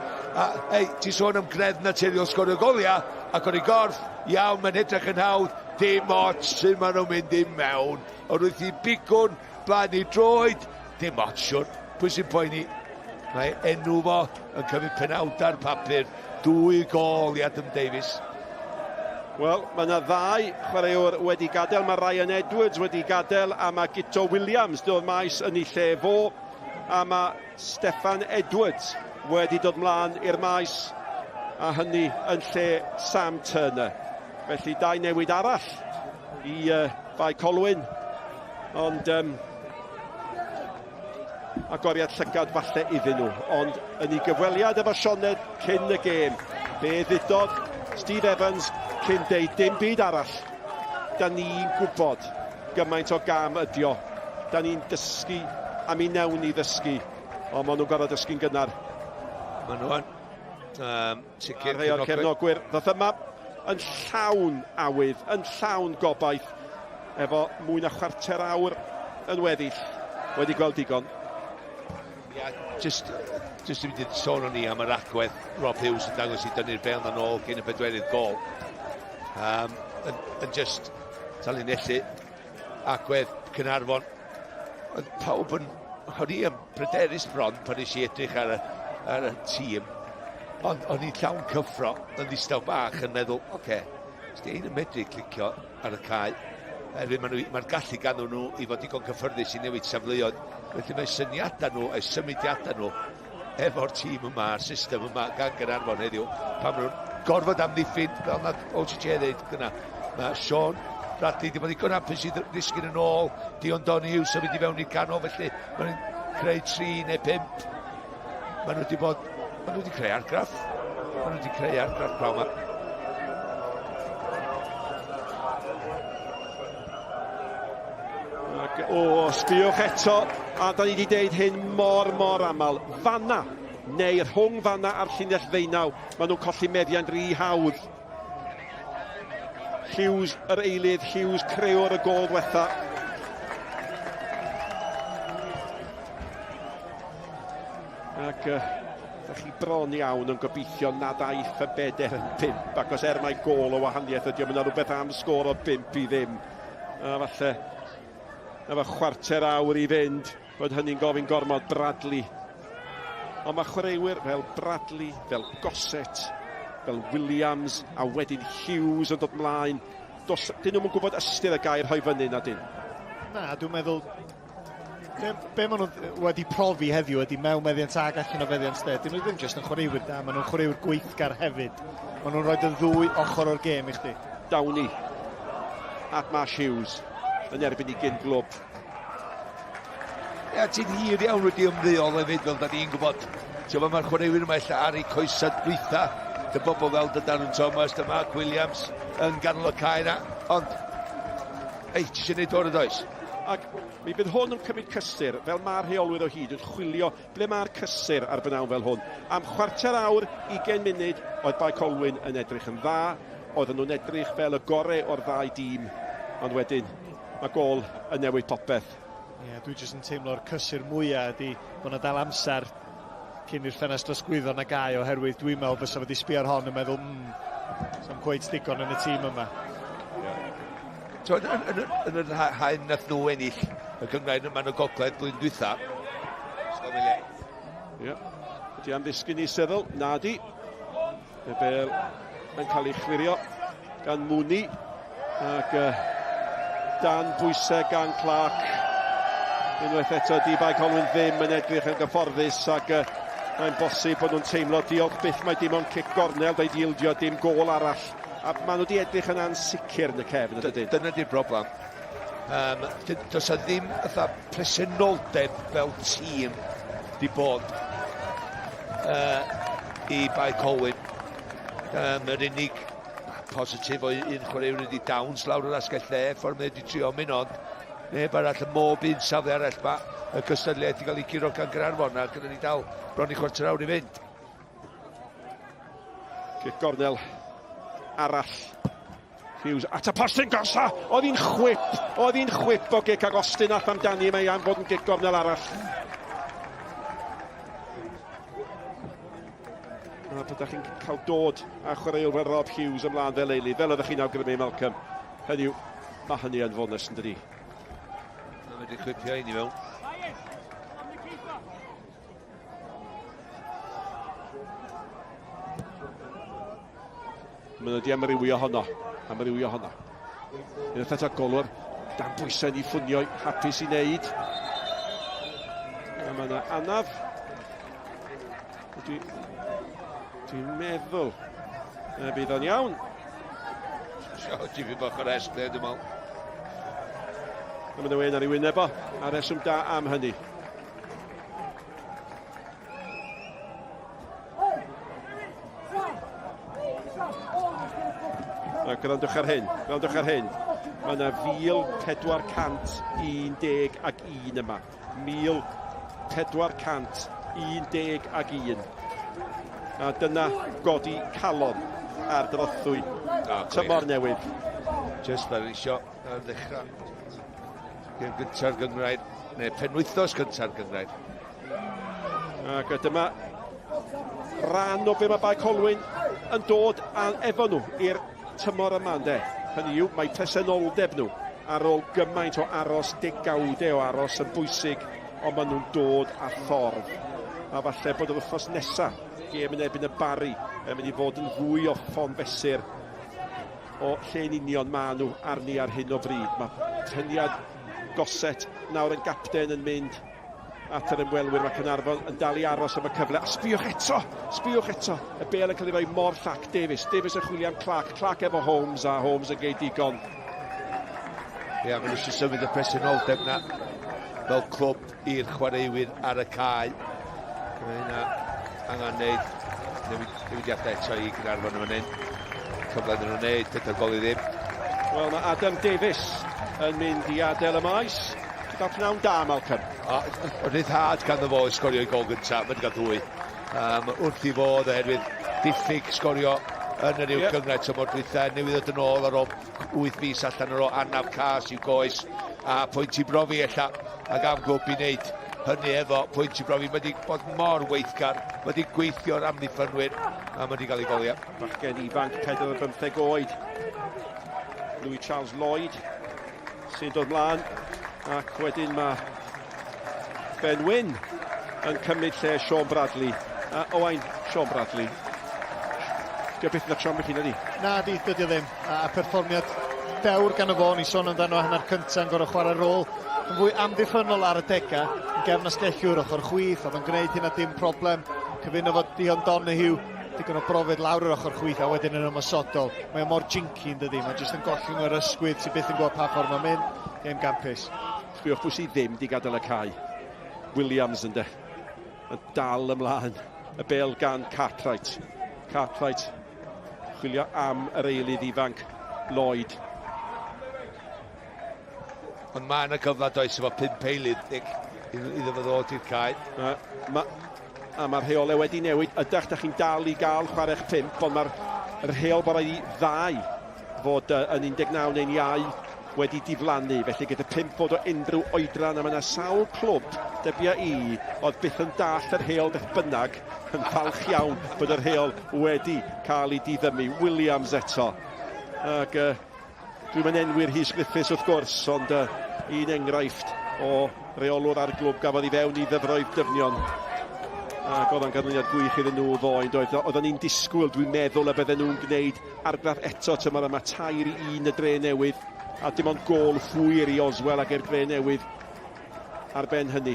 Ti sôn am gredd naturiol sgorio goliau ac o'n i gorff, iawn, mae'n edrych yn hawdd. Dim ots sy'n maen nhw'n mynd i mewn. Ond wrth i bigwn blaen i droed. Dim ots siwr. Pwy sy'n poeni? Mae enw fo yn cymryd penawd ar papur. 2 gol i Adam Davies. Wel, mae yna 2 chwaraewr wedi gadael. Mae Ryan Edwards wedi gadael a mae Gito Williams dod maes yn ei lle fo. A mae Steffan Edwards wedi dod mlaen i'r maes. A hynny yn lle Sam Turner. Felly 2 newid arall i Bae Colwyn. Ond agoriad llygad falle iddyn nhw. Ond yn ei gyfweliad efo Sioned cyn y gêm, be ddudodd Steve Evans cyn deud dim byd arall. Da ni'n gwybod gymaint o gam ydio. Da ni'n dysgu a mi newn ni ddysgu. Ond maen nhw'n gorfod dysgu'n gynnar. Maen nhw'n sicr. Rhai o'r cefnogwyr. Ddoth yma yn llawn awydd, yn llawn gobaith, efo mwy na chwarter awr yn weddill. Wedi gweld digon. Just i mynd i sôn o'n ni am yr agwedd Rob Hughes yn dangos i dynnu'r bel yn ôl cyn y 4edd gol. Yn just talinellu agwedd Caernarfon. Pawb yn o'n i yn pryderus bron pan eisiau edrych ar y tîm. Ond o'n i'n llawn cyffro yn ddistaw bach yn meddwl, ysdi ein yn medru clicio ar y cae. Mae'r gallu ganddyn nhw i fod digon cyffyrddus i newid safleoedd. Felly mae syniadau nhw, a'i symudiadau nhw efo'r tîm yma, a'r system yma gan Caernarfon heddiw. Pan maen nhw'n gorfod amddiffyn, fel na OTJ ddeud gyna. Mae Sean Bradley wedi bod i hapus i ddisgyn yn ôl. Dion Donny Hughes yn mynd i fewn i'r canol, felly maen nhw'n creu 3 neu 5. Maen nhw wedi creu argraff. Maen nhw wedi creu argraff praw yma. Sbiwch eto, a da ni wedi deud hyn mor amal. Fanna, neu rhwng fanna a'r llinell ddeunaw, maen nhw'n colli meddiant rhy hawdd. Hughes yr eilydd, Hughes creuwr y gol diwetha. Ac da chi bron iawn yn gobeithio nad aeth y beder yn 5, ac os mai gol o wahaniaeth ydy, mae'n rhywbeth am sgôr o 5 i ddim. A falle efo chwarter awr i fynd, bod hynny'n gofyn gormod Bradley. Ond mae chwaraewyr fel Bradley, fel Gossett, fel Williams, a wedyn Hughes yn dod mlaen. Dyn nhw'n gwybod ystyr y gair rhoi fyny na dyn. Na, dwi'n meddwl, be maen nhw wedi profi heddiw ydy mewn meddiant ag allan o feddiant sted. Dyn nhw ddim jyst yn chwaraewyr da, maen nhw'n chwaraewyr gweithgar hefyd. Maen nhw'n rhoi y 2 ochr o'r gêm i chdi. Downey at Marsh Hughes yn erbyn i gyn glwb. Ti'n hir iawn wedi ymddeol hefyd fel da ni'n gwybod. Mae'r chwaraewyr yma illa ar eu coesad gweitha dy bobl fel Dydan yn Thomas, dy Mark Williams yn ganol y cae na, ond ei, ti eisiau gwneud o'r oes? Ac mi bydd hwn yn cymryd cysur, fel mae'r rheolwyr o hyd yn chwilio ble mae'r cysur ar bynawn fel hwn. Am chwarter awr, 20 munud, oedd Bae Colwyn yn edrych yn dda, oedden nhw'n edrych fel y gorau o'r ddau dîm, ond wedyn mae gol yn newid popeth. Ie, dwi jyst yn teimlo'r cysur mwyaf ydy bod yna dal amser cyn i'r ffenest osgwyddo na gau oherwydd dwi'n meddwl fysa wedi sbio ar hon yn meddwl sa'n cweith digon yn y tîm yma. So, yn yr haen nath nhw ennill y Nghynghrair yma yn y Gogledd blwyddyn diwethaf. Ie, ydy am ddisgyn i seddl, nadi. Y bêl yn cael ei chwirio gan Mwni ac dan bwysau gan Clark. Unwaith eto, di Bae Colwyn ddim yn edrych yn gyfforddus ac mae'n bosib bod nhw'n teimlo diolch byth mae dim ond cic gornel dweud ildio dim gol arall. A maen nhw wedi edrych yn ansicr yn y cefn ydyn. Dyna di'r broblem. Does a ddim ytha presenoldeb fel tîm di bod i Bae Colwyn. Yr unig positif o un chwaraewr wedi dawns lawr yr asgell lle, ffordd mae wedi trio mynd ond neb arall y mob un safle arall ma y cystadlu wedi cael ei giro gan Caernarfon a gyda ni dal bron i chwarter awr i fynd. Cic gornel arall. Hughes at y postyn gosa, oedd hi'n chwip o gic ag Austin ath amdani mae am fod yn gic gornel arall. A byddwch chi'n cael dod a chwaraewr fel Rob Hughes ymlaen fel eilydd, fel oeddech chi'n awgrymu Malcolm. Hynny yw, mae hynny yn fonus yn dydi. Mae wedi chwipio un i fewn. Mae wedi amrywio honno. Unwaith eto golwr, dan bwysau ni ffwnio, hapus i wneud. A mae yna anaf. Dwi'n meddwl na bydd o'n iawn. Tipyn bach o rest there, dwi'n meddwl. A mae yna wen ar ei wyneb o, a reswm da am hynny. Gwrandwch ar hyn. Mae yna 1,411 yma. 1,411. A dyna godi calon ar drothwy tymor newydd. Just fel eisiau ar ddechrau. Gêm gyntaf Nghynghrair, neu penwythnos gyntaf Nghynghrair. Ac dyma ran o be mae Bae Colwyn yn dod efo nhw i'r tymor yma, ynde. Hynny yw, mae presenoldeb nhw ar ôl gymaint o aros, degawdau o aros yn bwysig, ond maen nhw'n dod â ffordd. A falle bod yr wythnos nesaf, gêm yn erbyn y Bari, yn mynd i fod yn fwy o ffon fesur o lle'n union maen nhw arni ar hyn o bryd. Mae tyniad goset nawr yn gapten yn mynd at yr ymwelwyr. Mae Caernarfon yn dal i aros am y cyfle. A sbiwch eto. Y bêl yn cael ei roi mor llac. Davies yn chwilio am Clark efo Holmes, a Holmes yn geid digon. Ie, maen nhw eisiau symud y presenoldeb na fel clwb i'r chwaraewyr ar y cae. Mae hynna angen wneud newidiadau eto i Caernarfon yn fan hyn. Cyfle yn nhw'n wneud, gyda'r gol i ddim. Wel, mae Adam Davies yn mynd i adael y maes. Gyda'r pnawn da, Malcolm. Oedd ryddhad gan fo i sgorio i gol gyntaf, mae'n gael ddwy. Wrth i fod oherwydd diffyg sgorio yn yr Uwch Gynghrair tymor dwythaf, newydd yn ôl ar ôl 8 mis allan ar ôl anaf cas i'w goes a pwynt i brofi ella ac am glwb i wneud hynny efo pwynt i brofi. Mae wedi bod mor weithgar, mae wedi gweithio'r amddiffynwyr a mae wedi cael ei golia. Bachgen ifanc 45 oed, Louis Charles Lloyd sy'n dod mlaen, ac wedyn mae Ben Wyn yn cymryd lle Sean Bradley. Sean Bradley. Dio beth na trom eich hyn ydi? Na, dydy ddim. A perfformiad dewr gan y fo, ni sôn amdano hanner cyntaf yn gorau chwarae rôl yn fwy amddiffynol ar y dega, yn gefn asgellwr ochr chwith, oedd yn gwneud hynna dim problem. Cyfuno fod Dion Donahue, digon o brofiad lawr yr ochr chwith, a wedyn yn ymosodol. Mae o mor jinky yn dydi, mae'n jyst yn golli nhw'r ysgwydd sy'n byth yn gwybod pa ffordd mae'n mynd. Game gampus. Sbiwch pwy sydd ddim di gadael y cae. Williams yn dal ymlaen. Y bêl gan Cartwright chwilio am yr eilydd ifanc Lloyd. Ond mae yna cyfle does efo 5 eilydd iddo fo ddod i'r cae. A mae'r rheolau wedi newid. Ydych chi'n dal i gael chwarech 5, ond mae'r rheol bod rhaid i ddau fod yn 19 neu'n iau wedi diflannu. Felly gyda 5 bod o unrhyw oedran, a mae yna sawl clwb, debia i, oedd byth yn dall yr rheol beth bynnag, yn falch iawn bod yr rheol wedi cael ei diddymu. Williams eto. Ac dwi'n mynd enwi'r Rhys Griffiths wrth gwrs, ond un enghraifft o reolwr ar glwb gafodd i fewn i ddyfroedd dyfnion. Ac oedd o'n ganlyniad gwych iddyn nhw ddoen. Oedden ni'n disgwyl, dwi'n meddwl, y bydden nhw'n gwneud argraff eto tymor yma 3-1 y Dre Newydd, a dim ond gol hwyr i Oswell ac i'r Dre Newydd ar ben hynny.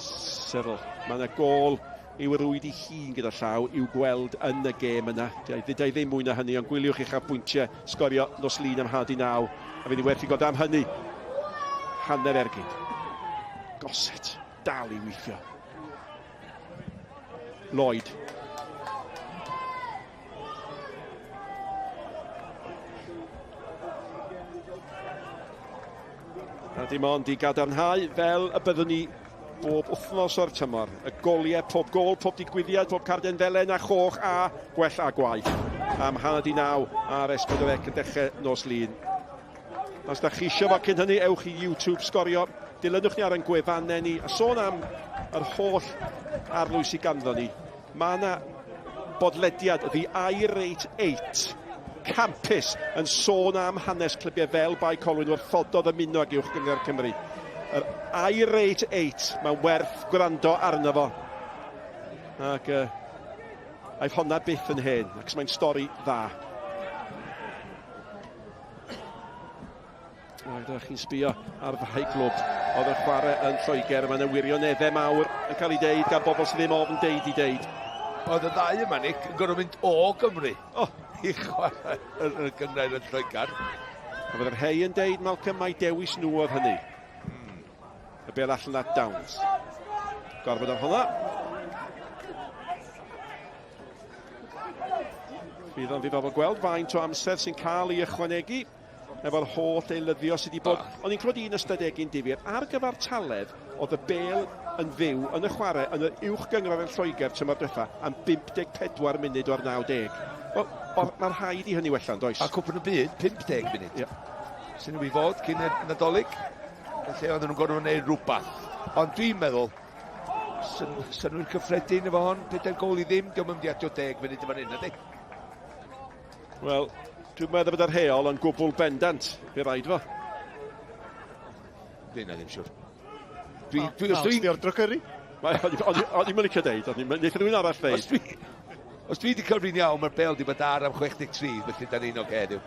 Cyril, mae yna gol i'w rwyd i hun gyda llaw i'w gweld yn y gêm yna. Dydau ddim mwy na hynny, ond gwyliwch eich bwyntiau sgorio nos lun am 9, a fydd i werth i god am hynny. Hanner ergyd. Goset, dal i weithio. Lloyd. A dim ond i gadarnhau fel y byddwn ni bob wythnos o'r tymor. Y goliau, pob gol, pob digwyddiad, pob carden felen a choch a gwell a gwaith. Am 9 ar S4C yn dechrau nos lun. Os da chi eisiau fo cyn hynny, ewch i YouTube sgorio. Dilynwch ni ar ein gwefannau ni. A sôn am yr holl arlwys i ganddo ni. Mae yna bodlediad, the I-Rate 8 campus, yn sôn am hanes clybiau fel Bae Colwyn wrthododd ymuno ag Uwch Gynghrair Cymru. Yr I-Rate 8, mae'n werth gwrando arno fo. Ac aeth honna byth yn hen, ac mae'n stori dda. Ac ydych chi'n sbio ar Fae Glwb. Oedd y chwarae yn Lloegr, mae'n wirioneddau mawr yn cael ei deud gan bobl sydd ddim ofn deud i deud. Oedd y ddau yma, Nick, yn gorfod mynd o Gymru i chwarae yn Nghynghrair yn Lloegr. A fydd yr hei yn deud, Malcolm, mai dewis nhw oedd hynny. Y bel allan at Downs. Gorfod am hwnna. Fydd o'n ddifofol gweld faint o amser sy'n cael ei ychwanegu efo'r holl eilyddio sydd wedi bod. O'n i'n clywed un ystadegyn difyr ar gyfer taledd oedd y bel yn fyw yn y chwarae yn y Uwch Gynghrair yn Lloegr tymor diwethaf am 54 munud o'r 90. Wel, mae'r rhaid i hynny wellan, does? A cwpl y byd, 50 munud. Sy'n nhw i fod cyn y Nadolig. Lle oedden nhw'n gorfod wneud rhywbeth. Ond dwi'n meddwl, sy'n nhw'n cyffredin efo hon, 4 gol i ddim, diolch yn mynd i atio 10 munud yma'n un, ydy? Wel, dwi'n meddwl bod yr rheol yn gwbl bendant, fe rhaid fo. Fi'n ddim siwr. Dwi'n diordro Cyrri? O'n i'n mynd i cydeud, wneud rhywun arall ddeud. Os dwi wedi cael rhan iawn, mae'r bel di bod ar am 63, felly da ni'n oge, diw.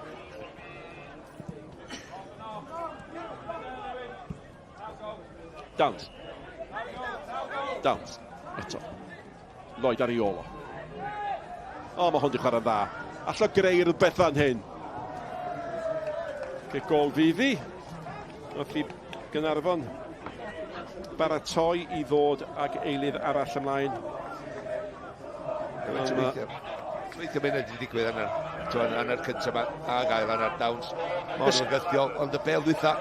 Downs. Eto. Lloyd ar ei olo. Mae hwn di chwarae dda. Alla greu rhywbeth fan hyn. Gol Fifi. Oedd i Caernarfon baratoi i ddod ag eilydd arall ymlaen. Weithio mynd wedi digwydd yna'r cyntaf yma a gael yna'r Downs. Mae'n ogyddiol, ond y bel dwytha.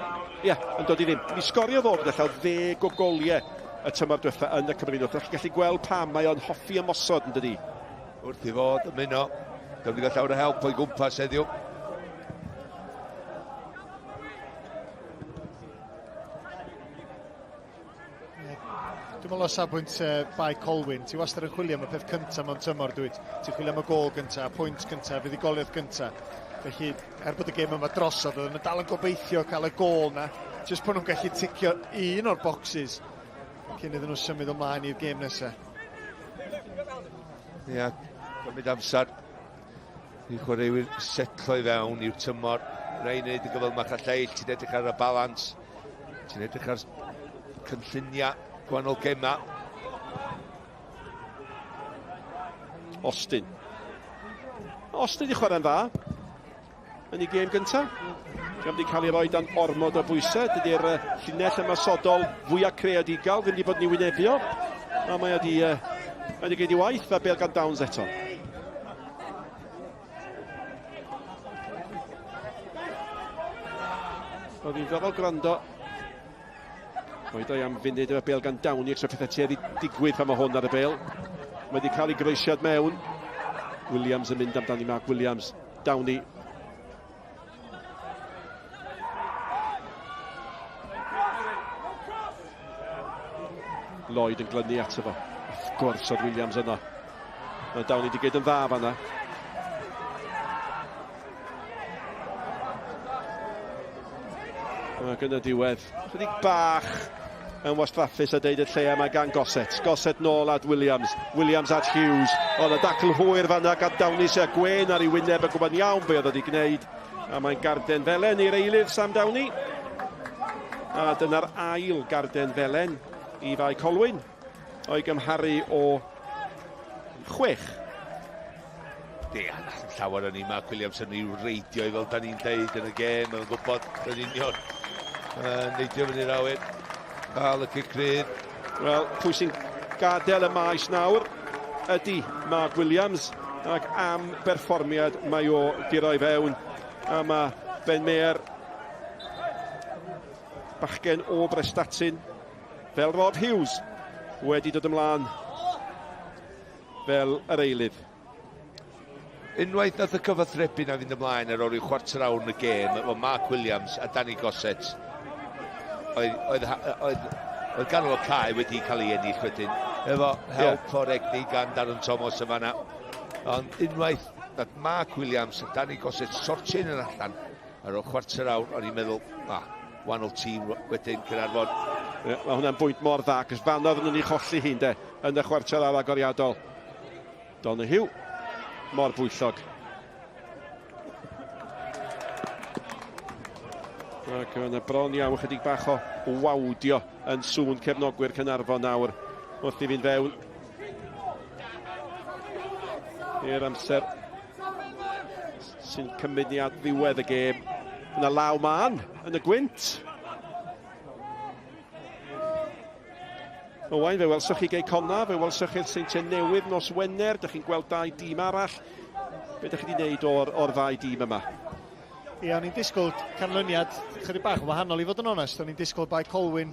Ie, yn dod i ddim. Mi sgorio ddod gyda 10 o goliau y tymor diwethaf yn y Cymru North. Chi'n gallu gweld pam mae o'n hoffi ymosod yn dydi. Wrth i fod, ymuno. Dwi'n gael llawer o help o'i gwmpas heddiw. Dwi'n meddwl o safbwynt Bae Colwyn, ti wastad yn chwilio am y peth cyntaf mewn tymor, dwyt. Ti'n chwilio am y gol gyntaf, pwynt cyntaf, fuddugoliaeth gyntaf. Felly, bod y gêm yma drosodd, oedden nhw dal yn gobeithio cael y gol na, jyst bod nhw'n gallu ticio un o'r bocsys cyn iddyn nhw symud ymlaen i'r gêm nesaf. Ia, gymryd amser i chwaraewyr setlo i fewn i'r tymor. Rhaid wneud y gyfylmach a lleill, ti'n edrych ar y balans, ti'n edrych ar cynlluniau gwahanol gema. Austin i chwarae'n dda yn ei gêm gyntaf. Gan wedi cael ei roi dan ormod o bwysau. Dydy'r llinell ymasodol fwyaf creadigol ddim wedi bod ni wynebio. A mae wedi Wedi gyd i waith, fe bêl gan Downs eto. Oedd hi'n feddwl gwrando. Oedd ei am funud efo bêl gan Downey, eich pethau ti digwydd pan mae hwn ar y bêl. Mae wedi cael ei groesiad mewn. Williams yn mynd amdani Mark Williams. Downey. Lloyd yn glynu ato fo. Wrth gwrs o'r Williams yna. Mae Downey wedi gyd yn dda fanna. Ac yn y diwedd, chydig bach yn wastraffus a deud y lle yma gan Goset. Goset nôl at Williams. Williams at Hughes. Oedd y dacl hwyr fanna gan Downey sy'n gwen ar ei wyneb yn gwybod iawn be oedd wedi gwneud. A mae'n garden felen i'r eilydd Sam Downey. A dyna'r ail garden felen i Fae Colwyn o'i gymharu o 6. Ia, llawer o'n i Mark Williams yn i'w reidio i fel da ni'n deud yn y gêm, yn gwybod yn union. Neidio fyny'r awyr, cael y cicrydd. Wel, pwy sy'n gadael y maes nawr ydy Mark Williams, ac am berfformiad mae o giro i fewn. A mae Mae'r bachgen o Brestatyn, fel Rob Hughes, wedi dod ymlaen fel yr eilydd. Unwaith nath y cyfathrebu na fynd ymlaen ar ôl i'w chwarter awr yn y gêm, efo Mark Williams a Danny Goset, oedd ganol o cae wedi cael ei ennill wedyn, efo help o'r egni gan Darren Thomas y fanna. Ond unwaith nath Mark Williams a Danny Goset sortio yn allan ar ôl chwarter awr, o'n i'n meddwl, wahanol tîm wedyn Caernarfon. Mae hwnna'n bwynt mor dda, cos fanodd nhw'n ei cholli hi'n de, yn y chwarter awr agoriadol. Donahue, mor bwyllog. Ac yn y bron iawn, chydig bach o wawdio yn sŵn cefnogwyr Caernarfon nawr, wrth i fynd fewn. I'r amser sy'n cymryd ni at ddiwedd y gêm. Yna law man yn y gwynt. Owain, fe welswch chi Geicona, fe welswch chi'r Seintiau Newydd nos Wener, dych chi'n gweld 2 dîm arall. Be ydych chi wedi gwneud o'r 2 dîm yma? Ie, o'n i'n disgwyl canlyniad chydig bach yn wahanol i fod yn onest. O'n i'n disgwyl Bae Colwyn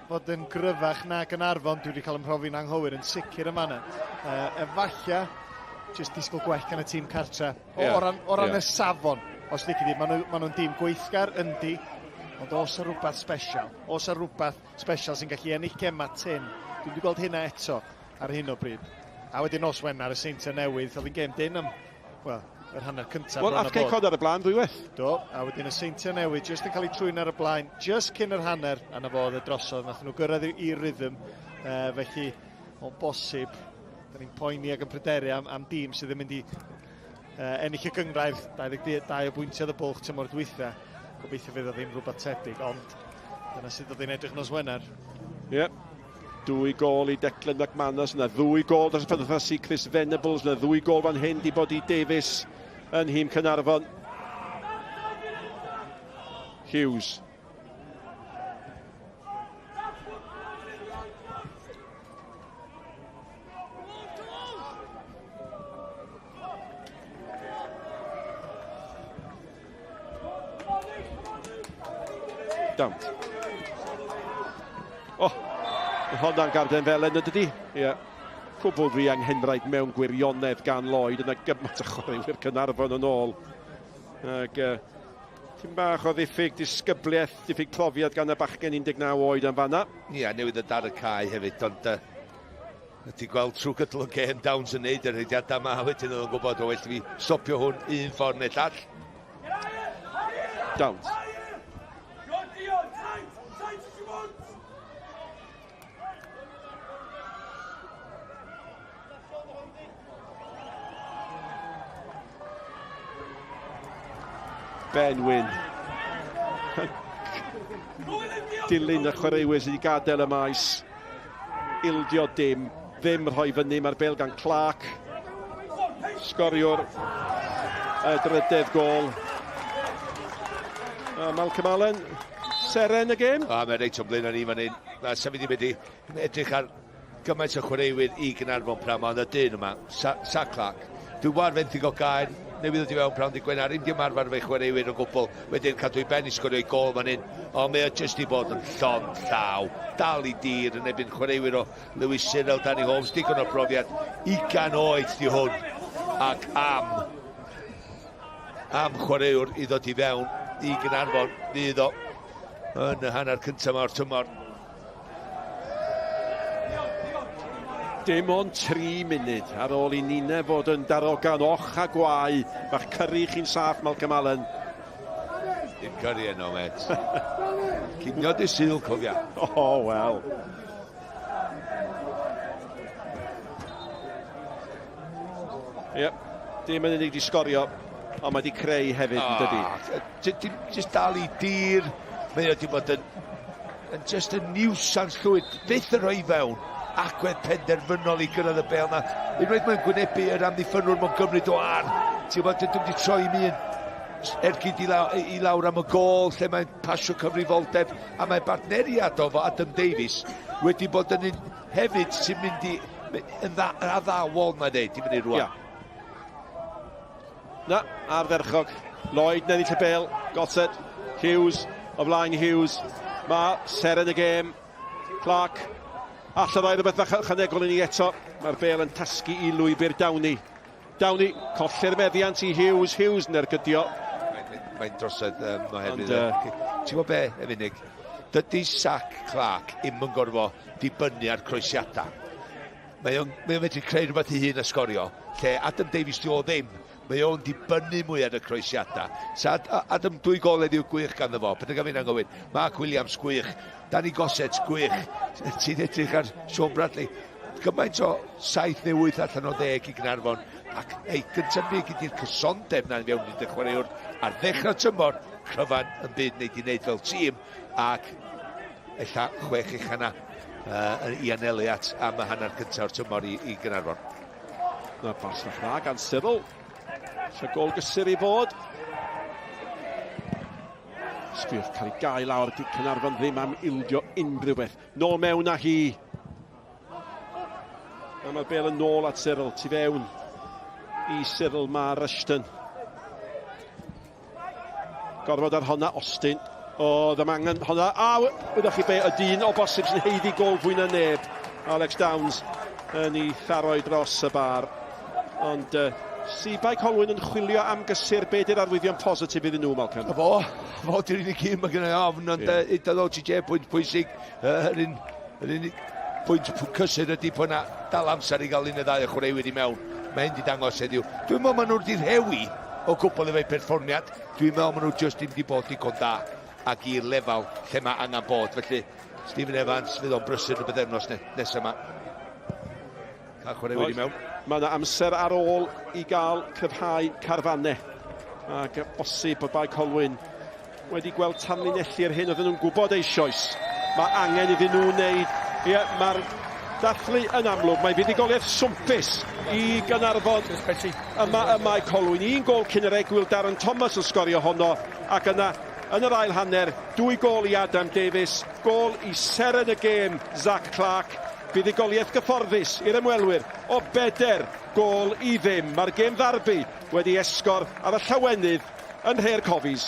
fod yn gryfach na Caernarfon. Dwi wedi cael ymhrofi'n anghywir yn sicr yma yna. Efallai, jyst disgwyl gwell gan y tîm cartra. O ran y safon, os lici di, maen nhw'n dîm gweithgar yndi. Ond os y rhywbeth special, sy'n gallu ennill gema 10, dwi'n wedi gweld hynna eto ar hyn o bryd. A wedyn nos Wener y Seintiau Newydd, oedd yn gêm dyn am, wel, yr hanner cyntaf. Wel, ath Geicona ar y blaen ddwywaith. Do, a wedyn y Seintiau Newydd, jyst yn cael ei trwy'n ar y blaen, jyst cyn yr hanner, a na fo oedd y drosodd, nath nhw gyrraedd i'r rhythm, felly, o'n bosib, da ni'n poeni ac yn pryderu am dîm sydd yn mynd i ennill y Nghynghrair, 22 o bwyntiau y bwlch tymor diwethaf. Gobeithio fydd o ddim rhywbeth tebyg, ond dyna sydd oedd hi'n edrych nos Wener. Ie, 2 gol i Declan McManus, yna 2 gol dros y penwythnos i Chris Venables, yna 2 gol fan hyn di bod i Davies yn nhîm Caernarfon. Hughes. Downs. Honna'n garden felen ydy. Ie. Cwbl fi anghynraid mewn gwirionedd gan Lloyd yna gymaint o chwaraewyr Caernarfon yn ôl. Ac ti'n bach o ddiffyg disgybliaeth, diffyg profiad gan y bachgen 19 oed yn fanna. Ia, newydd y dar y cae hefyd, ond ydy gweld trwy gydol y gêm Downs yn neud yr rediad yma, wedyn yn gwybod o well fi stopio hwn un ffordd neu llall. Downs. Ben Wyn. Dilyn y chwaraewyr sydd wedi gadael y maes. Ildio dim. Ddim rhoi fyny. Mae'r bêl gan Clark. Sgoriwr y drydedd gol. Malcolm Allen. Seren y gêm. Mae'n reit o blaen ar ni fan hyn. Sef wedi wedi edrych ar gymaint o chwaraewyr i Gaernarfon pram, ond y dyn yma, Saclac. Dwi'n war fenthyg o gael, newydd ddod i fewn prawn di Gwenar, ddim ymarfer fe chwaraewyr o gwbl, wedyn cadw i ben i sgorio i gol fan hyn, ond mae o jyst i bod yn llon llaw, dal i dir yn ebyn chwaraewyr o Lewis Cyril, Danny Holmes, digon o brofiad, 20 oed di hwn, ac am chwaraewr i ddod i fewn i Gaernarfon, fydd o yn y hanner cyntaf o'r tymor. Dim ond 3 munud ar ôl i Nina fod yn daro gan och a gwau. Bach cyrru chi'n saff, Malcolm Allen. Dim cyrru enno, met. Cynio Dydd Sul, cofia. Oh, wel. Yep, dim yn unig di sgorio, ond mae di creu hefyd, yn dydi. Just dal i dir, mae o di bod yn just yn niwsans llwyd, byth yn rhoi fewn. Agwedd penderfynol i gyrraedd y bel na. Unwaith mae'n gwynebu yr amddiffynwr mae'n gymryd o ar. Ti'n bod, dwi'n wedi troi mi yn ergyd i lawr am y gol, lle mae'n pasio cyfrifoldeb, a mae bartneriad o fo, Adam Davies, wedi bod yn un hefyd sy'n mynd i addawol, mae'n dweud, ti'n mynd i rwan. Na, ardderchog. Lloyd, nennill y bel, Gossett, Hughes, o flaen Hughes. Mae ser yn y gêm, Clark. Alla rhoi rhywbeth ychanegol i ni eto. Mae'r bel yn tasgu i lwybr Downey. Downey, colli'r meddiant i Hughes. Hughes yn ergydio. Mae'n drosedd oherwydd. Ti'n gwybod be, Efynig? Dydy Sac Clark im yn gorfo dibynnu ar croesiadau. Mae o'n medru creu rhywbeth i hun a sgorio. Lle Adam Davies di o ddim. Mae o'n dibynnu mwy ar y croesiadau. So Adam 2 goledd i'w gwych ganddo fo. Pethau gafin angofyn. Mark Williams gwych. Danny Gossett gwych. Ti'n edrych ar Sean Bradley. Gymaint o 7 neu 8 allan o 10 i Gaernarfon. Ac gyntaf fi gyda'r cysondeb na'n fewn i'r chwaraewr ar ddechrau tymor. Cryfan yn byd wneud i wneud fel tîm. Ac ella Chwech Uchaf i anelu at am y hanner cyntaf o'r tymor i Gaernarfon. Na basnach na gan Cyril. Lle gol gysur i fod. Sbiwch cael ei gael lawr, di Caernarfon ddim am ildio unrhyw beth. Nôl mewn â hi. A mae'r bel yn nôl at Cyril, tu fewn i Cyril Mar Rushton. Gorfod ar honna Austin. O, ddim angen honna. A, wyddoch chi be, y dyn o bosib sy'n heiddi gol fwy na neb. Alex Downs yn ei tharoi dros y bar. Ond si Bae Colwyn yn chwilio am gysur, be di'r arwyddion positif iddyn nhw, Malcolm? Fo di'r unig un mae gennau ofn, ond iddo OGJ pwynt pwysig, yr unig pwynt cysur ydy pwy na dal amser i gael un y ddau o chwaraewyr i mewn. Mae hyn di dangos heddiw. Dwi'n meddwl maen nhw wedi rhewi o gwbl efo'i perfformiad. Dwi'n meddwl maen nhw just ddim wedi bod digon da ac i'r lefel lle mae angen bod. Felly, Stephen Evans fydd o'n brysur y byddefnos nes yma. Cael chwaraewyr i mewn. Mae yna amser ar ôl i gael cryfhau carfannau. Ac bosib bod Bae Colwyn wedi gweld tanlinelli'r hyn oedden nhw'n gwybod eisoes. Mae angen iddyn nhw wneud. Ie, mae'r dathlu yn amlwg. Mae fuddugoliaeth swmpus i Gaernarfon. Yma y Bae Colwyn. Un gol cyn yr egwyl Darren Thomas yn sgorio honno. Ac yna, yn yr ail hanner, 2 gol i Adam Davies. Gol i ser yn y gêm, Zach Clark. Fuddugoliaeth gyfforddus i'r ymwelwyr o beder gol i ddim. Mae'r gêm ddarbu wedi esgor ar y llawenydd yn Nhre'r Cofis.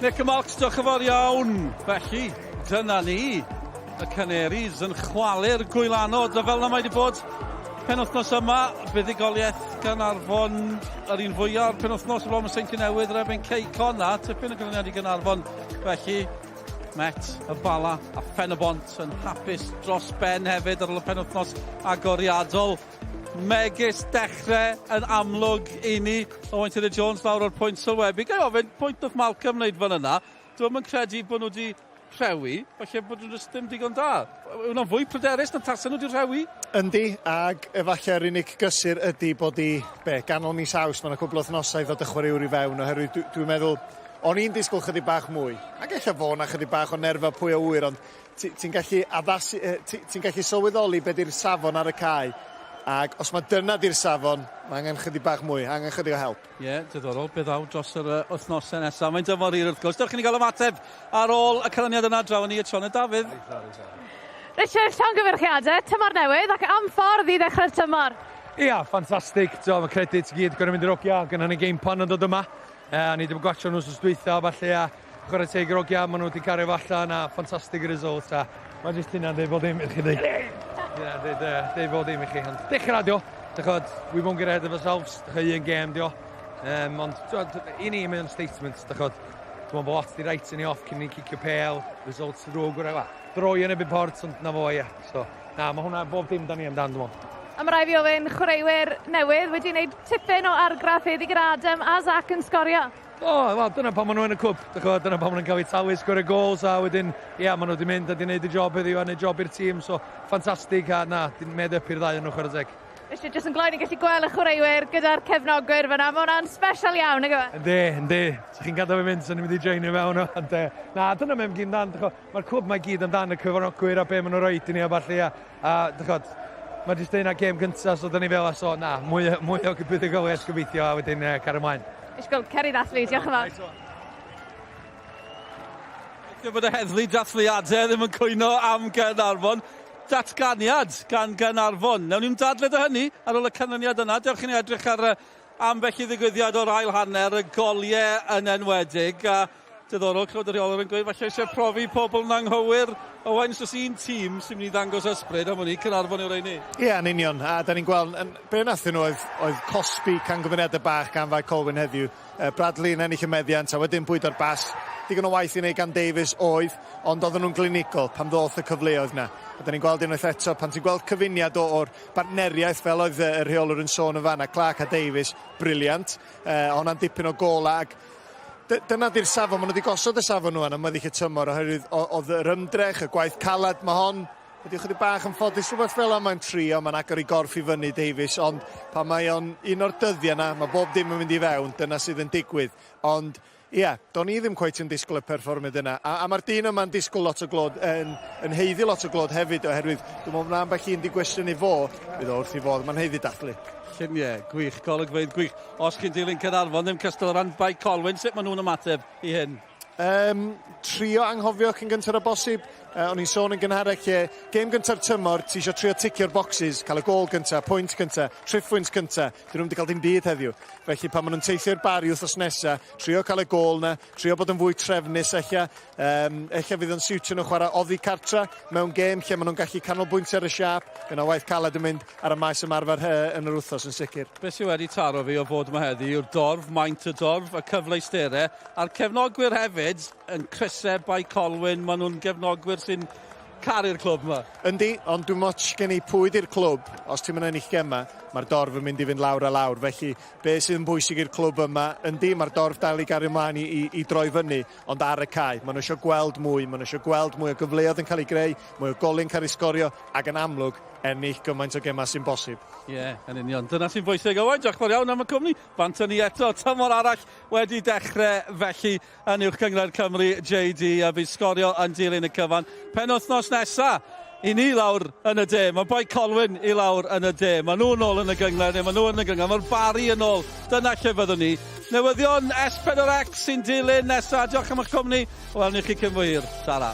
Nick y Malcs, diolch yn fawr iawn. Felly, dyna ni. Y Caneris yn chwalu'r Gwylanod. A fel na mae wedi bod penwythnos yma, fuddugoliaeth Gaernarfon yr un fwyaf penwythnos o flaen Seintiau Newydd yr ebyn Ceicon a tipyn y gryniad i Gaernarfon. Felly, Met, y Bala a Phen-y-bont yn hapus dros ben hefyd ar ôl y penwythnos agoriadol. Megis dechrau yn amlwg i ni. Owain Tyler Jones lawr o'r pwynt sylwebu. Gai ofyn, pwynt wrth Malcolm wneud fan yna. Dwi'n yn credu bod nhw wedi rhewi, felly bod nhw'n ddim digon da. Yna'n fwy pryderus na tasen nhw wedi rhewi? Yndi, ag efallai'r unig gysur ydy bod i, ganol mis Awst, mae'n cwbl o wythnosau ddod y chwaraewr i fewn, oherwydd dwi'n meddwl, o'n i'n disgwyl chydig bach mwy, ac eich fo na chydig bach o nerfa pwy o wyr, ond ti'n gallu sylweddoli beth yw'r safon ar y cae. Ac os mae dyna di'r safon, mae angen chydig bach mwy, angen chydig o help. Ie, diddorol, bydd aw dros yr wythnosau nesaf. Mae'n dymor i'r wrth gwrs. Dewch chi ni gael ymateb ar ôl y canlyniad yna draw ni y Sion y Dafydd. Richard, llongyfarchiadau, tymor newydd ac am ffordd i ddechrau'r tymor. Ia, ffantastig. Mae credit gyd gorau mynd i'r ogia, gan hynny game pan yn dod yma. Ni ddim yn gwachio nhw'n sos dwytha, falle a chwarae teg yr ogia, maen nhw wedi cario allan a ffantastig y result. Mae jyst hynna'n dweud bod dim i chi dweud. Ie, dweud bod dim i chi. Dechrau dio, we won't get ahead of ourselves, un game dio. Ond i ni mewn statement, dwi'n bod lot di reit ni off cyn ni'n cicio pêl, results rwg o'r ewa. Droi yn y byd port, ond na fo, ie. So, na, mae hwnna bob dim da ni amdan, dwi'n bod. A mae rai fi ofyn chwaraewyr newydd wedi gwneud tipyn o argraff iddi gyda Adam a Zach yn sgorio. Wel, dyna pan maen nhw yn y cwp. Dyna pan maen nhw'n cael eu talu sgorio gols a wedyn, ia, maen nhw wedi mynd a wedi gwneud y job heddiw a gwneud job i'r tîm. So, ffantastig a na, di'n med up i'r ddau yn nhw chwarae teg. Felly, jyst yn gloi ni gallu gweld y chwaraewyr gyda'r cefnogwyr fyna. Mae hwnna'n special iawn, nag yw? Yndi. So chi'n gadael fi mynd, so ni'n mynd i joinio mewn o. Na, dyna mewn gyd amdan. Mae'r cwp mae gyd amdan y cyfnogwyr a be maen nhw roed i ni a falle. Mae jyst un a gêm gyntaf, so dyn ni fel a so, na, mwy o buddugoliaeth gobeithio a wedyn car ymlaen. Ysgol, ceri ddathlu, diolch yn fawr. Dwi'n bod y heddlu dathliadau ddim yn cwyno am Caernarfon. Datganiad gan Caernarfon. Nawn ni'n dadled o hynny ar ôl y canlyniad yna. Dewch i ni edrych ar ambell i ddigwyddiad o'r ail hanner, y goliau yn enwedig. A diddorol, clywed yr rheolwr yn gweud, falle eisiau profi pobl yn anghywir. Owain, os un tîm sy'n mynd i ddangos ysbryd am hynny, Caernarfon yw'r ein ni. Ie, yn union. A da ni'n gweld, be nathyn nhw oedd cosbi cangyfyniadau bach gan Fae Colwyn heddiw. Bradley yn ennill y meddiant, a wedyn bwyd o'r bas. Digon o waith i wneud gan Davies oedd, ond oedden nhw'n glinigol pan ddoth y cyfleoedd na. A da ni'n gweld unwaith eto, pan ti'n gweld cyfuniad o'r bartneriaeth fel oedd y rheolwr yn sôn yn fan, a Clark a Davies, briliant. Hwna'n dipyn o gola, ac dyna di'r safon, maen nhw wedi gosod y safon nhw yn ymweddill y tymor, oherwydd oedd yr ymdrech, y gwaith calad, mae hon wedi chydig bach yn ffodus rhywbeth fel yma yn trio, mae'n agor i gorff i fyny Davies, ond pan mae o'n un o'r dyddiau yna, mae bob dim yn mynd i fewn, dyna sydd yn digwydd. Ond ie, do'n i ddim cweit yn disgwyl y perfformiad yna. A mae'r dyn yma'n disgwyl lot o glod, yn heiddi lot o glod hefyd, oherwydd dwi'n meddwl na ambell un di gwestiwn i fo, bydd o wrth i fod, mae'n heiddi dathlu. Lluniau, gwych, golygfeydd gwych. Os chi'n dilyn Caernarfon, ddim cystal o ran Bae Colwyn, sut maen nhw'n ymateb i hyn? Trio anghofio cyn gyntaf o bosib. O'n i'n sôn yn gynharach lle, gêm gyntaf tymor, ti eisiau trio ticio'r bocsys, cael y gol gyntaf, pwynt gyntaf, triffwynt gyntaf. Dyn nhw'n wedi cael dim byd heddiw. Felly pan maen nhw'n teithio'r bari wrthos nesaf, trio cael y gol na, trio bod yn fwy trefnus ella. Ella fydd yn siwtio nhw chwarae oddi cartra mewn gêm lle maen nhw'n gallu canolbwyntio ar y siap. Yna waith caled yn mynd ar y maes ymarfer yn yr wrthos yn sicr. Be sydd wedi taro fi o fod yma heddi yw'r dorf, maint y dorf, y cyfleusterau, a'r cefnogwyr hefyd yn crysau Bae Colwyn, maen nhw'n gefnogwyr sy'n caru'r clwb yma. Yndi, ond dwi'n moch gen i pwyd i'r clwb, os ti'n mynd ennill gema, mae'r dorf yn mynd i fynd lawr a lawr. Felly, be sydd yn bwysig i'r clwb yma, yndi, mae'r dorf dal i gario ymlaen i droi fyny, ond ar y cae. Maen nhw eisiau gweld mwy, maen nhw eisiau gweld mwy o gyfleoedd yn cael ei greu, mwy o golyn cael ei sgorio, ac yn amlwg, ennill gymaint o gema sy'n bosib. Ie, yn union. Dyna sy'n bwysig. Owain, diolch fawr iawn am y cwmni. Bant ni eto, tymor arall wedi dechrau felly yn Uwch Gynghrair Cymru JD a bydd sgorio yn dilyn y cyfan. Penwythnos nesaf i ni lawr yn y de. Mae Bae Colwyn i lawr yn y de. Mae nhw'n ôl yn y Gynghlair, neu mae nhw yn y Gynghlair. Mae'r bari yn ôl. Dyna lle fyddwn ni. Newyddion S4C sy'n dilyn nesaf. Diolch am eich cwmni. Wel, ni chi cyn fwyr. Tara.